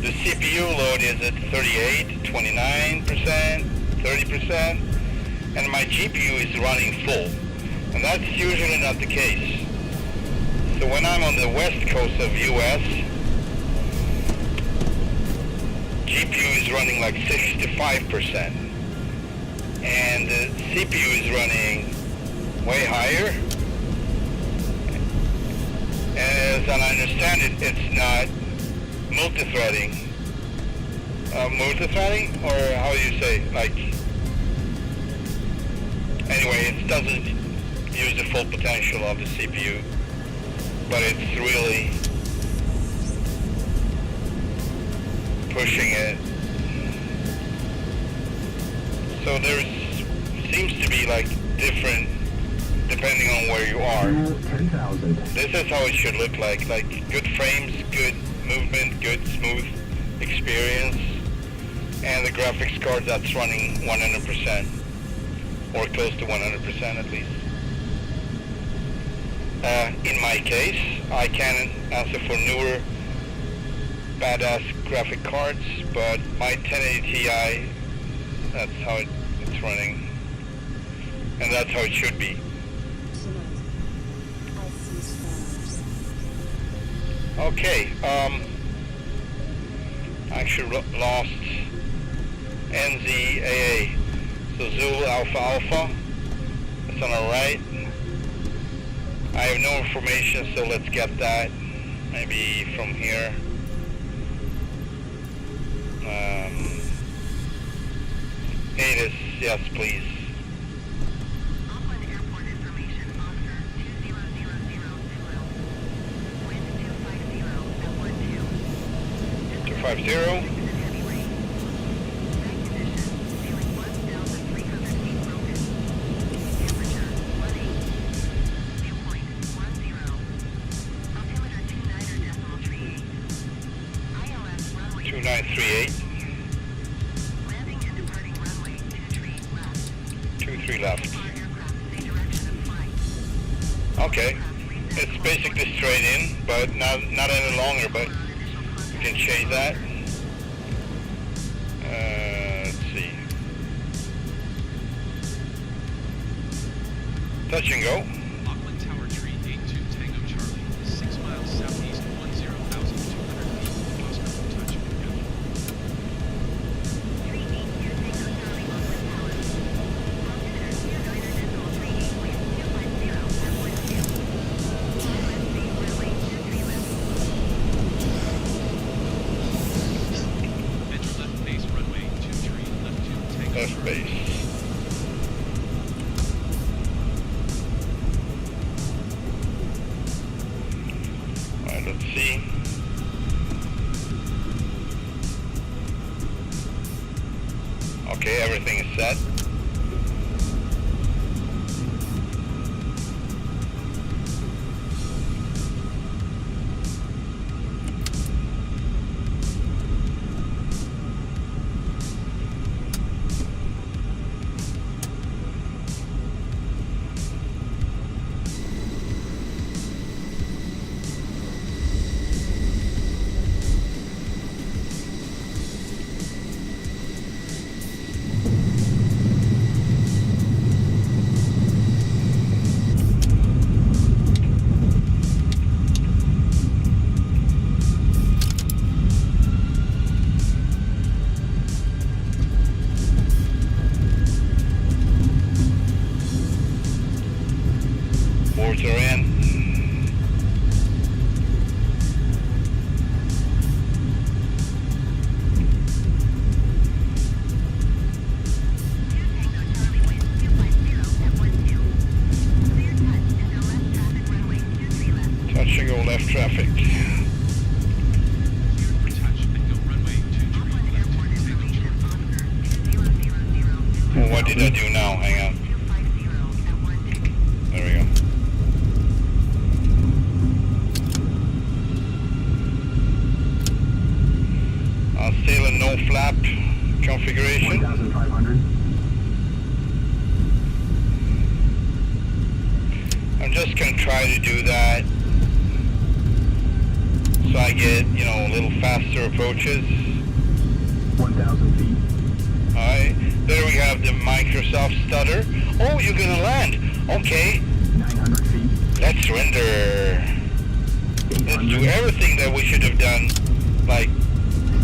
The CPU load is at 38, 29%, 30%, and my GPU is running full. And that's usually not the case. So when I'm on the west coast of US, GPU is running like 65%, and the CPU is running way higher. As I understand it, it's not multi-threading. Multi-threading, or how do you say? Like, anyway, it doesn't use the full potential of the CPU, but it's really pushing it. So there seems to be like different depending on where you are. Fuel 10,000. This is how it should look like good frames, good movement, good smooth experience, and the graphics card that's running 100% or close to 100% at least. In my case, I can't answer for newer badass graphic cards, but my 1080 Ti, that's how it's running, and that's how it should be. Okay, I actually lost NZAA, so Zulu Alpha Alpha, that's on our right. I have no information, so let's get that, maybe from here. ATIS, yes, please. Auckland Airport information, Oscar 2000 Zulu. Wind 250 at 12. 250. Heavy rain. Night conditions, ceiling 1,300 feet broken. Temperature 18. Viewpoint 10. Altimeter 29.38. ILS runway 2938. landing and departing runway 23 left. 23 left. Our aircraft say direction of flight. Okay. It's basically straight in, but not any longer, but we can change that. Let's see. Touch and go. Auckland Tower Tree 82 Tango Charlie is 6 miles southeast, 10,200 feet. Oscar will touch and go. 382 Tango Charlie Auckland Tower. Altimeter 29.38 wind 250 at 12. ILS runway 23 left. Enter left base runway 23 left 2 Tango Left Charlie. base. Alright, let's see. Okay, everything is set. Boards are in. Tango Charlie wind 250 at 12. Clear touch until left traffic runway 23 left. Touch and go left traffic. Cleared for touch and go runway 23 Auckland left Airport 2 Tango information, Charlie. Oscar 2000 Well, what did I do now? Hang on. 250 at 12. There we go. Sail and no flap configuration. 1,500. I'm just gonna try to do that so I get, you know, a little faster approaches. 1,000 feet. Alright, there we have the Microsoft stutter. Oh, you're gonna land. Okay, 900 feet. let's surrender. Let's do 800. everything that we should have done like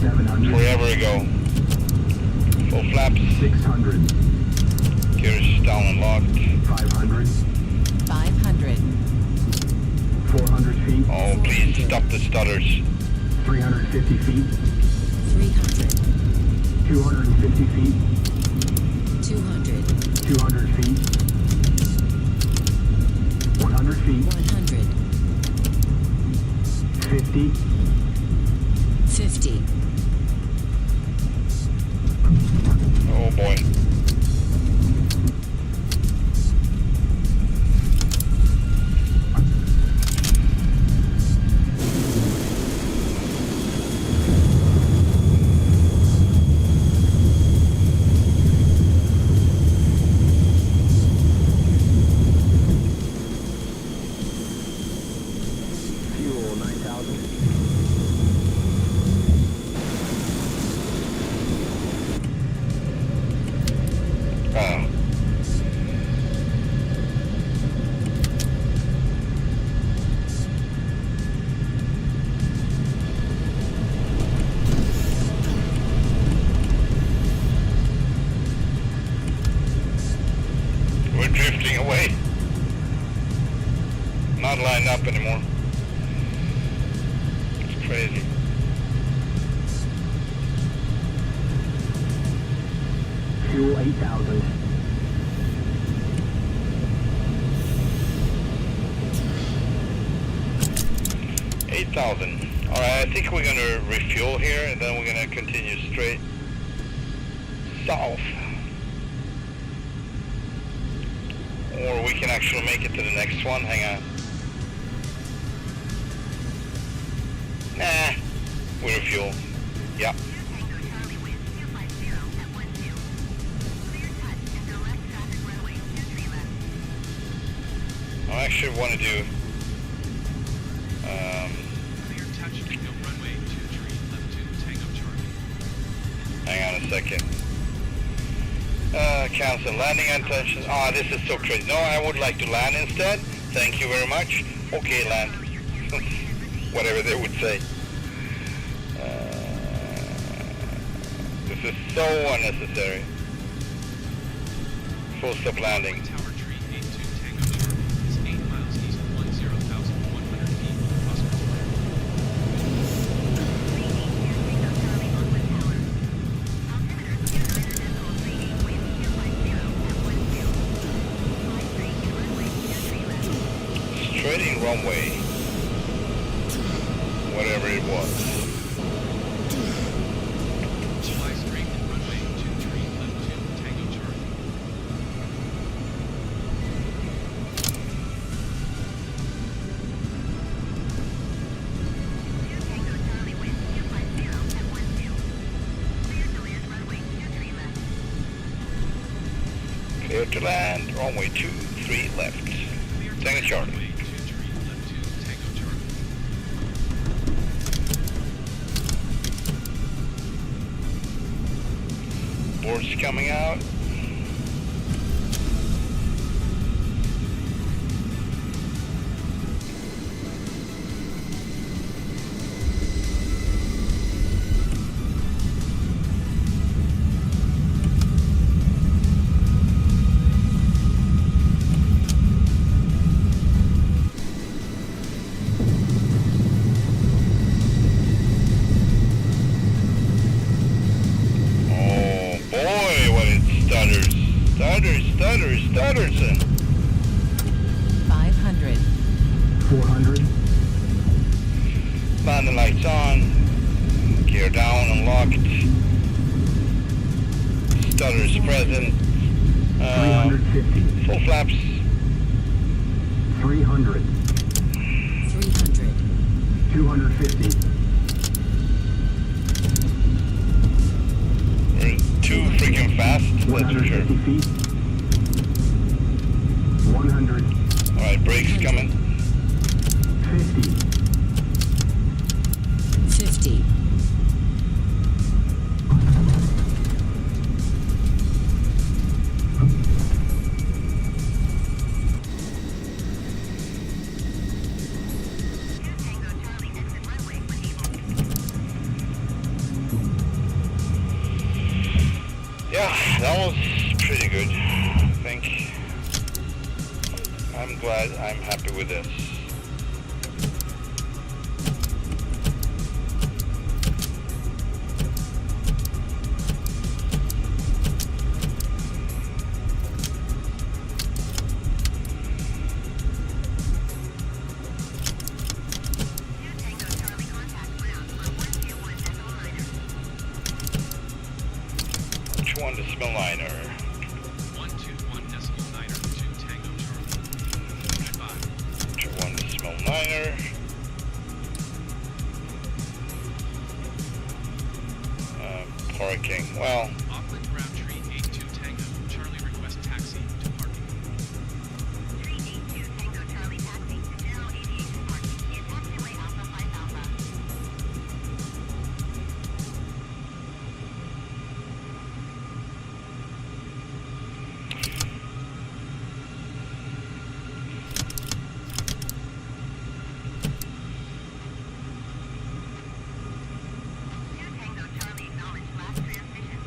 700. forever ago. Full flaps, 600. gears down and locked. 500. 500, 400 feet. Oh, please stop the stutters. 350 feet. 300, 250 feet. 200, 200 feet. 100 feet. 100, 50. 50, Oh boy. Fuel 9,000. We're drifting away. Not lined up anymore. It's crazy. Fuel 8,000. Alright, I think we're gonna refuel here and then we're gonna continue straight south. Or we can actually make it to the next one. Hang on. Nah, we refuel. Yeah. I actually want to do Clear touch Tango runway 23 left 2 Tango Charlie. hang on a second. Cancel landing intentions. Ah, this is so crazy. No, I would like to land instead. Thank you very much. Okay, land. Whatever they would say. This is so unnecessary. Full stop landing. Tower tree 82 Tango Charlie is 8 miles east of 10,100 feet across Florida. Straight runway. Whatever it was. Fly straight in runway 23 left 2 Tango Charlie. Clear to land. Runway 23 left. Clear touch Tango Charlie. runway 23 left 2 Tango Charlie. Board's coming out. Oh boy, what it stutters. Stutters. 500, 400. Landing lights on. Gear down, unlocked. Stutters present. 350. Full flaps. 300. 300, 250. We're too freaking fast, that's for sure. 150 feet. 100. Alright, brakes coming. 50. 50, Yeah, that was pretty good, I think. I'm glad, I'm happy with this. One decimal liner. 121.9 2 Tango Charlie. Goodbye. 1 decimal liner. Parking. Well, Auckland Roundtree 82 Tango Charlie request taxi to parking. 382 Tango Charlie taxi to General Aviation Parking via taxiway Alpha 5 Alpha. Tango Charlie acknowledged last transmission.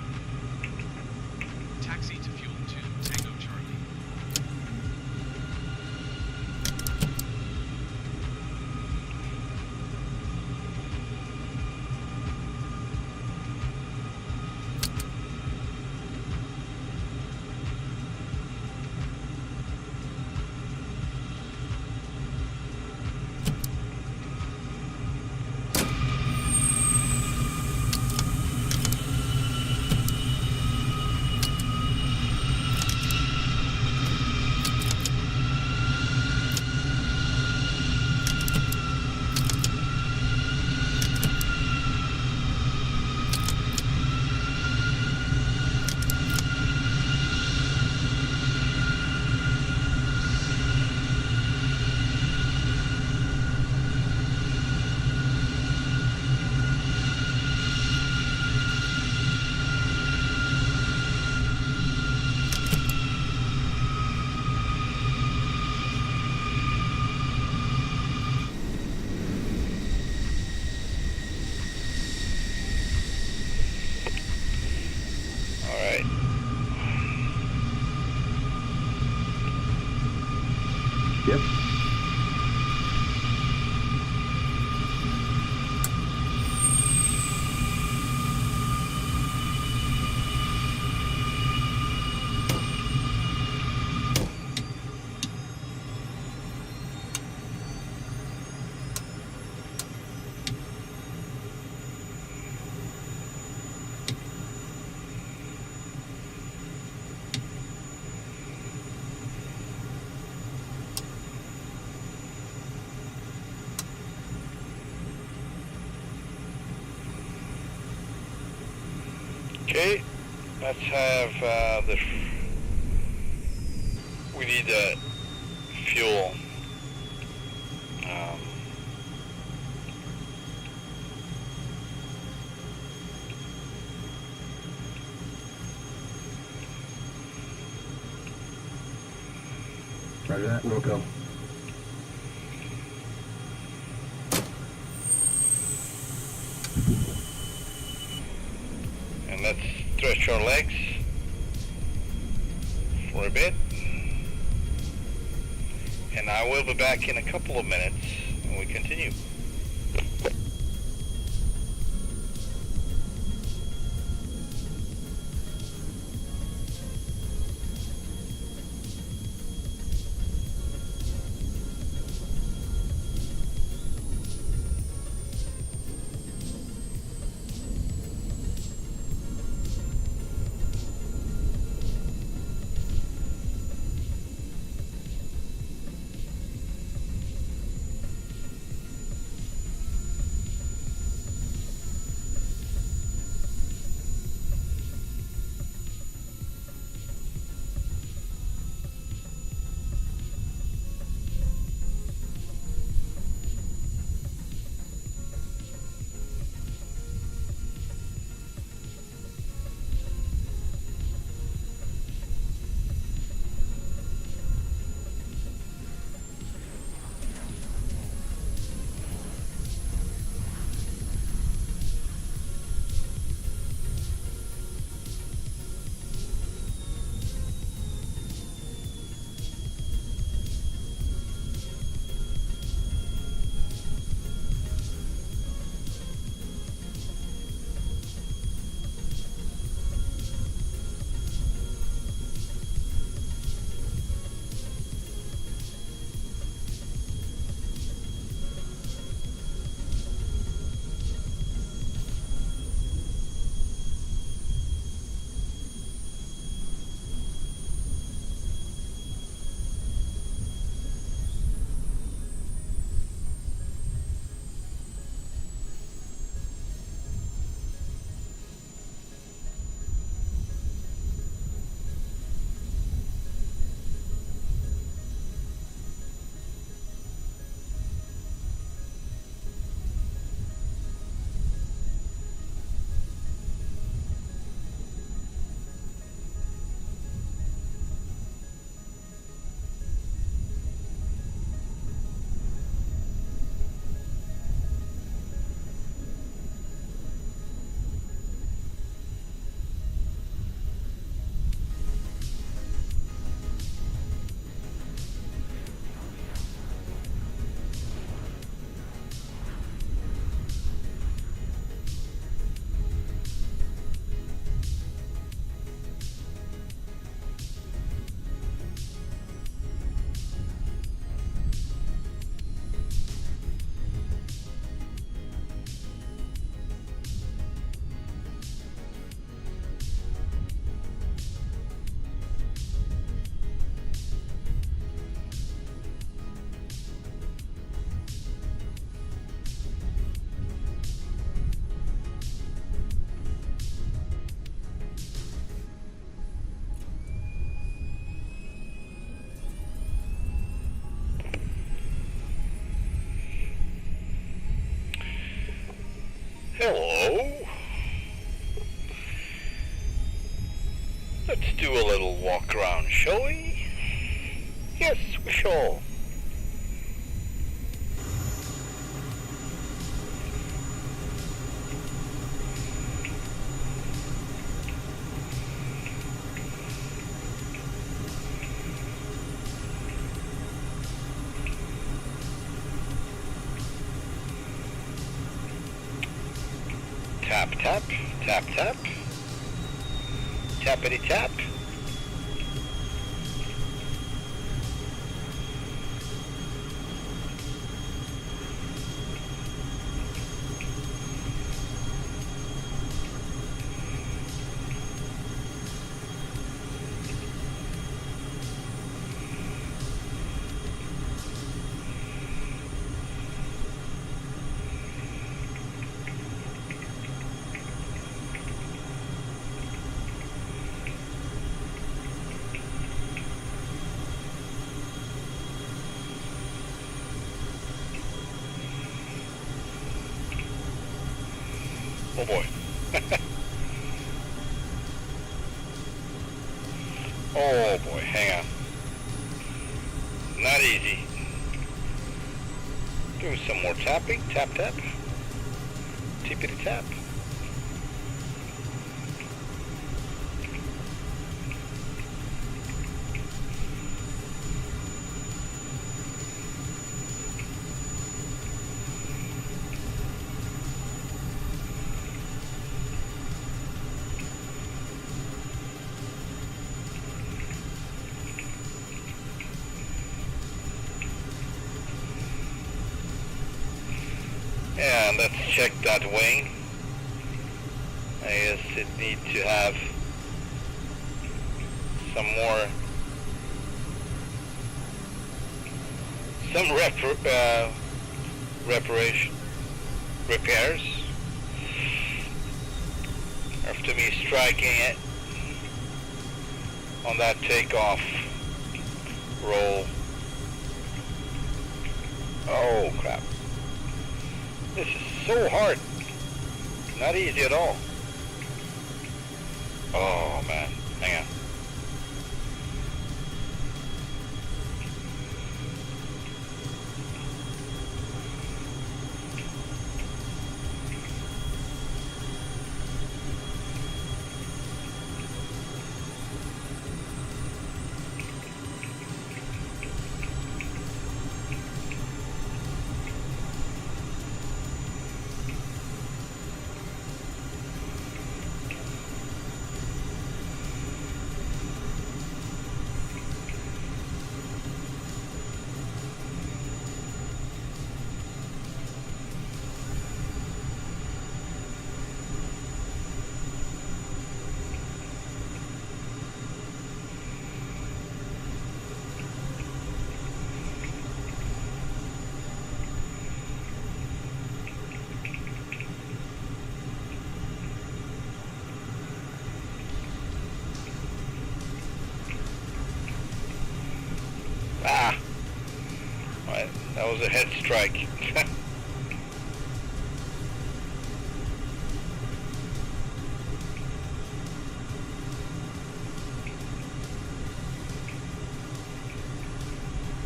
Okay, let's have we need fuel. Roger that, we'll go. And let's stretch our legs for a bit. And I will be back in a couple of minutes and we continue. Hello. Let's do a little walk around, shall we? Yes, we shall. Tap, tap, tap, tap. Tappity tap. Oh boy. Oh boy, hang on. Not easy. Doing some more tapping. Tap, tap. Tippity tap. And let's check that wing. I guess it needs to have some more, repairs after me striking it on that takeoff roll. Oh crap. This is so hard. Not easy at all. Oh man, hang on. That was a head strike.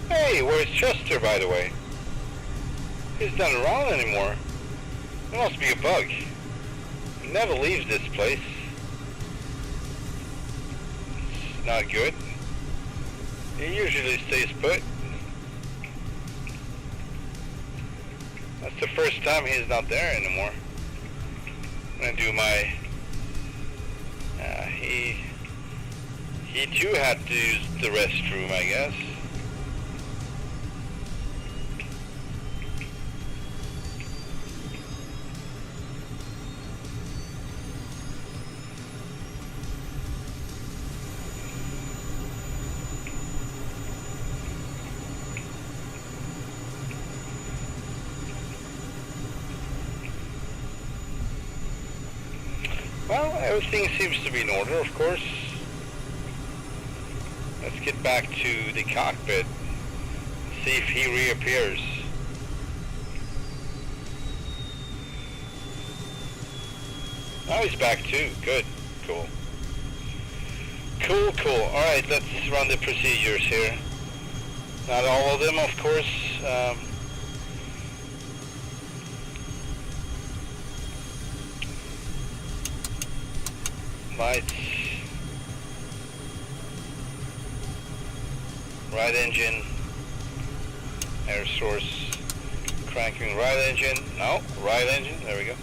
Hey, where's Jester, by the way? He's not around anymore. There must be a bug. He never leaves this place. It's not good. He usually stays put. That's the first time he's not there anymore. I'm gonna do my... he too had to use the restroom, I guess. Well, everything seems to be in order, of course. Let's get back to the cockpit. See if he reappears. Oh, he's back too. Good. Cool. Cool, cool. Alright, let's run the procedures here. Not all of them, of course. Lights, right engine, air source, cranking right engine, no, right engine, there we go.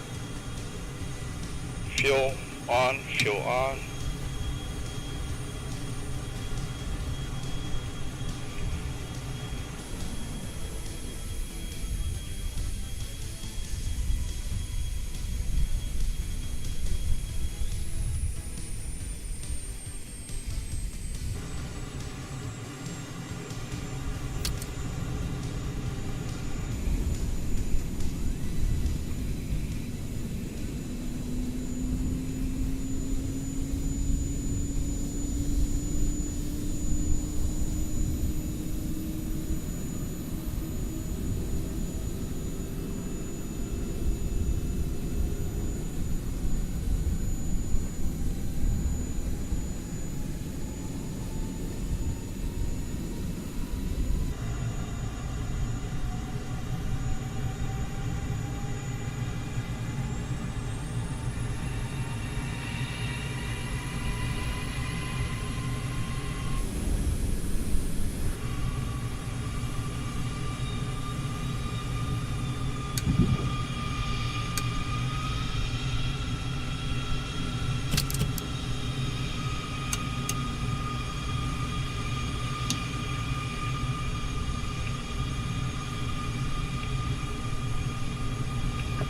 Fuel on, fuel on.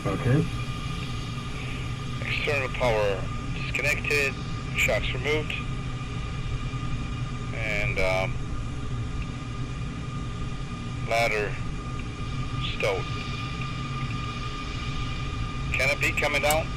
Okay. External power disconnected, shocks removed, and ladder stowed. Canopy coming down.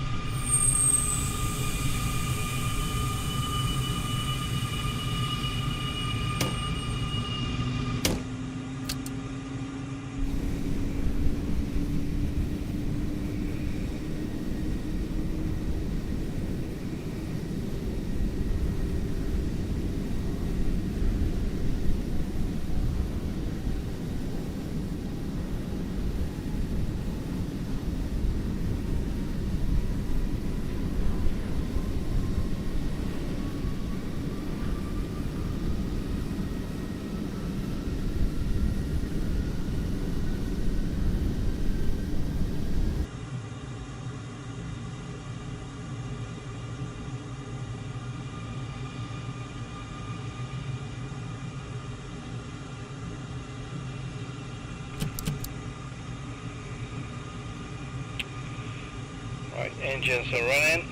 Right, engines are running.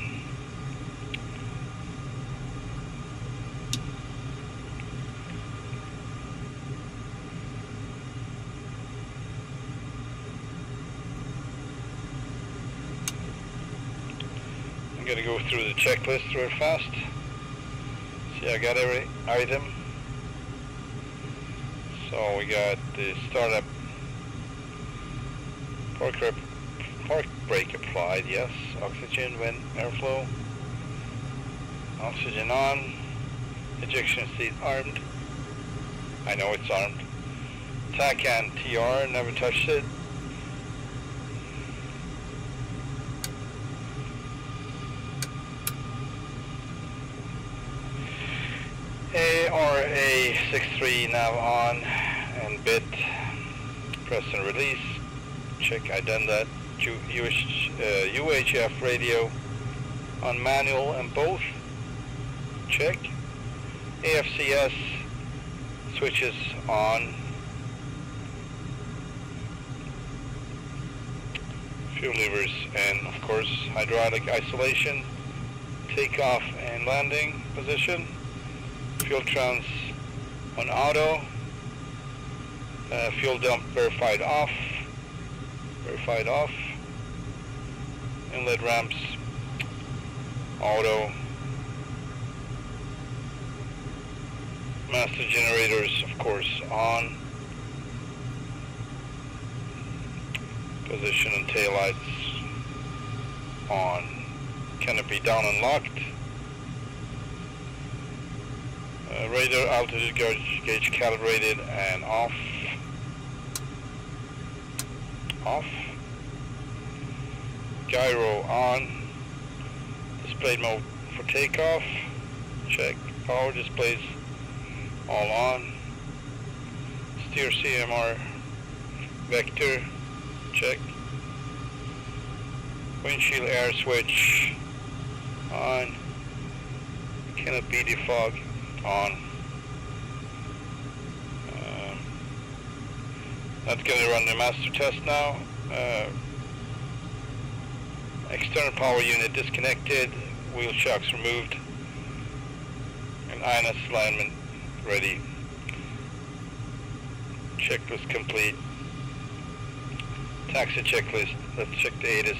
I'm gonna go through the checklist real fast. See, I got every item. So we got the startup park brake applied, yes. Oxygen, vent, airflow. Oxygen on. Ejection seat armed. I know it's armed. TAC and TR, never touched it. ARA63 nav on and bit. Press and release. Check, I done that. UHF radio on manual and both. Check. AFCS switches on. Fuel levers and of course hydraulic isolation. Takeoff and landing position. Fuel trans on auto. Fuel dump verified off. Verified off. Inlet ramps auto. Master generators of course on. Position and taillights on. Canopy down and locked. Radar altitude gauge calibrated and off. Off. Gyro on. Display mode for takeoff. Check. Power displays all on. Steer CMR vector. Check. Windshield air switch on. Canopy defog on. That's going to run the master test now. External power unit disconnected. Wheel shocks removed. And INS alignment ready. Checklist complete. Taxi checklist. Let's check the ATIS.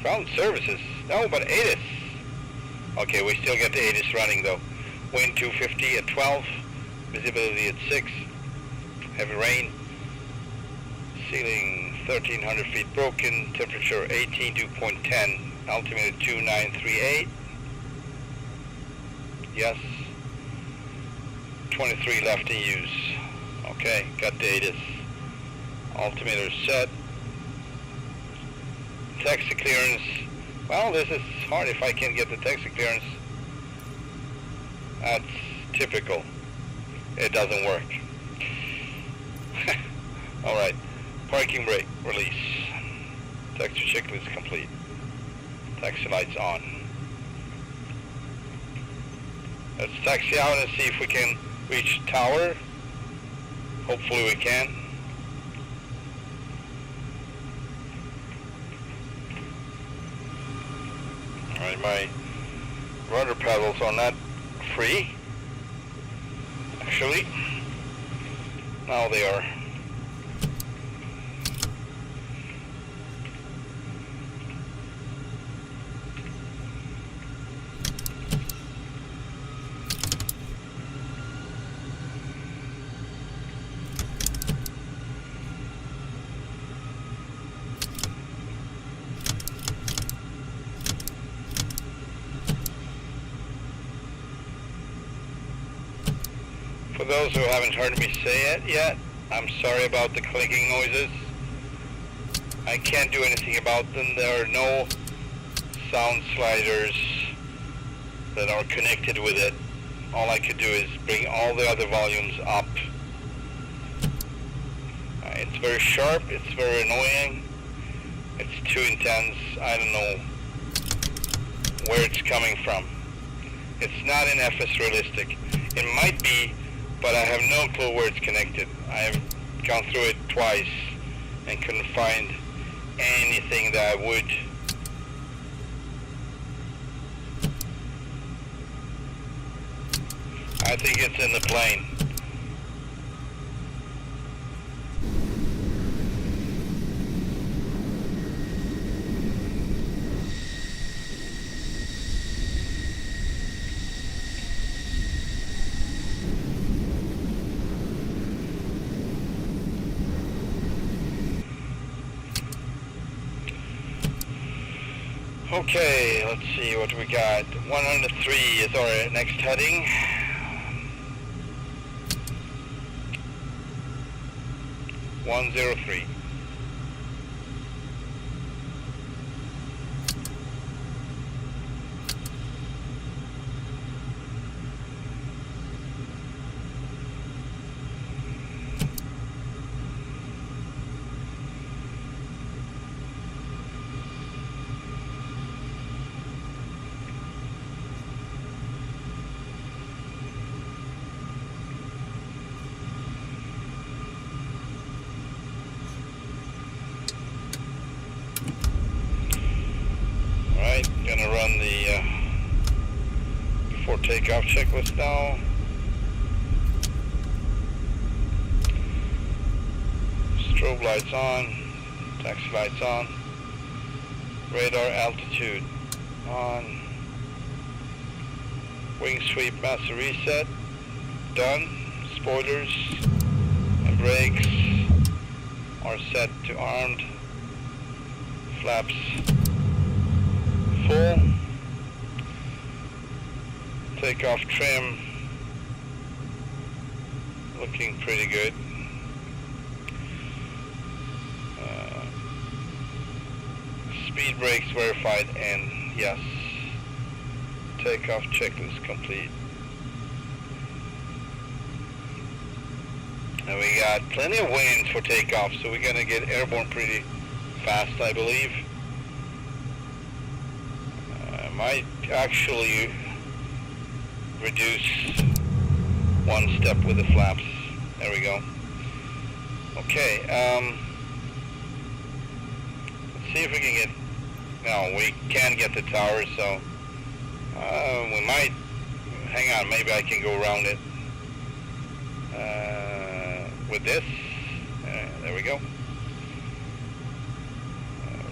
Ground services. No, but ATIS. Okay, we still got the ATIS running though. Wind 250 at 12. Visibility at 6. Heavy rain. Ceiling 1,300 feet broken. Temperature 18 dew point 10. Altimeter 2938. Yes. 23 left in use. Okay, got the ATIS. Altimeter set. Taxi clearance. Well, this is hard if I can get the taxi clearance. That's typical. It doesn't work. Alright. Parking brake release. Taxi checklist complete. Taxi lights on. Let's taxi out and see if we can reach tower. Hopefully we can. Right, my rudder pedals are not free. Actually, now they are. For those who haven't heard me say it yet, I'm sorry about the clicking noises. I can't do anything about them. There are no sound sliders that are connected with it. All I could do is bring all the other volumes up. It's very sharp, it's very annoying, it's too intense. I don't know where it's coming from. It's not in FS realistic. It might be, but I have no clue where it's connected. I have gone through it twice and couldn't find anything that would I think it's in the plane. Okay, let's see what we got. 103 is our next heading. One 103. Gonna run the before takeoff checklist now. Strobe lights on, taxi lights on, radar altitude on, wing sweep master reset done, spoilers and brakes are set to armed, flaps full, takeoff trim looking pretty good. Speed brakes verified and yes, takeoff checklist complete. And we got plenty of wind for takeoff, so we're gonna get airborne pretty fast, I believe. Might actually reduce one step with the flaps. There we go. Okay, let's see if we can get, no, we can't get the tower, so we might, hang on, maybe I can go around it with this. There we go.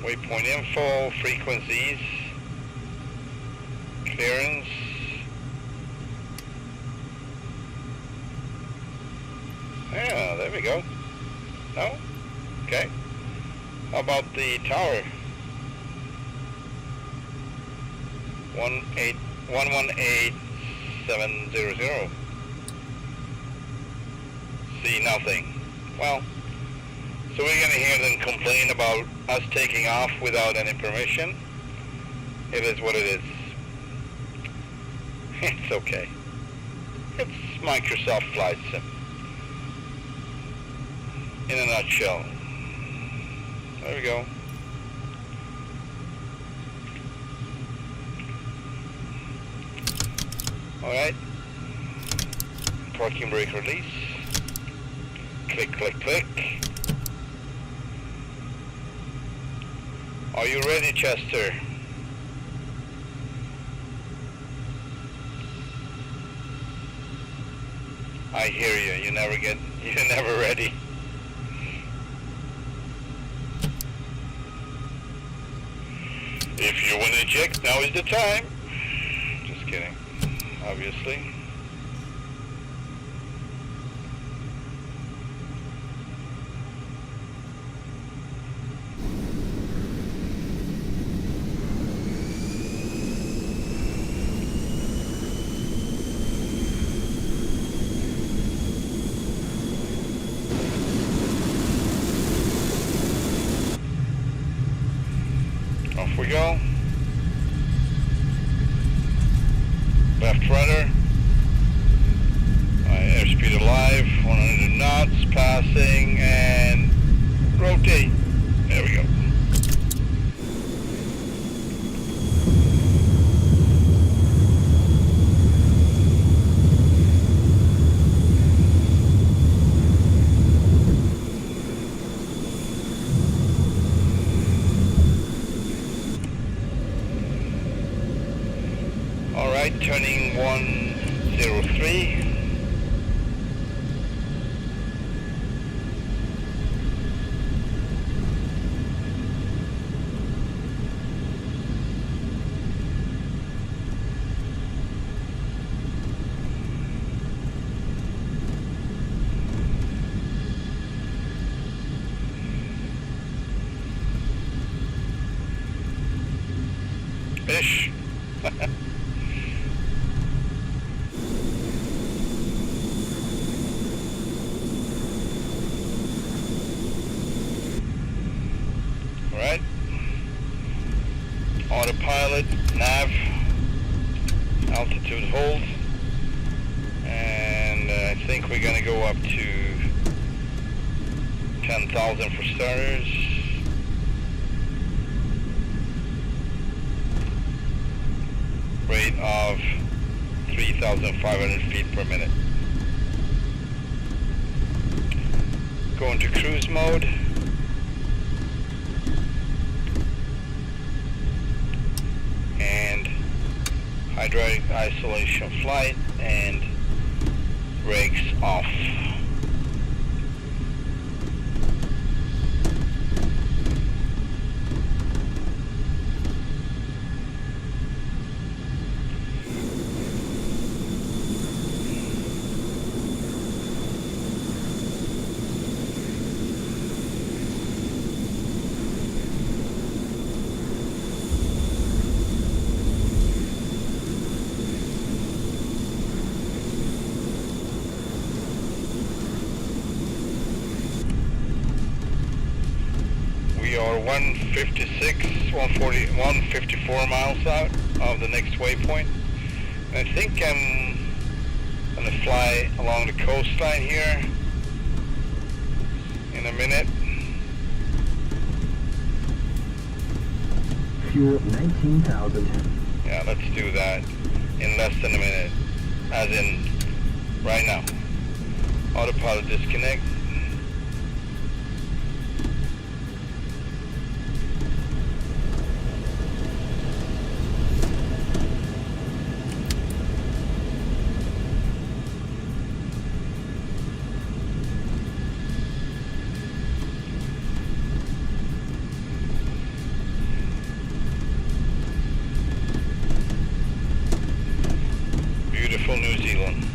Waypoint info, frequencies, clearance. Yeah, there we go. No? Okay. How about the tower? 118700. See nothing. Well, so we're gonna hear them complain about us taking off without any permission. It is what it is. It's okay. It's Microsoft Flight Sim. In a nutshell. There we go. Alright. Parking brake release. Click, click, click. Are you ready, Chester? I hear you. You're never ready. If you want to eject, now is the time. Just kidding, obviously. Off we go. Left rudder. Airspeed alive. 100 knots. Passing and rotate. There we go. Alright, turning 103. Fish. Alright. Autopilot, nav, altitude hold. And I think we're going to go up to 10,000 for starters. Rate of 3,500 feet per minute. Go into cruise mode. And hydraulic isolation flight and brakes off. We are 154 miles out of the next waypoint. And I think I'm going to fly along the coastline here in a minute. Fuel 19,000. Yeah, let's do that in less than a minute, as in right now. Autopilot disconnect. Beautiful New Zealand.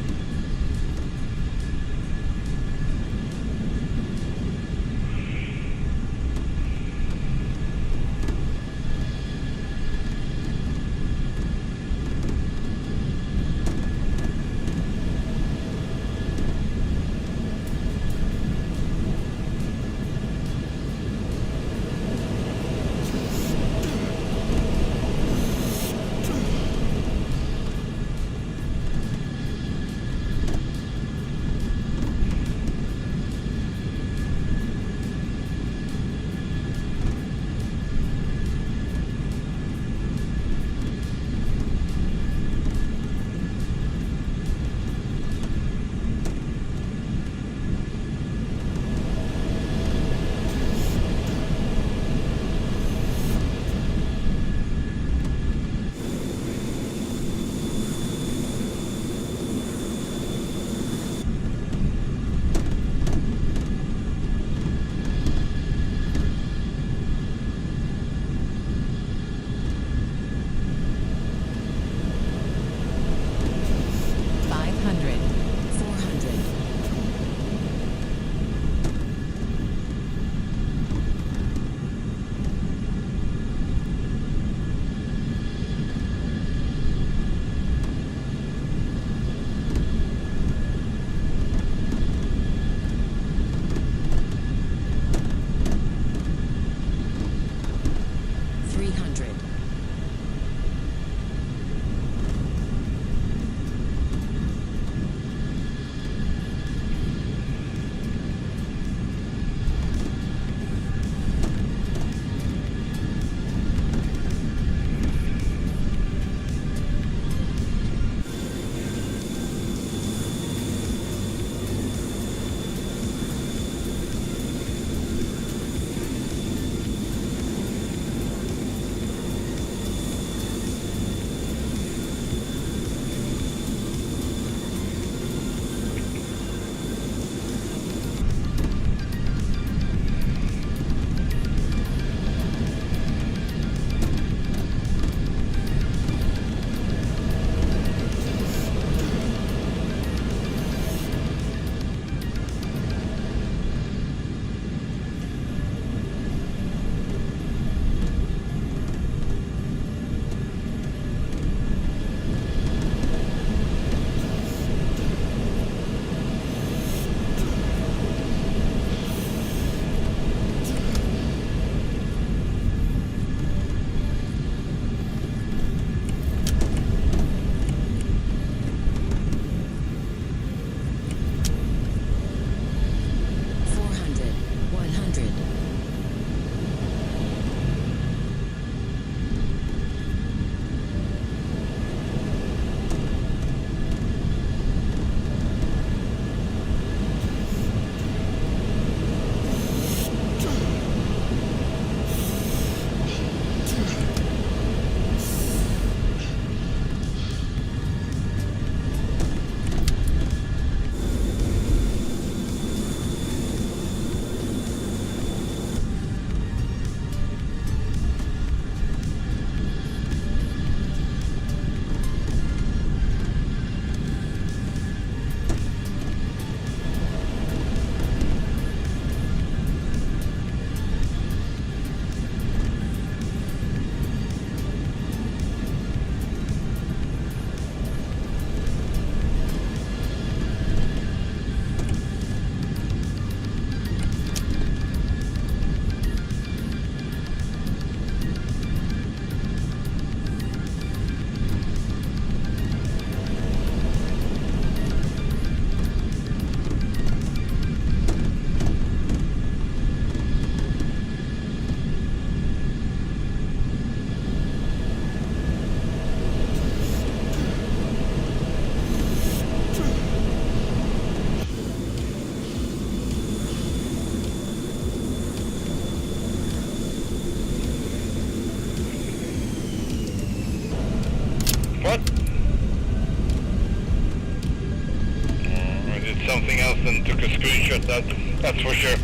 That's for sure.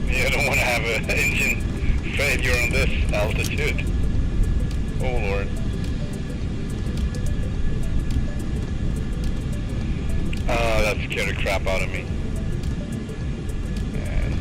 You don't want to have an engine failure on this altitude. Oh Lord. Oh, that scared the crap out of me. And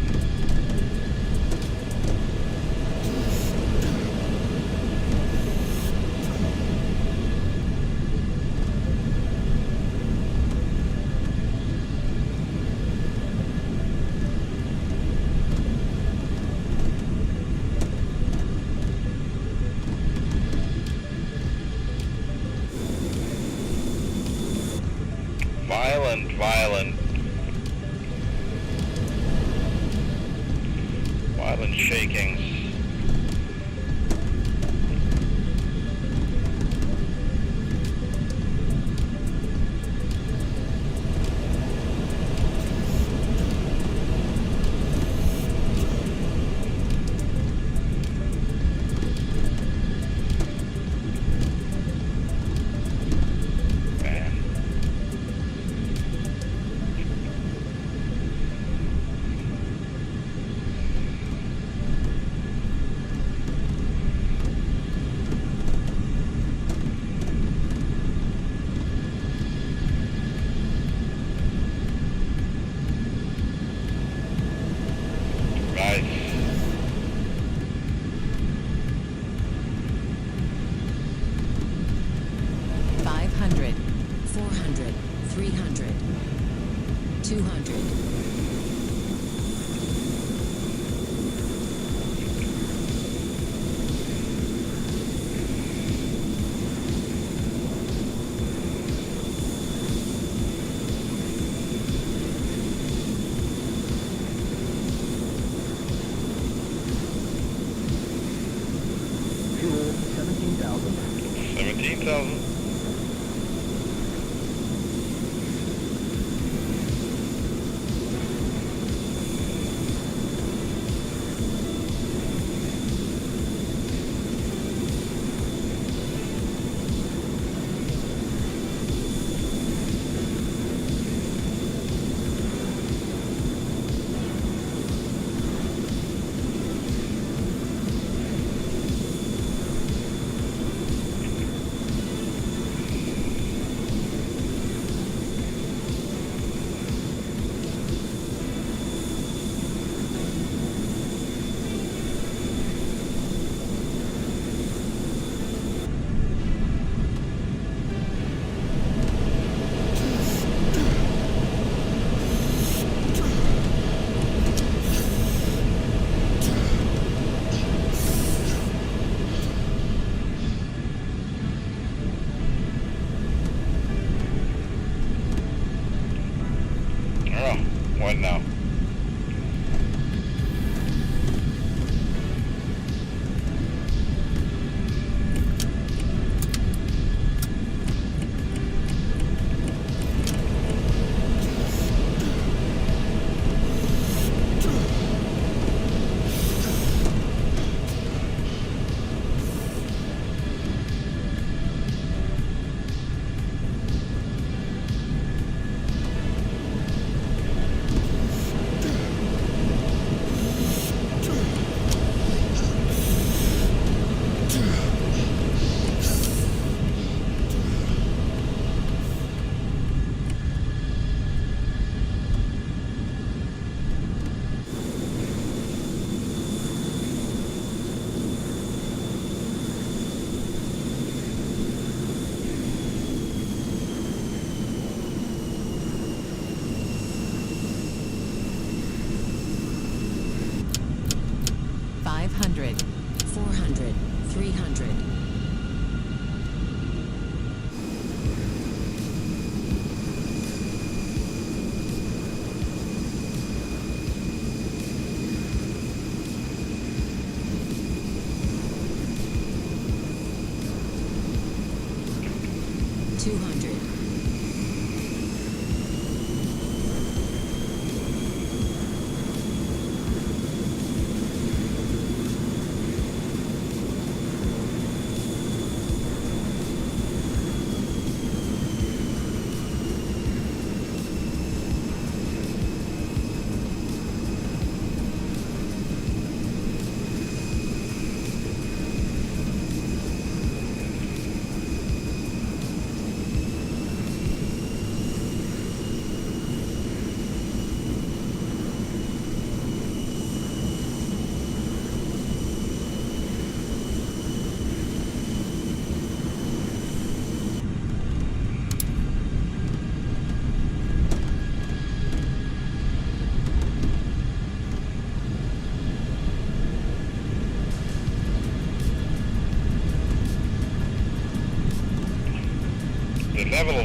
11 shakings. Nice. $500, $400, $300, $200. Fuel 17,000. 17,000. Oh, what now? $500, $400, $300. $200.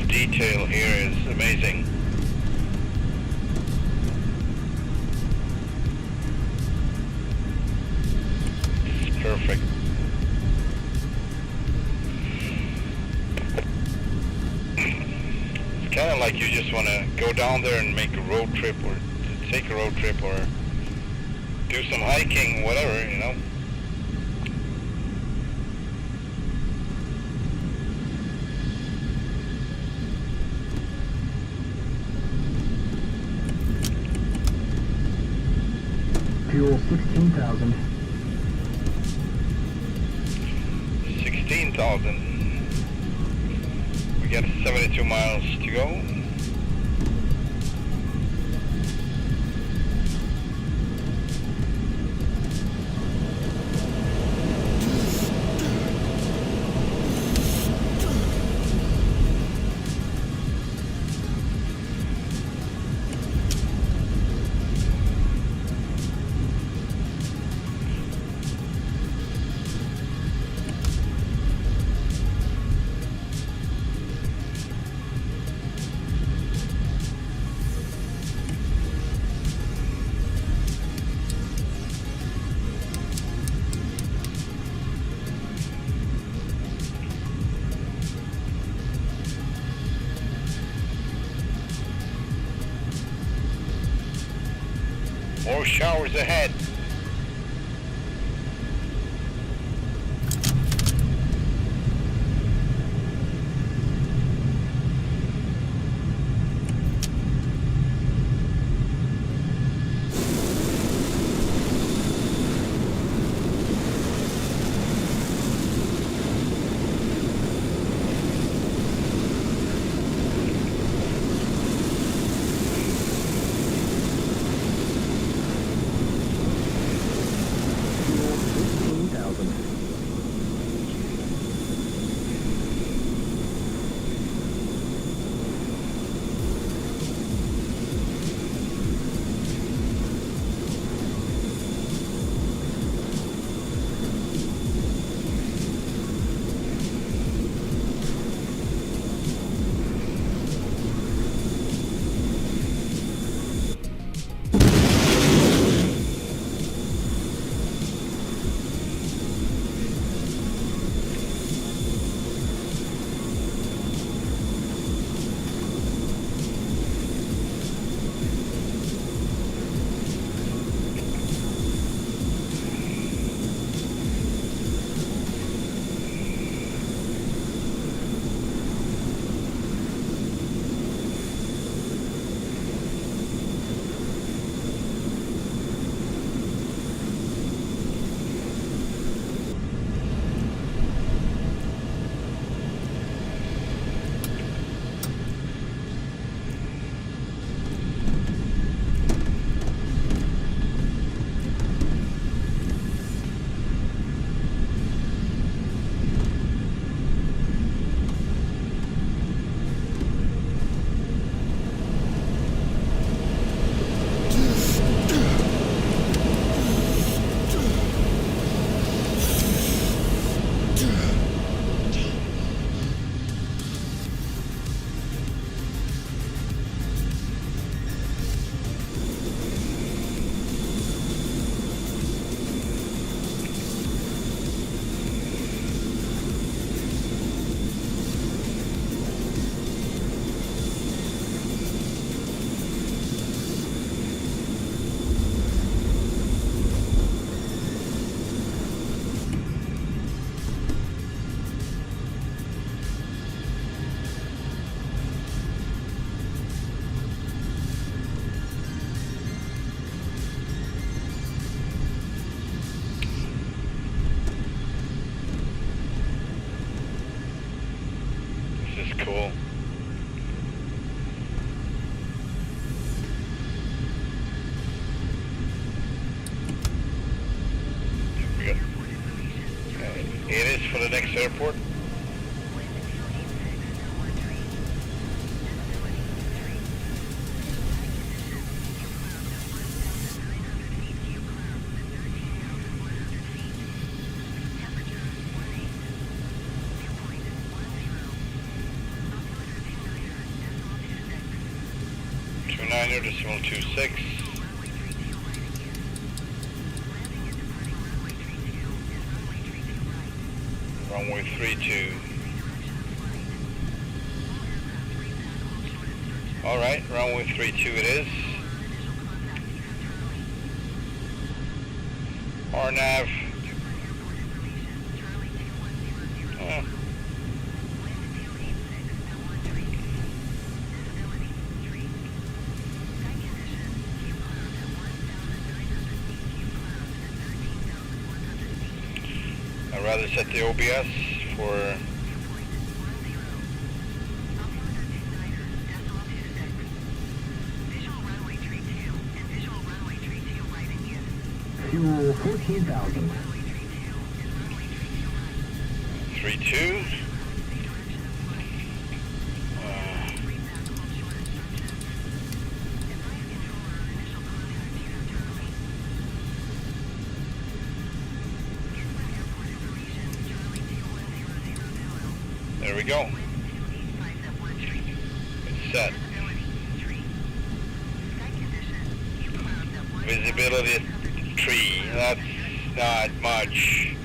detail here is amazing. It's perfect. It's kind of like you just want to go down there and make a road trip, or take a road trip, or do some hiking, whatever, you know. Fuel 16,000. 16,000. We got 72 miles to go. More showers ahead. Cool. We got, it is for the next airport. 29er.26. Runway 32. Alright, runway 32 it is. RNAV. I'd rather set the OBS for Fuel 14,000. 32. There we go. It's set. Visibility 3. That's not much.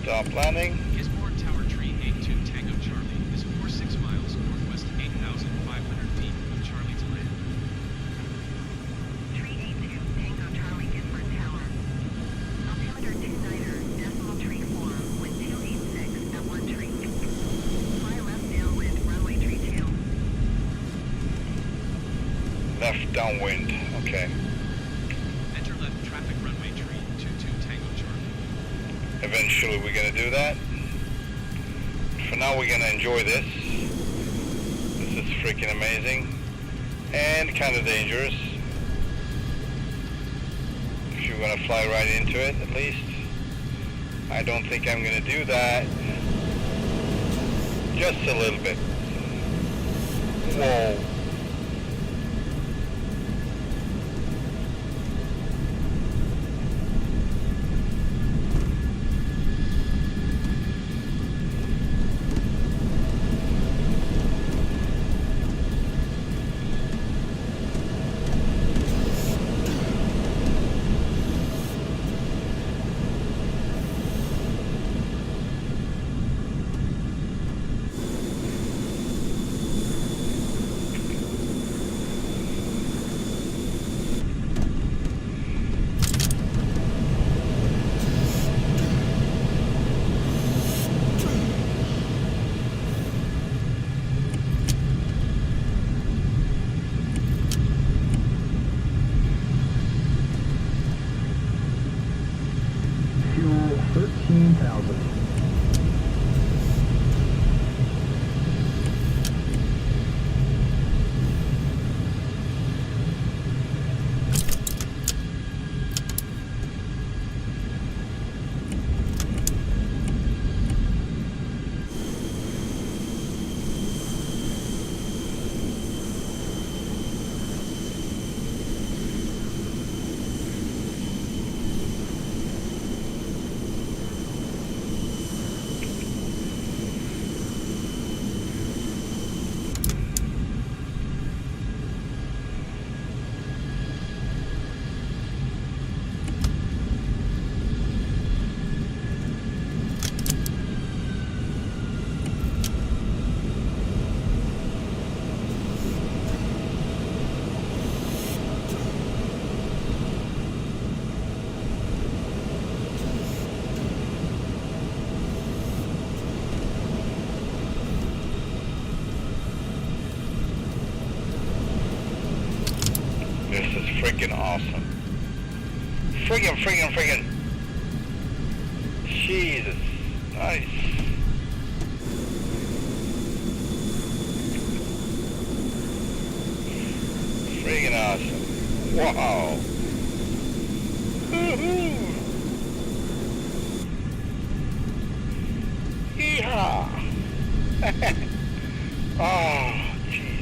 Stop landing. Gisborne Tower Tree 82 Tango Charlie is 46 miles northwest 8,500 feet of Charlie to land. Tree 82 Tango Charlie Gisborne Tower. Altimeter 29er.34, wind 286 at 1 tree. Fly left downwind, runway tree 2. Left downwind, okay. Enter left traffic runway tree 22 Tango Charlie. Eventually we're gonna do that. For now we're gonna enjoy this. This is freaking amazing. And kind of dangerous. If you're gonna fly right into it at least. I don't think I'm gonna do that. Just a little bit. Whoa. Fuel 13,000. This is freaking awesome. Friggin'. Jesus. Nice. Friggin' awesome. Wow. Woohoo! Yeehaw! Oh, jeez.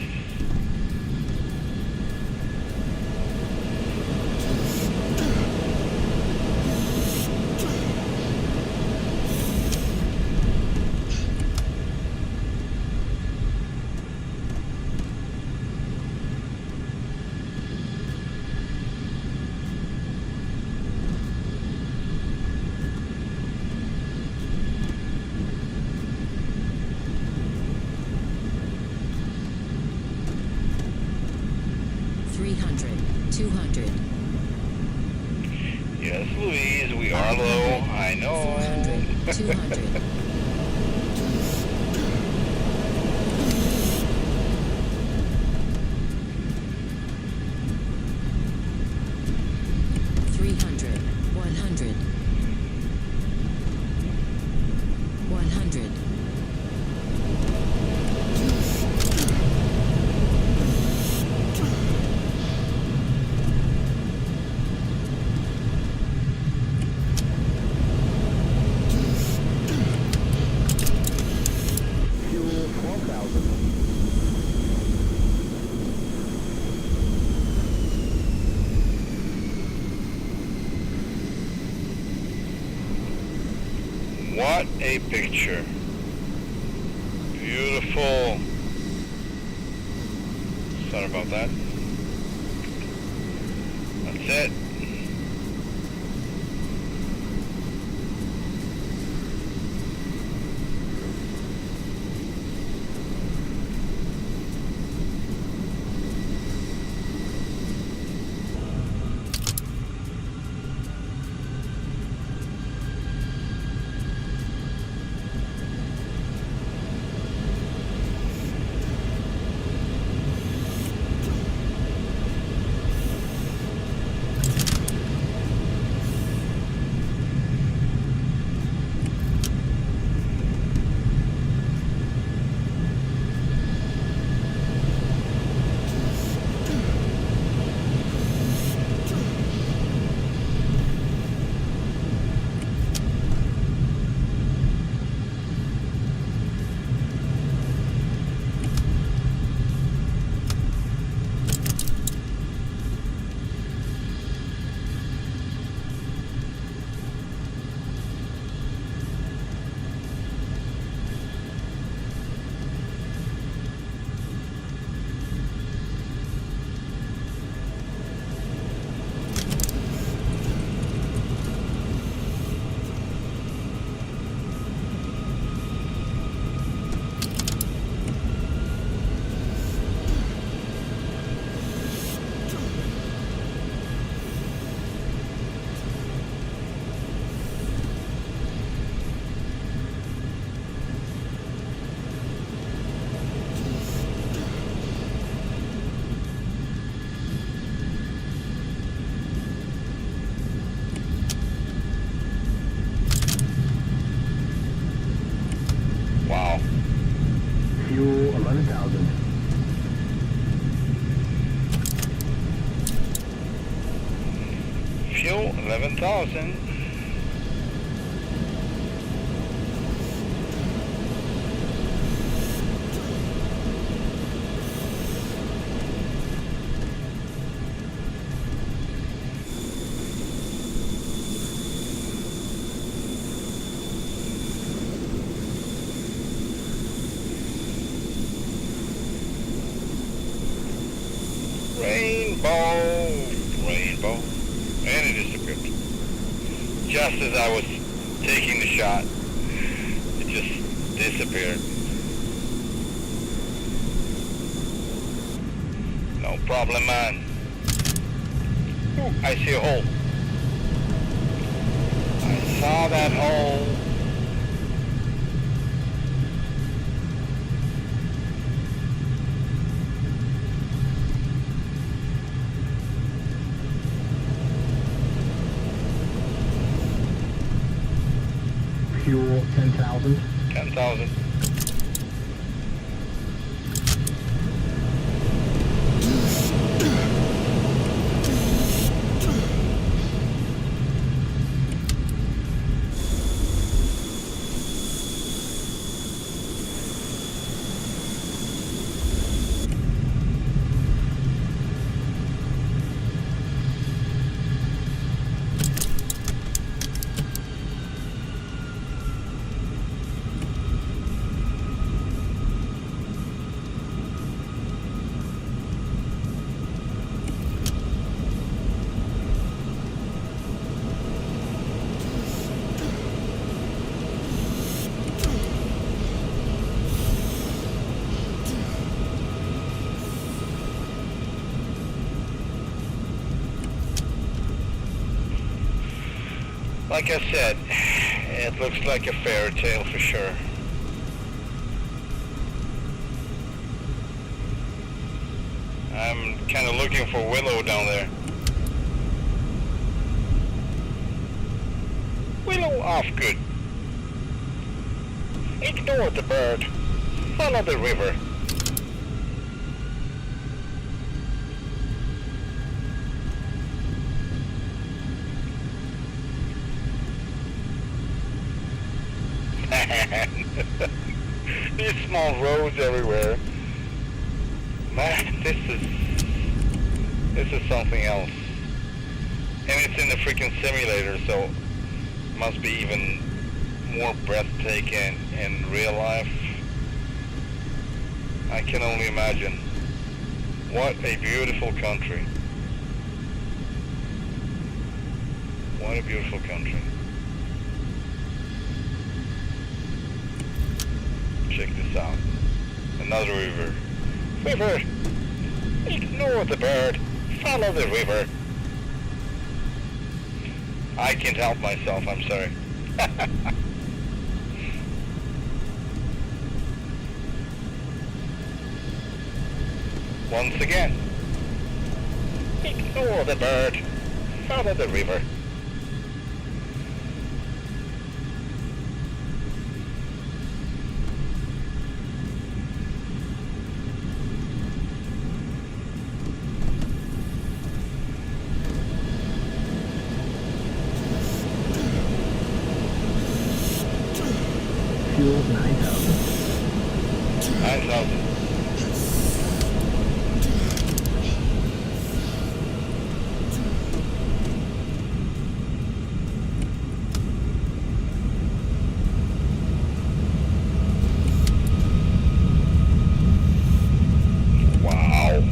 Yes, Louise, we are low. I know. 400, 200. 300, 100. 100. Fuel 12,000. What a picture. Beautiful. Sorry about that. That's it. Wow. Fuel 11,000. Fuel 11,000. Rainbow, and it disappeared. Just as I was taking the shot, it just disappeared. No problem, man. Ooh, I see a hole. I saw that hole. 10,000. 10,000. Like I said, it looks like a fairy tale for sure. I'm kind of looking for Willow down there. Willow off good. Ignore the bird. Follow the river. These small roads everywhere. Man, this is something else. And it's in the freaking simulator, so it must be even more breathtaking in real life. I can only imagine. What a beautiful country. What a beautiful country. Check this out. Another river. River! Ignore the bird. Follow the river. I can't help myself, I'm sorry. Once again. Ignore the bird. Follow the river. Fuel 9,000. 9,000. Wow.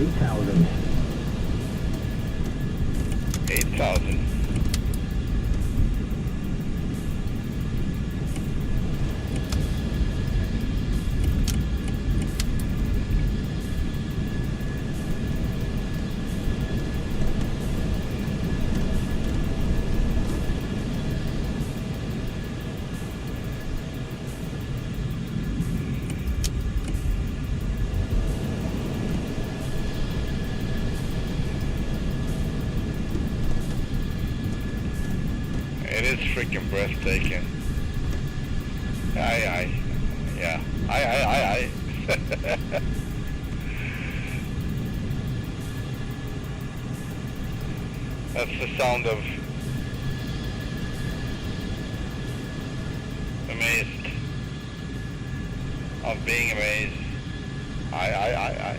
8,000. 8,000. It is freaking breathtaking. Aye. Yeah. Aye. That's the sound of amazed. Of being amazed. Aye.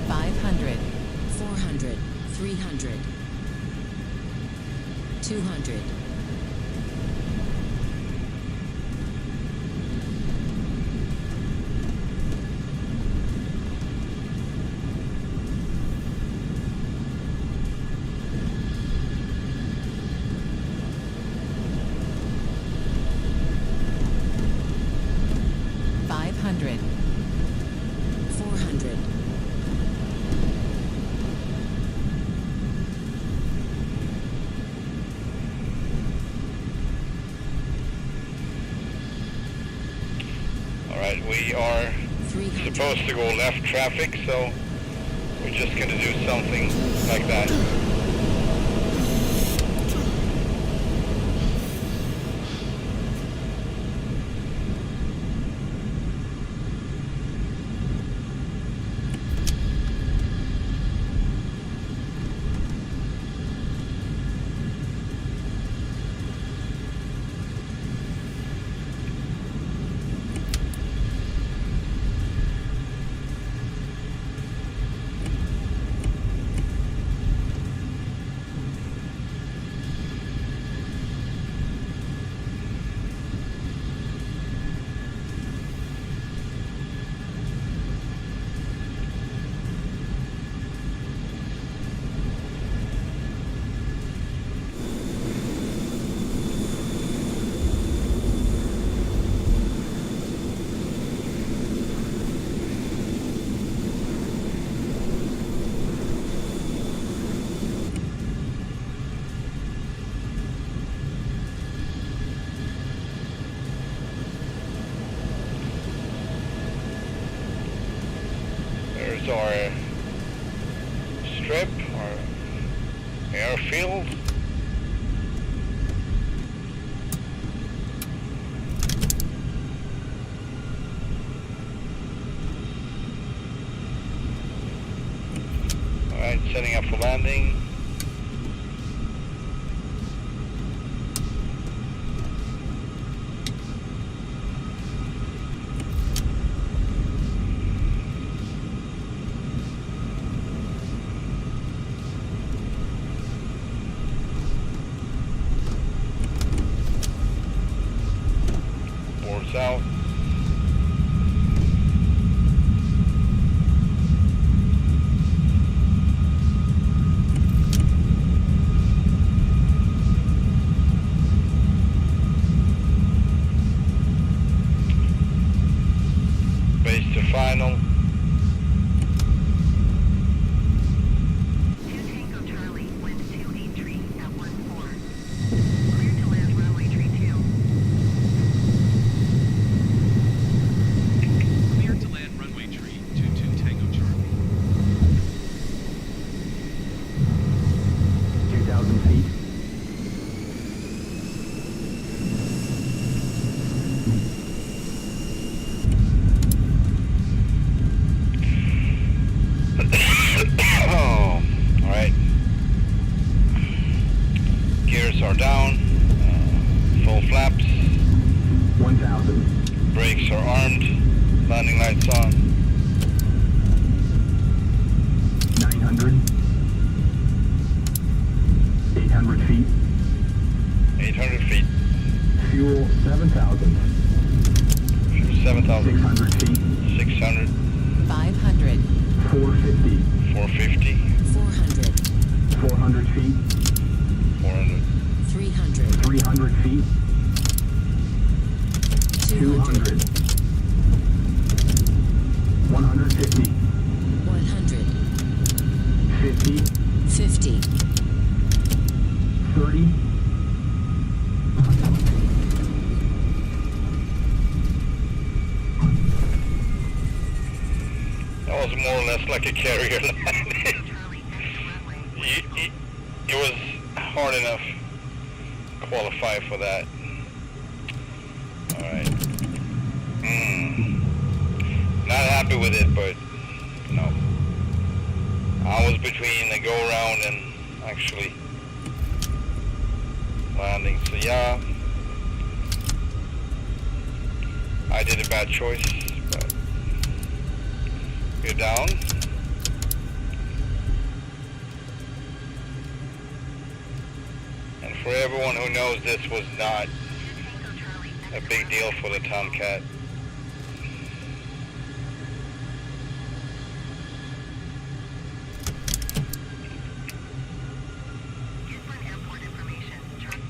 500, 400, 300, 200. Alright, we are supposed to go left traffic, so we're just going to do something like that. There's our strip, our airfield. Alright, setting up for landing. South. Base to final. 2 Tango Charlie, wind 283 at 14. Clear to land runway tree 2. Clear to land runway tree 22 Tango Charlie. 2,000 feet. Oh, all right. Gears are down. Full flaps. 1,000. Brakes are armed. Landing lights on. 900. 800 feet. Fuel 7,000. 7,000. 600 feet. 600. 500. 450. 450. 400. 400 feet. 400. 300. 300 feet. 200. 150. 100. 50. 50. 30. That was more or less like a carrier landing. Charlie, exit runway. It was hard enough to qualify for that. Alright. Not happy with it, but no. I was between the go around and actually landing. So yeah, I did a bad choice, but we're down. And for everyone who knows, this was not a big deal for the Tomcat. Houston Airport information. Charlie.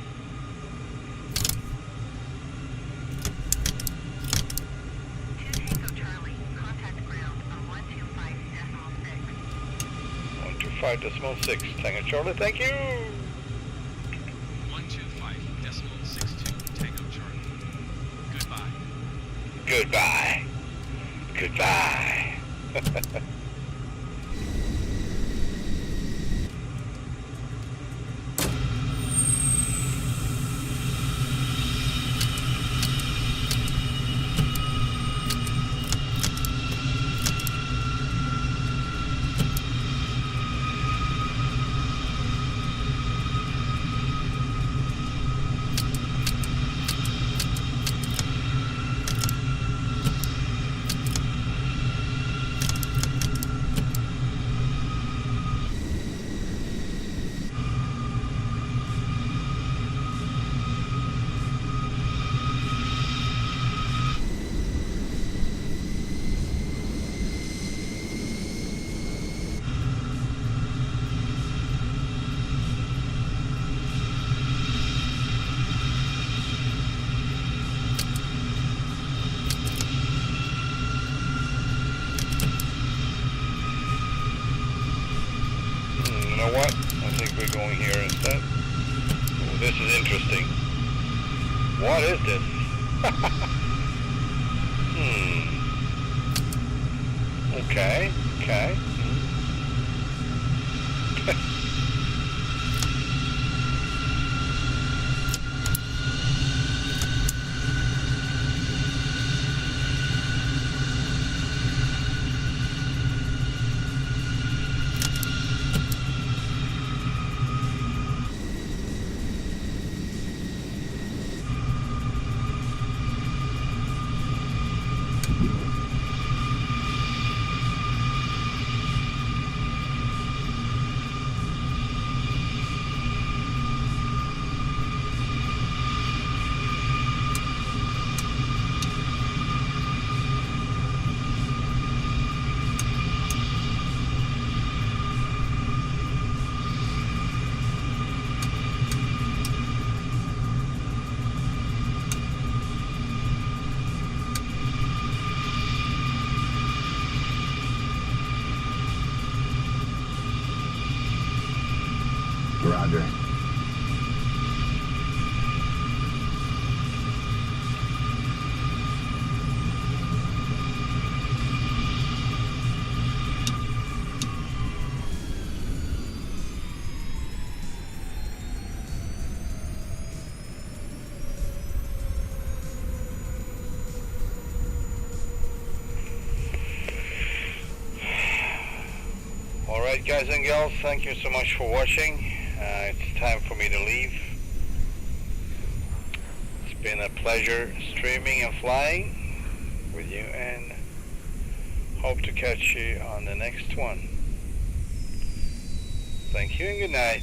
2 Tango Charlie. Contact ground on 125.6. 125.6. Tango Charlie, thank you. 125.62 Tango Charlie. Goodbye. Goodbye. Goodbye. You know what? I think we're going here instead. Oh, this is interesting. What is this? Okay, okay. Roger. Alright guys and gals, thank you so much for watching. It's time for me to leave. It's been a pleasure streaming and flying with you, and hope to catch you on the next one. Thank you and good night.